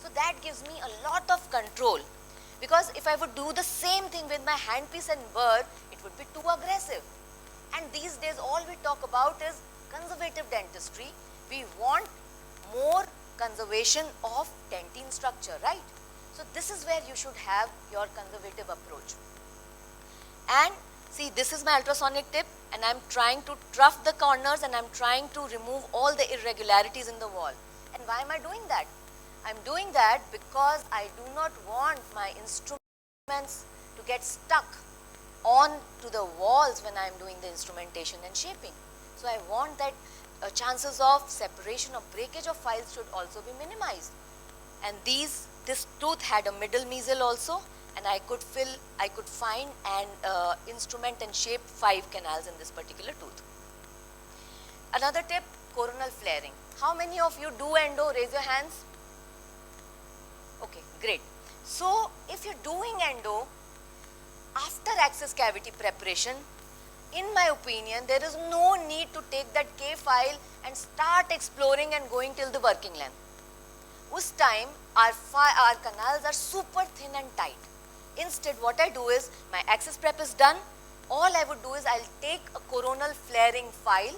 So that gives me a lot of control, because if I would do the same thing with my handpiece and burr, it would be too aggressive. And these days all we talk about is conservative dentistry. We want more conservation of dentine structure, right? So this is where you should have your conservative approach. And See, this is my ultrasonic tip and I'm trying to trough the corners and I'm trying to remove all the irregularities in the wall. And why am I doing that? I'm doing that because I do not want my instruments to get stuck on to the walls when I'm doing the instrumentation and shaping. So I want that chances of separation or breakage of files should also be minimized. And this tooth had a middle mesial also, and I could find and instrument and shape 5 canals in this particular tooth. Another tip, coronal flaring. How many of you do endo? Raise your hands. Okay, great. So if you're doing endo, after access cavity preparation, in my opinion, there is no need to take that K file and start exploring and going till the working length. This time, our canals are super thin and tight. Instead, what I do is, my access prep is done. All I would do is, I'll take a coronal flaring file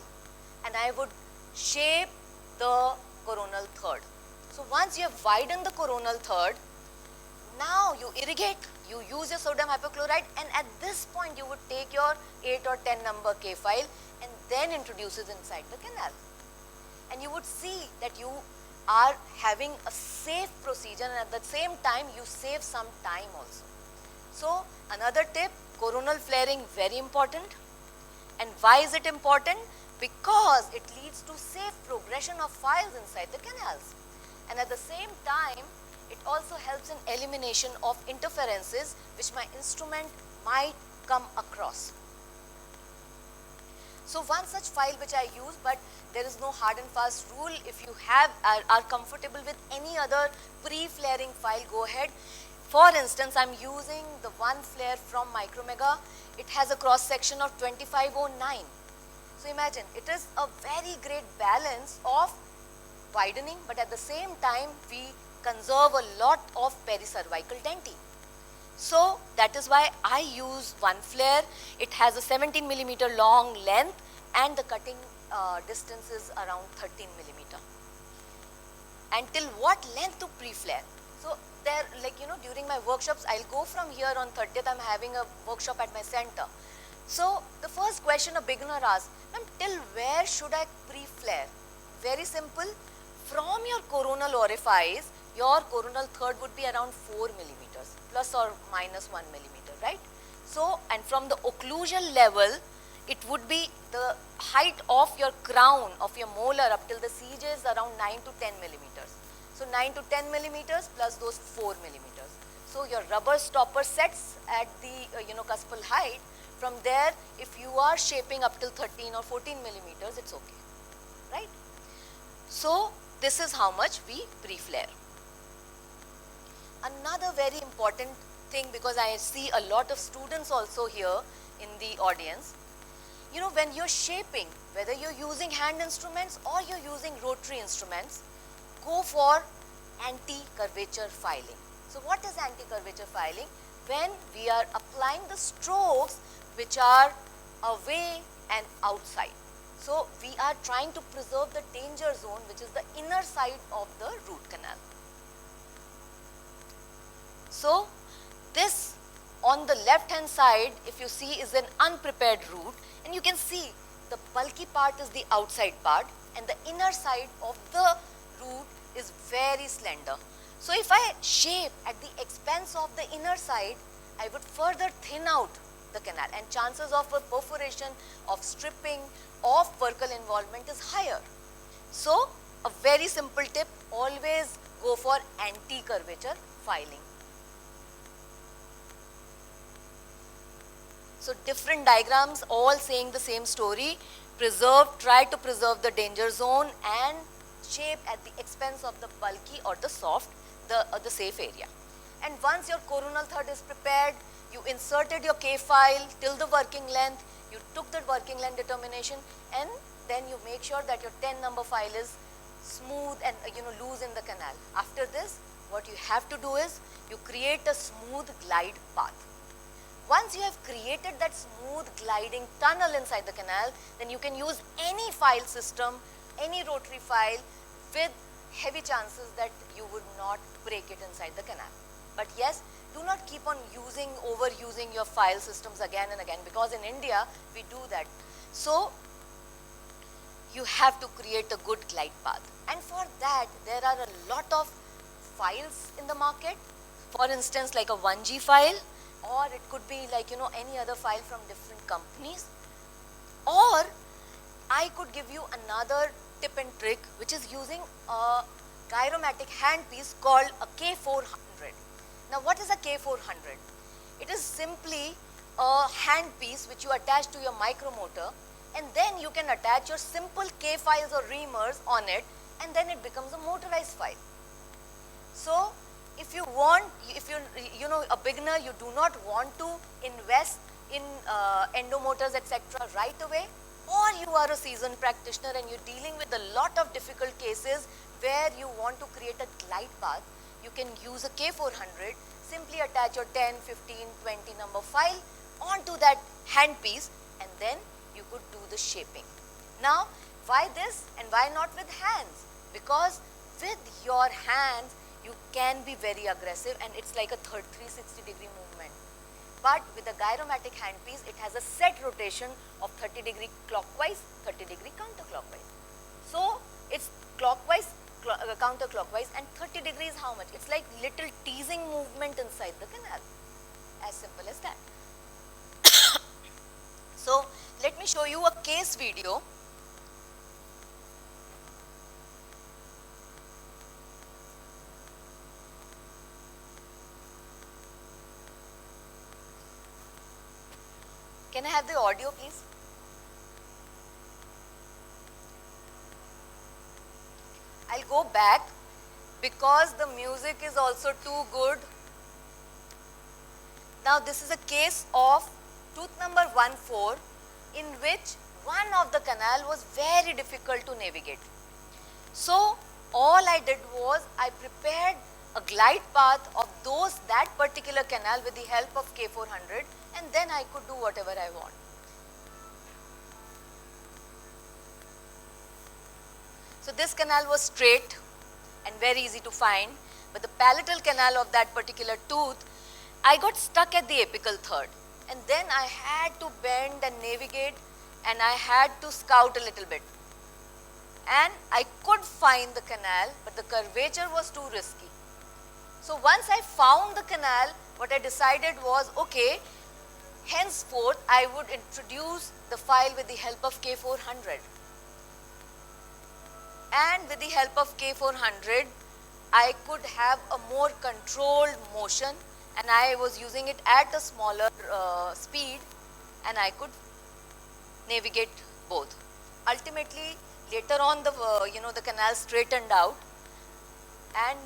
and I would shape the coronal third. So once you have widened the coronal third, now you irrigate, you use your sodium hypochlorite, and at this point you would take your 8 or 10 number K file and then introduce it inside the canal. And you would see that you are having a safe procedure and at the same time you save some time also. So another tip, coronal flaring, very important. And why is it important? Because it leads to safe progression of files inside the canals. And at the same time, it also helps in elimination of interferences which my instrument might come across. So one such file which I use, but there is no hard and fast rule. If you are comfortable with any other pre-flaring file, go ahead. For instance, I'm using the one flare from Micromega. It has a cross section of 2509. So imagine, it is a very great balance of widening, but at the same time, we conserve a lot of pericervical denti. So that is why I use one flare. It has a 17 millimeter long length and the cutting distance is around 13 millimeter. And till what length to pre-flare? So there, like, you know, during my workshops, I'll go from here on 30th, I'm having a workshop at my center. So the first question a beginner asks, ma'am, till where should I pre-flare? Very simple. From your coronal orifice, your coronal third would be around 4 millimeters, plus or minus 1 millimeter, right? So, and from the occlusal level, it would be the height of your crown of your molar up till the CJ is around 9 to 10 millimeters. So 9 to 10 millimeters plus those 4 millimeters. So your rubber stopper sets at the cuspal height. From there, if you are shaping up till 13 or 14 millimeters, it's okay, right? So this is how much we pre-flare. Another very important thing, because I see a lot of students also here in the audience, you know, when you're shaping, whether you're using hand instruments or you're using rotary instruments, go for anti-curvature filing. So what is anti-curvature filing? When we are applying the strokes which are away and outside. So we are trying to preserve the danger zone, which is the inner side of the root canal. So this on the left hand side, if you see, is an unprepared root, and you can see the bulky part is the outside part and the inner side of the root is very slender. So if I shape at the expense of the inner side, I would further thin out the canal, and chances of a perforation, of stripping, of furcal involvement is higher. So a very simple tip, always go for anti-curvature filing. So different diagrams all saying the same story. Try to preserve the danger zone and shape at the expense of the bulky or the soft, the safe area. And once your coronal third is prepared, you inserted your K file till the working length, you took the working length determination, and then you make sure that your 10 number file is smooth and loose in the canal. After this, what you have to do is you create a smooth glide path. Once you have created that smooth gliding tunnel inside the canal, then you can use any file system, any rotary file, with heavy chances that you would not break it inside the canal. But yes, do not keep on overusing your file systems again and again, because in India, we do that. So, you have to create a good glide path. And for that, there are a lot of files in the market. For instance, like a 1G file, or it could be like, any other file from different companies. Or I could give you another tip and trick, which is using a gyromatic handpiece called a K400. Now, what is a K400? It is simply a handpiece which you attach to your micromotor, and then you can attach your simple K files or reamers on it, and then it becomes a motorized file. So, if you're a beginner, you do not want to invest in endomotors, etc. right away, or you are a seasoned practitioner and you're dealing with a lot of difficult cases where you want to create a glide path, you can use a K400, simply attach your 10, 15, 20 number file onto that handpiece, and then you could do the shaping. Now, why this and why not with hands? Because with your hands, you can be very aggressive, and it's like a 360-degree movement. But with a gyromatic handpiece, it has a set rotation of 30-degree clockwise, 30-degree counterclockwise. So, it's clockwise, counterclockwise, and 30 degrees how much? It's like little teasing movement inside the canal. As simple as that. So, let me show you a case video. Can I have the audio, please? I'll go back because the music is also too good. Now, this is a case of tooth number 14, in which one of the canal was very difficult to navigate. So, all I did was I prepared a glide path of that particular canal with the help of K400, and then I could do whatever I want. So, this canal was straight and very easy to find, but the palatal canal of that particular tooth, I got stuck at the apical third, and then I had to bend and navigate, and I had to scout a little bit. And I could find the canal, but the curvature was too risky. So, once I found the canal, what I decided was, okay, henceforth I would introduce the file with the help of K400. And with the help of K400, I could have a more controlled motion, and I was using it at a smaller speed, and I could navigate both. Ultimately, later on, the canal straightened out, and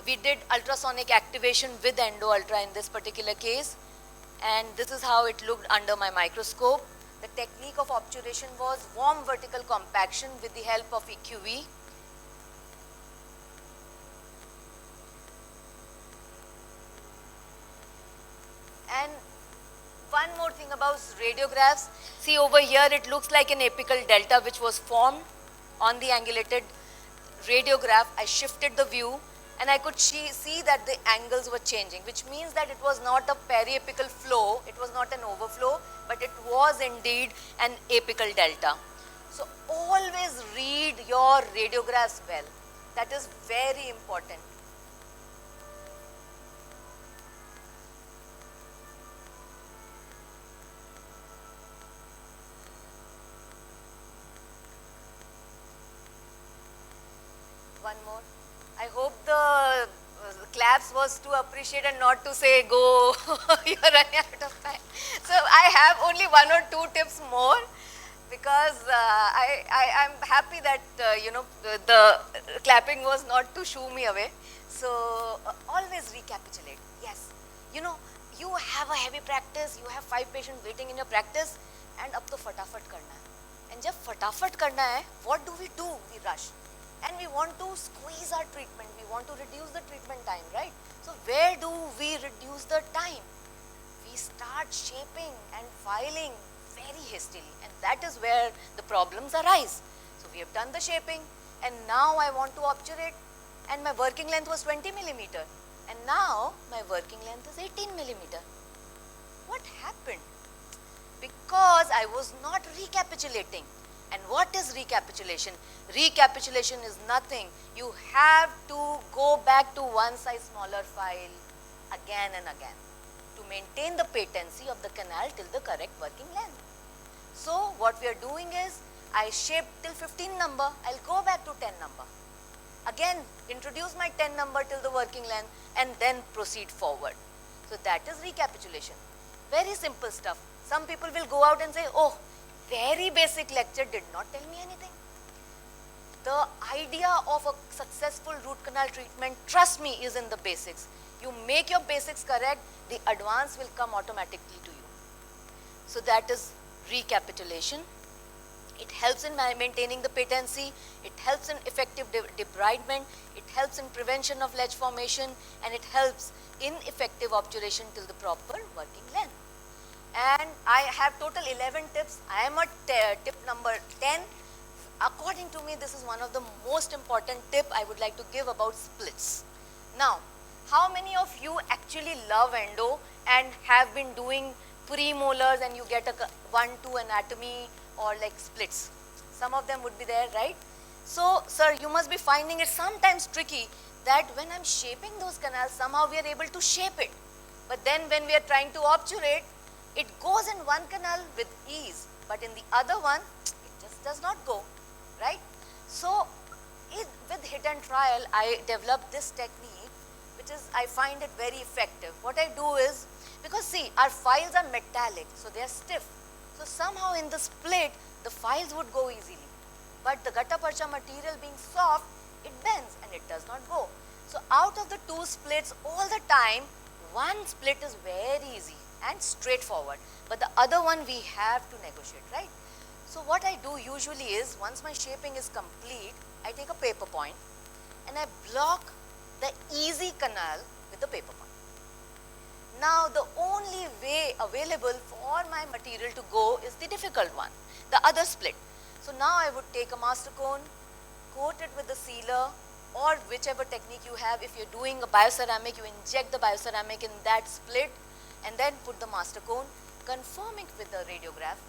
we did ultrasonic activation with Endo Ultra in this particular case, and this is how it looked under my microscope. The technique of obturation was warm vertical compaction with the help of EQV. And one more thing about radiographs, see over here it looks like an apical delta which was formed on the angulated radiograph. I shifted the view and I could see that the angles were changing, which means that it was not a periapical flow, it was not an overflow, but it was indeed an apical delta. So always read your radiographs well. That is very important. One more. I hope the claps was to appreciate and not to say go, you're running out of time. So I have only one or two tips more, because I'm happy that the clapping was not to shoo me away. So always recapitulate. Yes, you have a heavy practice, you have 5 patients waiting in your practice, and ab to fatafat karna hai. And jab fatafat karna hai, what do? We rush. And we want to squeeze our treatment, we want to reduce the treatment time, right? So where do we reduce the time? We start shaping and filing very hastily, and that is where the problems arise. So we have done the shaping, and now I want to obturate, and my working length was 20 millimeter, and now my working length is 18 millimeter. What happened? Because I was not recapitulating. And what is recapitulation? Recapitulation is nothing. You have to go back to one size smaller file again and again to maintain the patency of the canal till the correct working length. So what we are doing is, I shape till 15 number, I'll go back to 10 number. Again, introduce my 10 number till the working length and then proceed forward. So that is recapitulation. Very simple stuff. Some people will go out and say, oh, very basic lecture did not tell me anything. The idea of a successful root canal treatment, trust me, is in the basics. You make your basics correct, the advance will come automatically to you. So that is recapitulation. It helps in maintaining the patency, it helps in effective debridement, it helps in prevention of ledge formation, and it helps in effective obturation till the proper working length. And I have total 11 tips. I am at tip number 10. According to me, this is one of the most important tip I would like to give about splits. Now, how many of you actually love endo and have been doing premolars and you get a 1-2 anatomy or like splits? Some of them would be there, right? So, sir, you must be finding it sometimes tricky that when I'm shaping those canals, somehow we are able to shape it. But then when we are trying to obturate, it goes in one canal with ease, but in the other one, it just does not go, right? So, with hit and trial, I developed this technique, which is, I find it very effective. What I do is, because see, our files are metallic, so they are stiff. So somehow in the split, the files would go easily. But the gutta percha material being soft, it bends and it does not go. So out of the two splits, all the time, one split is very easy and straightforward, but the other one we have to negotiate, right? So what I do usually is, once my shaping is complete, I take a paper point and I block the easy canal with the paper point. Now the only way available for my material to go is the difficult one, the other split. So now I would take a master cone, coat it with the sealer, or whichever technique you have. If you're doing a bioceramic, you inject the bioceramic in that split and then put the master cone, confirming with the radiograph.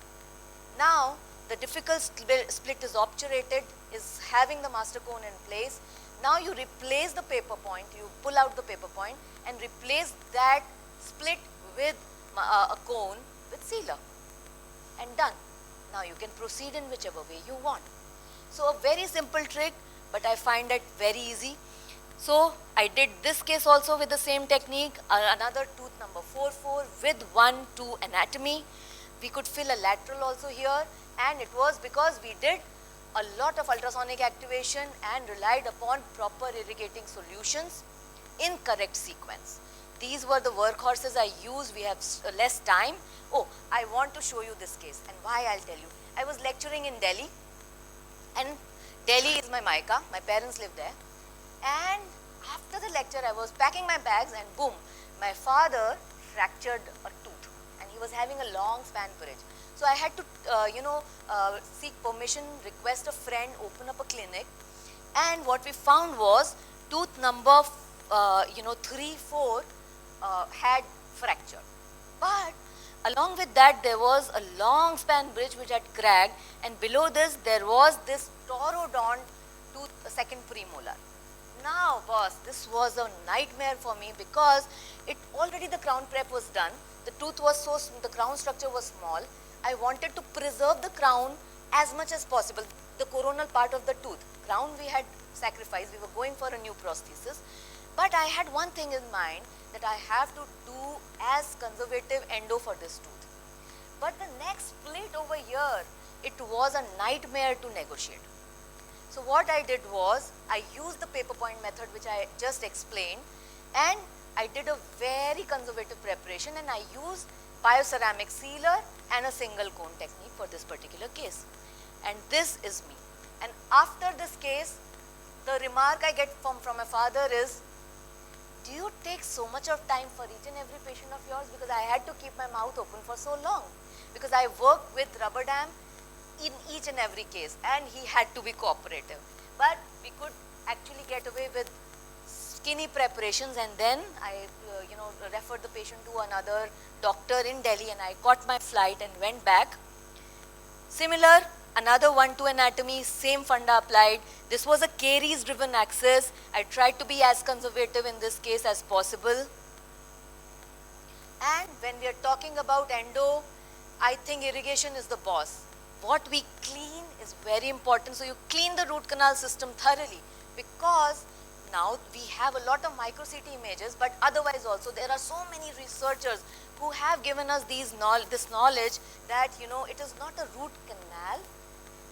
Now the difficult split is obturated, is having the master cone in place. Now you replace the paper point, you pull out the paper point and replace that split with a cone with sealer, and done. Now you can proceed in whichever way you want. So a very simple trick, but I find it very easy. So I did this case also with the same technique, another tooth number 4-4 with 1-2 anatomy. We could fill a lateral also here, and it was because we did a lot of ultrasonic activation and relied upon proper irrigating solutions in correct sequence. These were the workhorses I used. We have less time. Oh, I want to show you this case, and why I'll tell you. I was lecturing in Delhi, and Delhi is my Maika. My parents live there. And after the lecture, I was packing my bags, and boom, my father fractured a tooth, and he was having a long span bridge. So I had to, seek permission, request a friend, open up a clinic, and what we found was tooth number, 3-4 had fractured. But along with that, there was a long span bridge which had cracked, and below this, there was this taurodont tooth, second premolar. Now, boss, this was a nightmare for me because already the crown prep was done. The tooth was the crown structure was small. I wanted to preserve the crown as much as possible, the coronal part of the tooth. Crown we had sacrificed, we were going for a new prosthesis. But I had one thing in mind, that I have to do as conservative endo for this tooth. But the next split over here, it was a nightmare to negotiate. So what I did was, I used the paper point method which I just explained, and I did a very conservative preparation, and I used bioceramic sealer and a single cone technique for this particular case. And this is me. And after this case, the remark I get from my father is, do you take so much of time for each and every patient of yours? Because I had to keep my mouth open for so long. Because I worked with rubber dam in each and every case, and he had to be cooperative. But we could actually get away with skinny preparations, and then I referred the patient to another doctor in Delhi, and I caught my flight and went back. Similar, another 1-2 anatomy, same funda applied. This was a caries driven axis. I tried to be as conservative in this case as possible. And when we are talking about endo, I think irrigation is the boss. What we clean is very important. So you clean the root canal system thoroughly, because now we have a lot of micro CT images, but otherwise also there are so many researchers who have given us this knowledge that it is not a root canal,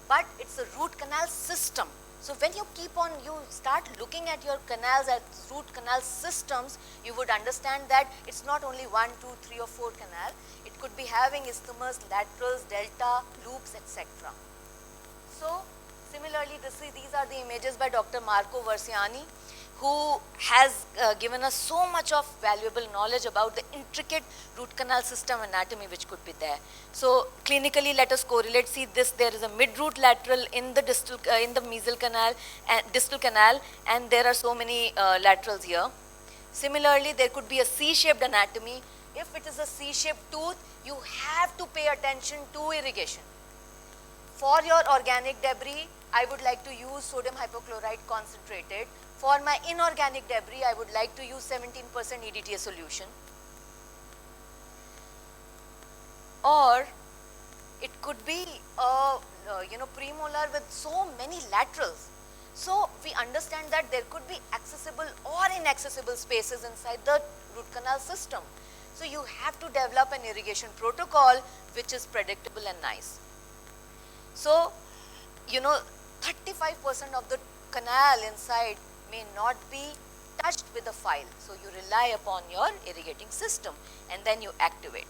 but it's a root canal system. So when you start looking at your canals as root canal systems, you would understand that it's not only 1, 2, 3 or 4 canal. It could be having isthmus, laterals, delta, loops, etc. So similarly, these are the images by Dr. Marco Versiani, who has given us so much of valuable knowledge about the intricate root canal system anatomy which could be there. So clinically, let us correlate. See this, there is a mid-root lateral in the mesial canal and distal canal, and there are so many laterals here. Similarly, there could be a C-shaped anatomy. If it is a C-shaped tooth, you have to pay attention to irrigation. For your organic debris, I would like to use sodium hypochlorite concentrated. For my inorganic debris, I would like to use 17% EDTA solution. Or it could be a premolar with so many laterals. So we understand that there could be accessible or inaccessible spaces inside the root canal system. So you have to develop an irrigation protocol which is predictable and nice. So 35% of the canal inside may not be touched with a file. So you rely upon your irrigating system and then you activate.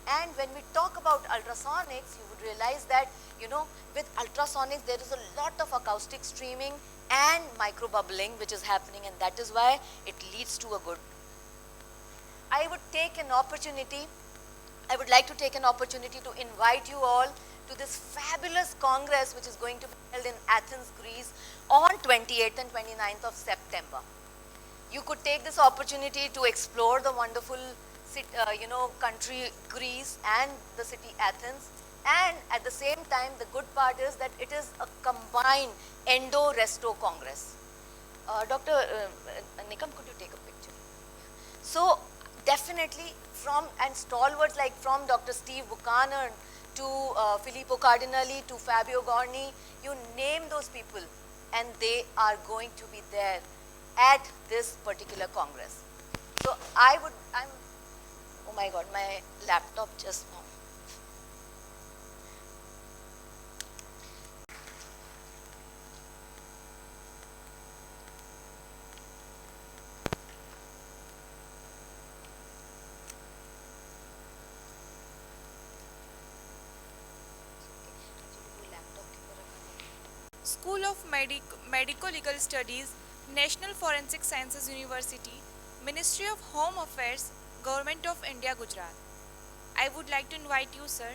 And when we talk about ultrasonics, you would realize that with ultrasonics there is a lot of acoustic streaming and microbubbling which is happening, and that is why it leads to a good. I would like to take an opportunity to invite you all to this fabulous congress which is going to be held in Athens, Greece on 28th and 29th of September. You could take this opportunity to explore the wonderful country Greece and the city Athens, and at the same time the good part is that it is a combined endo-resto congress. Dr. Nikam, could you take a picture? So definitely and stalwarts like from Dr. Steve Buchanan to Filippo Cardinali to Fabio Gorni, you name those people and they are going to be there at this particular congress. So oh my God, my laptop just now. School of Medico-Legal Studies, National Forensic Sciences University, Ministry of Home Affairs, Government of India, Gujarat. I would like to invite you, sir,